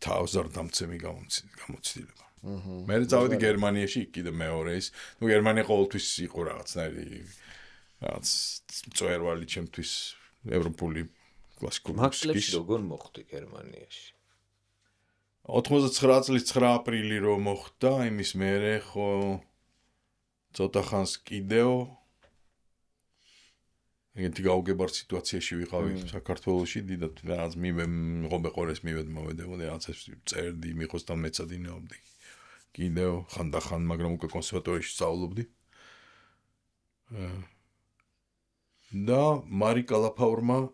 თავს არ დამცემი გამოცდილება. მე წავედი გერმანიაში კიდე მეორე ის. ნუ გერმანია ყოველთვის იყო რაღაცნაირი რაღაც წვერვალი ჩემთვის ევროპული კლასიკური მუსიკის. როგორ მოხდი გერმანიაში? 99 წლის 9 აპრილი რომ მოხდა, იმის მერე ხო ცოტა ხანს კიდევ ეგეთი გაუგებარ სიტუაციაში ვიყავი საქართველოში, დიდად რაღაც მიღობეყორეს მივედმოვედებოდი, რაღაც წერდი, მიყოსთან მეცადინეობდი. კიდევ ხანდახან, მაგრამ უკვე კონსერვატორიაში სწავლობდი. და მარიკა ლაფაურმა,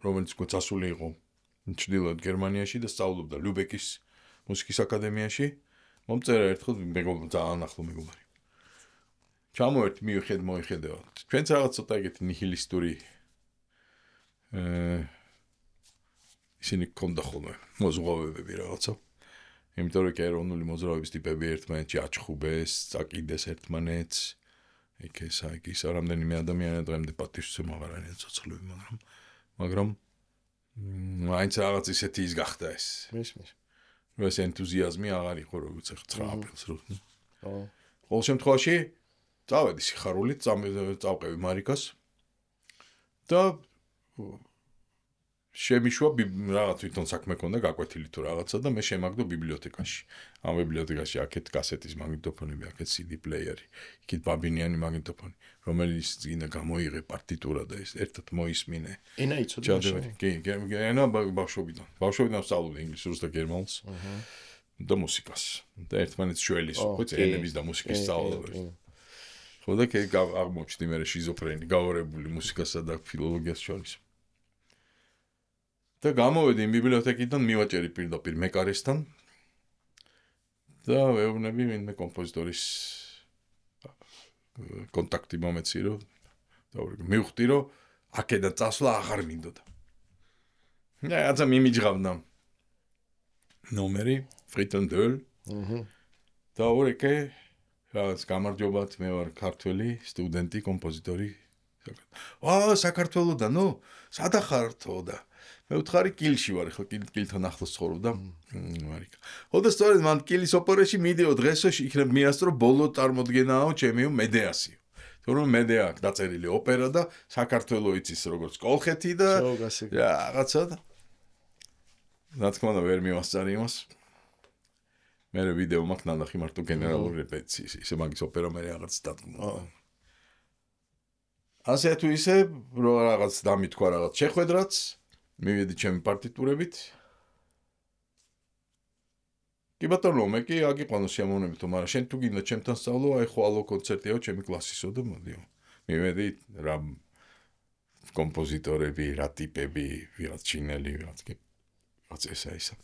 რომელიც უკვე წასული იყო ჩრდილოეთ გერმანიაში და სწავლობდა ლიუბეკის მუსიკის აკადემიაში, მომწერა ერთხელ მეგობარი, ძალიან ახლო მეგობარი. ჩამოვერთ, მოიხედავთ. ჩვენც რაღაც ცოტა ეგეთი ნიჰილისტური ისინი გქონდა ხოლმე მოზღვავებები რაღაცა. იმიტომ რომ ეროვნული მოძრაობის ტიპები ერთმანეთში აჩხუბეს, წაკიდეს ერთმანეთს. ის რამდენიმე ადამიანი დღემდე პატივსცემა აღარ არის ცოცხლები, მაგრამ მაინც რაღაც ისეთი ის გახდა ეს. ეს ენთუზიაზმი აღარ იყო როგორც 9 აპრილს რო. ყოველ შემთხვევაში წავედი სიხარულით, წავყევი მარიკას და შემიშვა რაღაც თვითონ საქმე ქონდა გაკვეთილი თუ რაღაცა და მე შემაგდო ბიბლიოთეკაში. ამ ბიბლიოთეკაში აქეთ კასეტის მაგნიტოფონები, აქეთ CD პლეიერი, იქით ბაბინიანი მაგნიტოფონი, რომელიც წინა გამოიღე პარტიტურა და ეს ერთად მოისმინე. ენა იცოდა? კი, ენა ბავშვობიდან. ბავშვობიდან ვსწავლობდი ინგლისურს და გერმანულს. და მუსიკას. და ერთმანეთს შველის, ხო, ენების და მუსიკის სწავლა. ხო და აღმოჩნდი მე შიზოფრენი, გაორებული მუსიკასა და ფილოლოგიას შორის. და გამოვედი იმ ბიბლიოთეკიდან, მივაჭერი პირდაპირ მეკარესთან და ვეუბნები ვინმე კომპოზიტორის კონტაქტი მომეცირო და მივხვდი რომ აქედან წასვლა აღარ მინდოდა. რაცა მიმიჯღავდა ნომერი ფრიტენდელ და ორეკე რაღაც გამარჯობათ, მე ვარ ქართველი სტუდენტი, კომპოზიტორი. საქართველოდან, ნუ, სადახართო და მე ვთხარი კილში ვარ, ხო, კილთან ახლოს ცხოვრობდა მარიკა. ხო და სწორედ მან კილის ოპერაში მიდიო დღესო იქნებ მიასწრო ბოლო წარმოდგენაო ჩემი მედეასიო. თორემ მედეა აქვს დაწერილი ოპერა და საქართველო იცის როგორც კოლხეთი და რაღაცა და რა თქმა უნდა ვერ მივასწარი იმას. მე ვიდეო მაქვს ნანახი მარტო გენერალური რეპეტიციის, ისე მაგის ოპერა მე რაღაც დადგმო. ასე თუ ისე რაღაც დამითქვა რაღაც შეხვედრაც, მივედი ჩემი პარტიტურებით. კი ბატონო, მე კი აგიყვანო შემოვნებითო, მაგრამ შენ თუ გინდა ჩემთან სწავლო, აი ხო ალო კონცერტიაო ჩემი კლასისო და მოდიო. მივედი რა კომპოზიტორები, რა ტიპები, ვიღაც ჩინელი, ვიღაც ესა.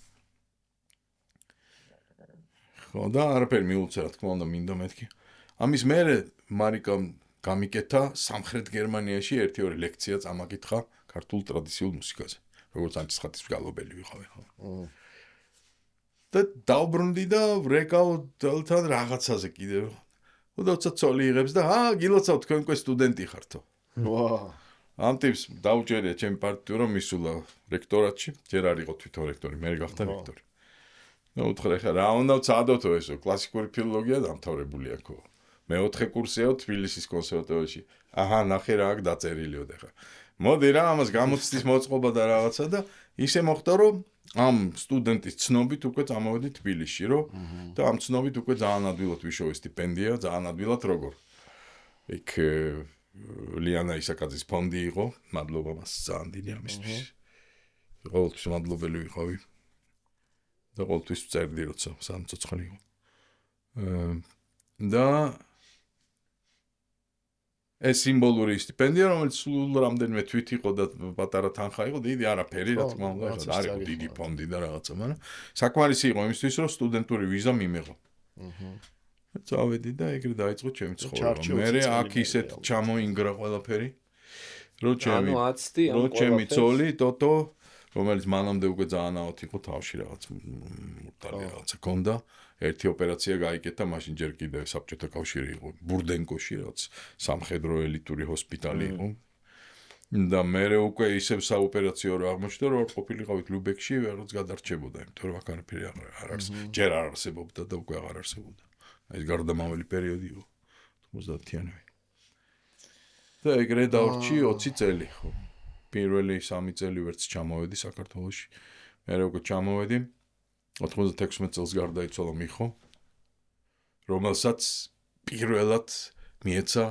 ხო და არაფერი მიულწე რა თქმა უნდა მინდა მეთქი. ამის მერე მარიკამ გამიკეთა სამხრეთ გერმანიაში 1-2 ლექცია წამაკითხა ქართულ ტრადიციულ მუსიკაზე. როგორც ანჩისხატის მგალობელი ვიყავი ხო. და დაუბრუნდი და ვრეკავ თან რაღაცაზე კიდევ. უდაოცა ცოლი იღებს და გილოცავ თქვენ უკვე სტუდენტი ხართო. ვა. ამ ტიპს დაუჭერია ჩემი პარტიტურა მისულა რექტორატში, ჯერ არ იყო თვითონ რექტორი, მე გახდა რექტორი. ნუ უთხრე ხა რა უნდა ვცადოთო ესო, კლასიკური ფილოლოგია დამთავრებული აქო. მე-4 კურსიაო თბილისის კონსერვატორიაში. ნახე რა აქ დაწერილიო და ხა. მოდი რა ამას გამოცდის მოწყობა და რაღაცა და ისე მოხდა რომ ამ სტუდენტის ცნობით უკვე წამოვედი თბილისში რომ და ამ ცნობით უკვე ძალიან ადვილად ვიშოვე სტიპენდია, ძალიან ადვილად როგორ. იქ ლიანა ისაკაძის ფონდი იყო, მადლობა მას ძალიან დიდი ამისთვის. ყოველთვის მადლობელი ვიყავი. და ყოველთვის ვწერდი როცა სამწოცხალი იყო. და ეს სიმბოლური სტიპენდია, რომელიც სულ რამდენიმე თვით იყო და პატარა თანხა იყო, დიდი არაფერი, რა თქმა უნდა, არ იყო დიდი ფონდი და რაღაცა, მაგრამ საკმარისი იყო იმისთვის, რომ სტუდენტური ვიზა მიმეღო. წავედი და ეგრე დაიწყო ჩემი ცხოვრება. მე აქ ისეთ ჩამოინგრა ყველაფერი, რომ ჩემი ცოლი ტოტო, რომელიც მანამდე უკვე ძალიან აოთ იყო თავში რაღაც მურტალი რაღაცა ქონდა. ერთი ოპერაცია გაიკეთა, მაშინ ჯერ კიდევ საბჭოთა კავშირი იყო, ბურდენკოში რაღაც სამხედრო ელიტური ჰოსპიტალი იყო. და მე უკვე ისევ საოპერაციო რა აღმოჩნდა, რომ არ ყოფილიყავით ლუბექში, ვერაც გადარჩებოდა, იმიტომ რომ აქ არაფერი არ არის. ჯერ არ არსებობდა და უკვე აღარ არსებობდა. ეს გარდამავალი პერიოდი იყო 90-იანები. და ეგრე დავრჩი 20 წელი, ხო. პირველი 3 წელი ვერც ჩამოვედი საქართველოში. მე უკვე ჩამოვედი 96 წელს გარდაიცვალა მიხო, რომელსაც პირველად მიეცა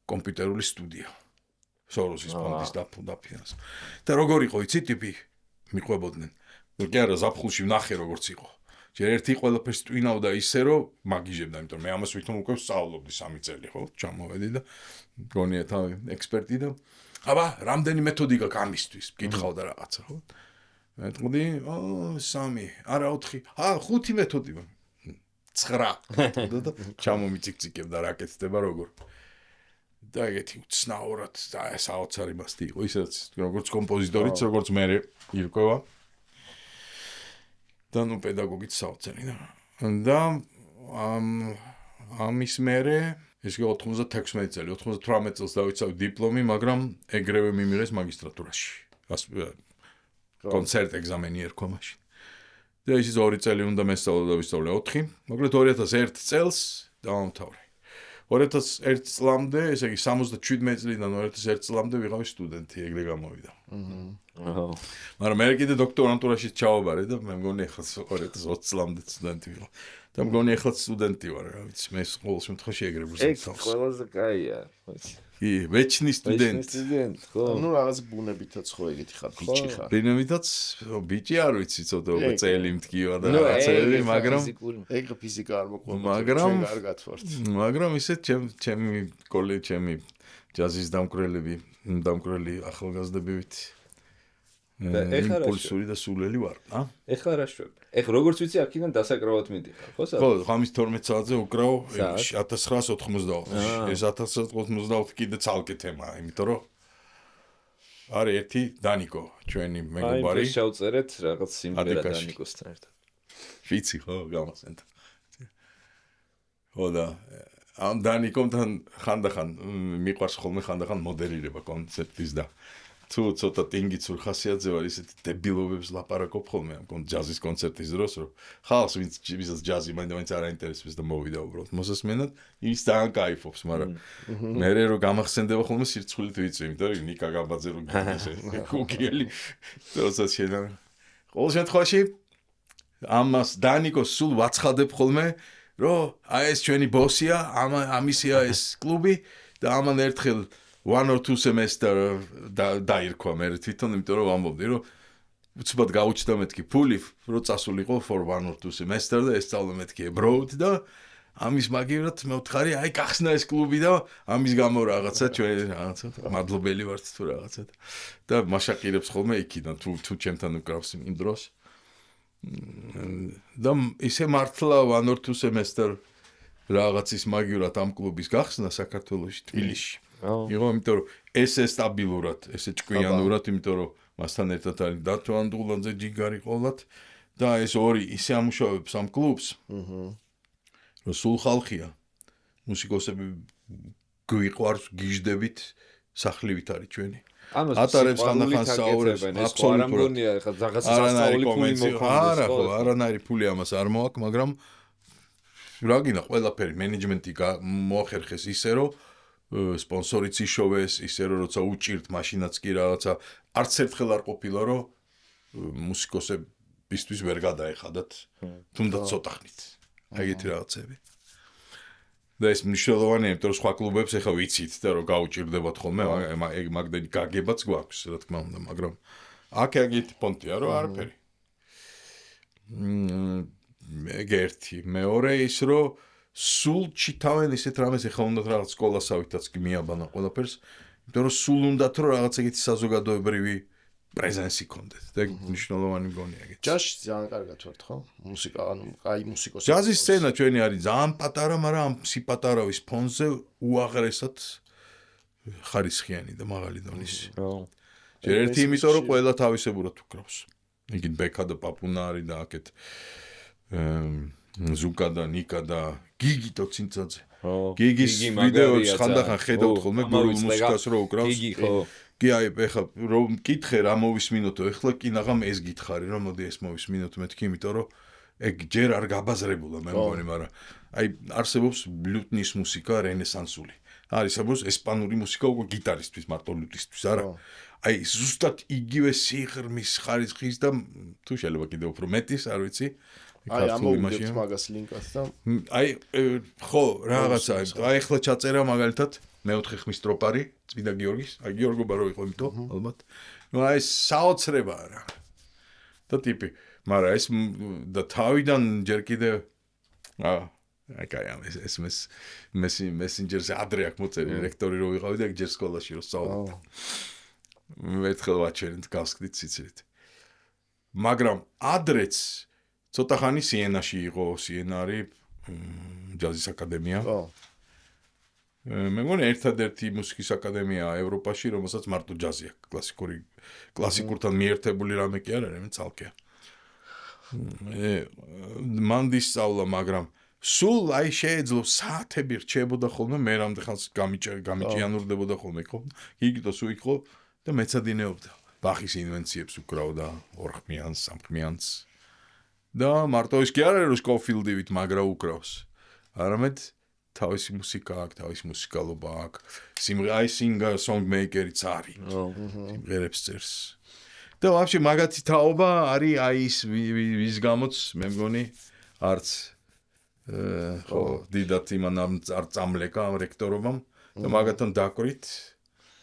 კომპიუტერული სტუდია. სოროსის ფონდის დაფინანსება. და როგორ იყო იცი ტიპი მიყვებოდნენ. კი არა, ზაფხულში ვნახე როგორც იყო. ჯერ ერთი ყველაფერს ტვინავდა ისე რომ მაგიჟებდა, იმიტომ მე ამას ვითომ უკვე ვსწავლობდი 3 წელი, ხო? ჩამოვედი და გონია თავი ექსპერტი და რამდენი მეთოდი გაქვს ამისთვის? მკითხავდა რაღაცა, ხო? მეთქდი, 3, არა 4, 5 მეთოდი. 9 და ჩამომიწიკწიკებდა რა კეთდება როგორ. და ეგეთი უცნაურად და საოცარი მასტი იყო, ისაც როგორც კომპოზიტორიც, როგორც მე ირკვევა. და ნუ პედაგოგიც საოცარი და ამის მერე ეს იყო 96 წელი, 98 წელს დავიცავი დიპლომი, მაგრამ ეგრევე მიმიღეს მაგისტრატურაში. კონცერტ ეგზამენი ერქვა მაშინ. და ის 2 წელი უნდა მესწავლო და ვისწავლე 4, მაგრამ 2001 წელს დავამთავრე. 2001 წლამდე, ესე იგი 77 წლიდან 2001 წლამდე ვიყავი სტუდენტი, ეგრე გამოვიდა. მაგრამ მე კიდე დოქტორანტურაში ჩავაბარე და მე მგონი ახლა 2020 წლამდე სტუდენტი ვიყავ. და მგონი ახლა სტუდენტი ვარ, რა ვიცი, მე ყოველ შემთხვევაში ეგრე ვზრდავს. ეგ ყველაზე კაია, ვიცი. კი, ვეჩნი სტუდენტი. ხო. ნუ რაღაც ბუნებითაც ხო ეგეთი ხარ, ბიჭი ხარ. ბუნებითაც ბიჭი არ ვიცი, ცოტა უკვე წელი მткиვა და რაღაცები, მაგრამ ეგ ფიზიკა არ მოყვება. მაგრამ კარგად ვართ. მაგრამ ისე ჩემი კოლეგი, ჩემი ჯაზის დამკვირველი ახალგაზრდებივით იმპულსური და სულელი ვარ, ეხლა რა შვები? ეხლა როგორც ვიცი, აქედან დასაკრავად მიდიხარ, ხო? ხო, ღამის 12 საათზე უკრავ 1984. ეს 1984 კიდე ცალკე თემაა, იმიტომ რომ არის ერთი დანიკო, ჩვენი მეგობარი. აი, შევწერეთ რაღაც სიმღერა დანიკოსთან ერთად. ვიცი ხო, გამახსენდა. ხო და ამ დანიკომთან ხანდახან მიყვარს ხოლმე ხანდახან მოდერირება კონცერტის და თუ ცოტა ტინგიცურ ხასიათზე ვარ ისეთი დებილობებს ლაპარაკობ ხოლმე ამ ჯაზის კონცერტის დროს რომ ხალხს ვისაც ჯაზი მაინც არ აინტერესებს და მოვიდა უბრალოდ მოსასმენად ის ძალიან кайფობს მაგრამ მე რო გამახსენდება ხოლმე სირცხვილით ვიწვი იმიტომ რომ ნიკა გაბაძე რო გიგესე კუკიელი თორსა შენა ყოველ შემთხვევაში ამას დანიკოს სულ ვაცხადებ ხოლმე რომ აი ეს ჩვენი ბოსია ამისია ეს კლუბი და ამან ერთხელ 1 or 2 semester დაირქვა მე თვითონ იმიტომ რომ ვამბობდი რომ უცბად გაუჩნდა მეთქი ფული, რომ წასულიყო for 1 or 2 semester და ესწავლა მეთქი abroad და ამის მაგივრად მე ვთხარი, აი გახსნა ეს კლუბი და ამის გამო რაღაცა ჩვენ რაღაცა მადლობელი ვართ თუ რაღაცა და მაშაყირებს ხოლმე იქიდან თუ ჩემთან უკრავს იმ დროს და ისე მართლა 1 or 2 semester რაღაცის მაგივრად ამ კლუბის გახსნა საქართველოში თბილისში იყო იმიტომ რომ ესე სტაბილურად ესე ჭკვიანურად იმიტომ რომ მასთან ერთად არის დათვან დულანძე ჯიგარი ყოლად და ეს ორი ისე ამუშავებს ამ კლუბს რომ სულ ხალხია მუსიკოსები გვიყვარს გიждებით სახლივით არის ჩვენი ატარებს ხანდახან საუბრებს აბსოლუტურად არანაირი ფული მოხდა არანაირი ფული ამას არ მოაქვს მაგრამ რა გინდა ყველაფერი მენეჯმენტი მოახერხეს ისე რომ სპონსორიც იშოვეს ისე რომ როცა უჭირთ მაშინაც კი რაღაცა არც ერთხელ არ ყოფილა რომ მუსიკოსებისთვის ვერ გადაეხადათ თუნდაც ცოტა ხნით ეგეთი რაღაცები და ეს მნიშვნელოვანია იმიტომ რომ სხვა კლუბებს ახლა ვიცით და რომ გაუჭირდებათ ხოლმე ეგ მაგდენი გაგებაც გვაქვს რა თქმა უნდა მაგრამ აქ ეგეთი პონტია რომ არაფერი ეგ ერთი მეორე ის რომ სულ ჩითავენ ისეთ რამეს ახლა უნდა რაღაც სკოლასავითაც კი მიაბანა ყველაფერს იმიტომ რომ სულ უნდათ რომ რაღაც ეგეთი საზოგადოებრივი პრეზენსი კონდეთ და მნიშვნელოვანი მგონია ეგეთი ჯაზი ძალიან კარგად ვართ ხო მუსიკა ანუ აი მუსიკოსი ჯაზის სცენა ჩვენი არის ძალიან პატარა მაგრამ ამ სიპატარავის ფონზე უაღრესად ხარისხიანი და მაღალი დონის ჯერ ერთი იმიტომ რომ ყველა თავისებურად უკრავს იგი ბეკა და პაპუნა არის და აქეთ ზუკა და ნიკა და გიგი ტოცინცაძე გიგის ვიდეოებს ხანდახან ხედავთ ხოლმე გურულ მუსიკას რო უკრავს გიგი ხო კი აი ეხლა რომ მკითხე რა მოვისმინოთო ეხლა კი ნაღამ ეს გითხარი რომ მოდი ეს მოვისმინოთ მეთქი იმიტომ რომ ეგ ჯერ არ გაბაზრებულა მე მგონი მაგრამ აი არსებობს ლუტნის მუსიკა რენესანსული არის საბოს ესპანური მუსიკა უკვე გიტარისტვის მარტო ლუტისთვის არა აი ზუსტად იგივე სიღრმის ხარისხის და თუ შეიძლება კიდევ უფრო მეტის არ ვიცი აი ამოვიდებთ მაგას ლინკად და აი ხო რაღაცა აი ახლა ჩაწერა მაგალითად მეოთხე ხმის ტროპარი წმინდა გიორგის აი გიორგო ბარო იყო იმითო ალბათ ნუ აი საოცრება რა და ტიპი მაგრამ ეს და თავიდან ჯერ კიდე აი კაი ეს მესენჯერზე ადრე აქ მოწერილი რექტორი რო ვიყავი და ჯერ სკოლაში რო სწავლობდი მეთხელ ვაჩვენეთ გავსკდით სიცილით მაგრამ ადრეც ცოტა ხანი სიენაში იყო სიენა არის ჯაზის აკადემია მე მგონი ერთადერთი მუსიკის აკადემია ევროპაში რომელსაც მარტო ჯაზი აქვს კლასიკურთან მიერთებული რამე კი არ არის მე ცალკეა მან დისწავლა მაგრამ სულ აი შეეძლო საათები რჩებოდა ხოლმე მე რამდენ ხანს გამიჭიანურდებოდა ხოლმე ხო იგიტო სულ იყო და მეცადინეობდა ბახის ინვენციებს უკრავდა ორხმიანს სამხმიანს და მარტო ის კი არ არის რომ სკოფილდივით მაგრა უკრავს არამედ თავისი მუსიკა აქვს თავისი მუსიკალობა აქვს სიმღერა სინგერ სონგმეიკერიც არის სიმღერებს წერს და ვაფშე მაგათი თაობა არის აი ის ვის გამოც მე მგონი არც ხო დიდათ იმან არ წამლეკა ამ რექტორობამ და მაგათთან დაკვირით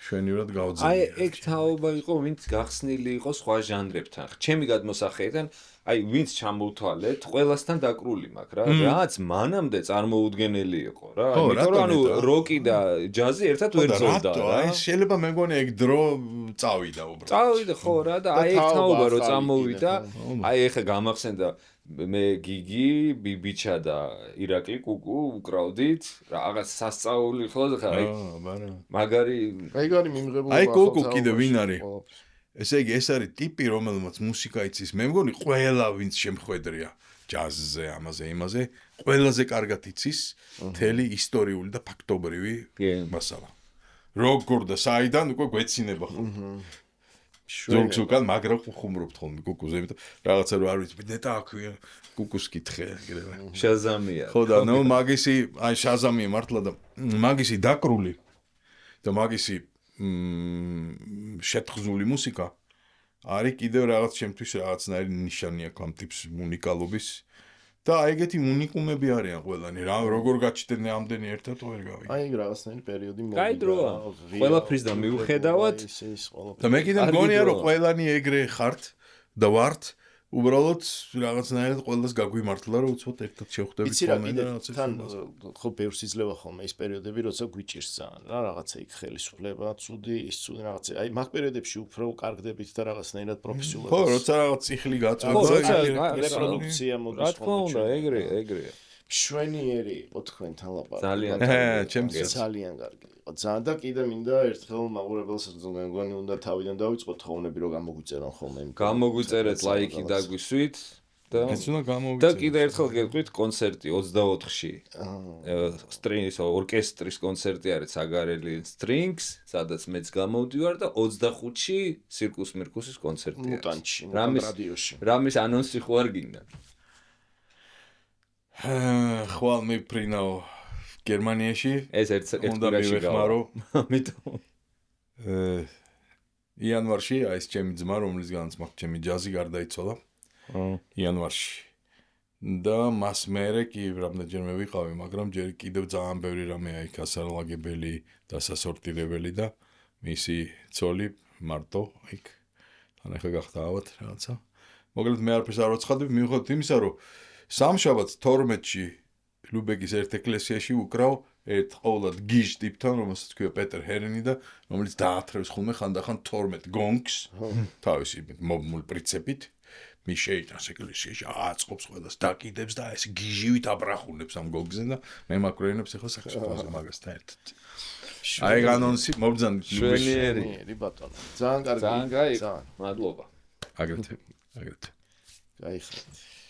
შვენივრად გავძინე აი ეგ თაობა იყო ვინც გახსნილი იყო სხვა ჟანრებთან ჩემი გადმოსახედიდან აი ვინც ჩამოვთვალეთ ყველასთან დაკრული მაქვს რა რაც მანამდე წარმოუდგენელი იყო რა იმიტომ რომ ანუ როკი და ჯაზი ერთად ვერ ძოვდა რა აი შეიძლება მე მგონი ეგ დრო წავიდა უბრალოდ წავიდა ხო რა და აი ეგ თაობა რო წამოვიდა აი ეხა გამახსენდა მე გიგი ბიბიჩა და ირაკლი კუკუ უკრავდით რაღაც სასწაული ხო ხა აი მაგარი მიმღებული აი კუკუ კიდე ვინ არის ესე იგი ეს არის ტიპი რომელმაც მუსიკა იცის მე მგონი ყველა ვინც შემხვედრია ჯაზზე ამაზე იმაზე ყველაზე კარგად იცის მთელი ისტორიული და ფაქტობრივი მასალა როგორ და საიდან უკვე გვეცინება ხოლმე ზოგს უკან მაგრა ხუმრობთ ხოლმე კუკუზე იმიტომ რაღაცა რო არ ვიცი ნეტა აქვია კუკუს კითხე შაზამია ხო და ნუ მაგისი აი შაზამია მართლა და მაგისი დაკრული და მაგისი შეთხზული მუსიკა არის კიდევ რაღაც შემთთვის რაღაცნაირი ნიშანი აქვს ამ ტიპის უნიკალობის და ეგეთი უნიკუმები არიან ყველანი რა როგორ გაჩნდნენ ამდენი ერთად ვერ გავიგე აი რაღაცნაირი პერიოდი მოვიდა კაი დროა ყველაფრისგან მიუხედავად და მე კიდე მგონია რომ ყველანი ეგრე ხართ და ვართ უბრალოდ რაღაცნაირად ყველას გაგვიმართლა რომ უცბად ერთად შევხვდებით ხოლმე და რაღაცა თან ხო ბევრს იძლევა ხოლმე ის პერიოდები როცა გვიჭირს ძალიან რა რაღაცა იქ ხელისუფლება ცუდი ის ცუდი რაღაცა აი მაგ პერიოდებში უფრო კარგდებით და რაღაცნაირად პროფესიულობას ხო როცა რაღაც ციხლი გაწვდა რეპროდუქცია მოდის რა თქმა უნდა ეგრეა შვენიერი იყო თქვენთან ლაპარაკი ძალიან ძალიან კარგი იყო ძალიან და კიდე მინდა ერთხელ მაყურებელს მგონი უნდა თავიდან დავიწყოთ ხოვნები რომ გამოგვიწერონ ხოლმე გამოგვიწერეთ ლაიქი დაგვისვით და კიდე ერთხელ გეტყვით კონცერტი 24-ში სტრინგის ორკესტრის კონცერტი არის საგარელი Strings სადაც მეც გამოვდივარ და 25-ში სირკუს მირკუსის კონცერტი არის მუტანტში რადიოში რამის ანონსი ხო არ გინდა ხვალ მიფრინავ გერმანიაში ეს ერთ კვირაში გავხმარო ამიტომ იანვარში აი ეს ჩემი ძმა რომლისგანაც მაგ ჩემი ჯაზი გარდაიცვალა იანვარში და მას მერე კი რამდენჯერმე ვიყავი მაგრამ ჯერ კიდევ ძალიან ბევრი რამეა იქ ასარალაგებელი და სასორტირებელი და მისი ცოლი მარტო იქ თან ახლა გახდა ავად რაღაცა მოკლედ მე არაფერს არ ვაცხადებ მიუხედავად იმისა რომ სამშაბათს 12-ში ლუბეგის ერთ ეკლესიაში უკრავ ერთ ყოველად გიჟ ტიპთან რომელსაც ქვია პეტერ ჰერენი და რომელიც დაათრევს ხოლმე ხანდახან 12 გონგს თავისი მობმული პრინციპით მის შეიტანს ეკლესიაში აწყობს ყველას დაკიდებს და ეს გიჟივით აბრახუნებს ამ გოგზე და მე მაკროინებს ახლა საქმეზე მაგასთან ერთად აი განონსი მობძანით შვენიერი ბატონო ძალიან კარგი ძალიან კაი მადლობა აგრეთვე კაი ხარ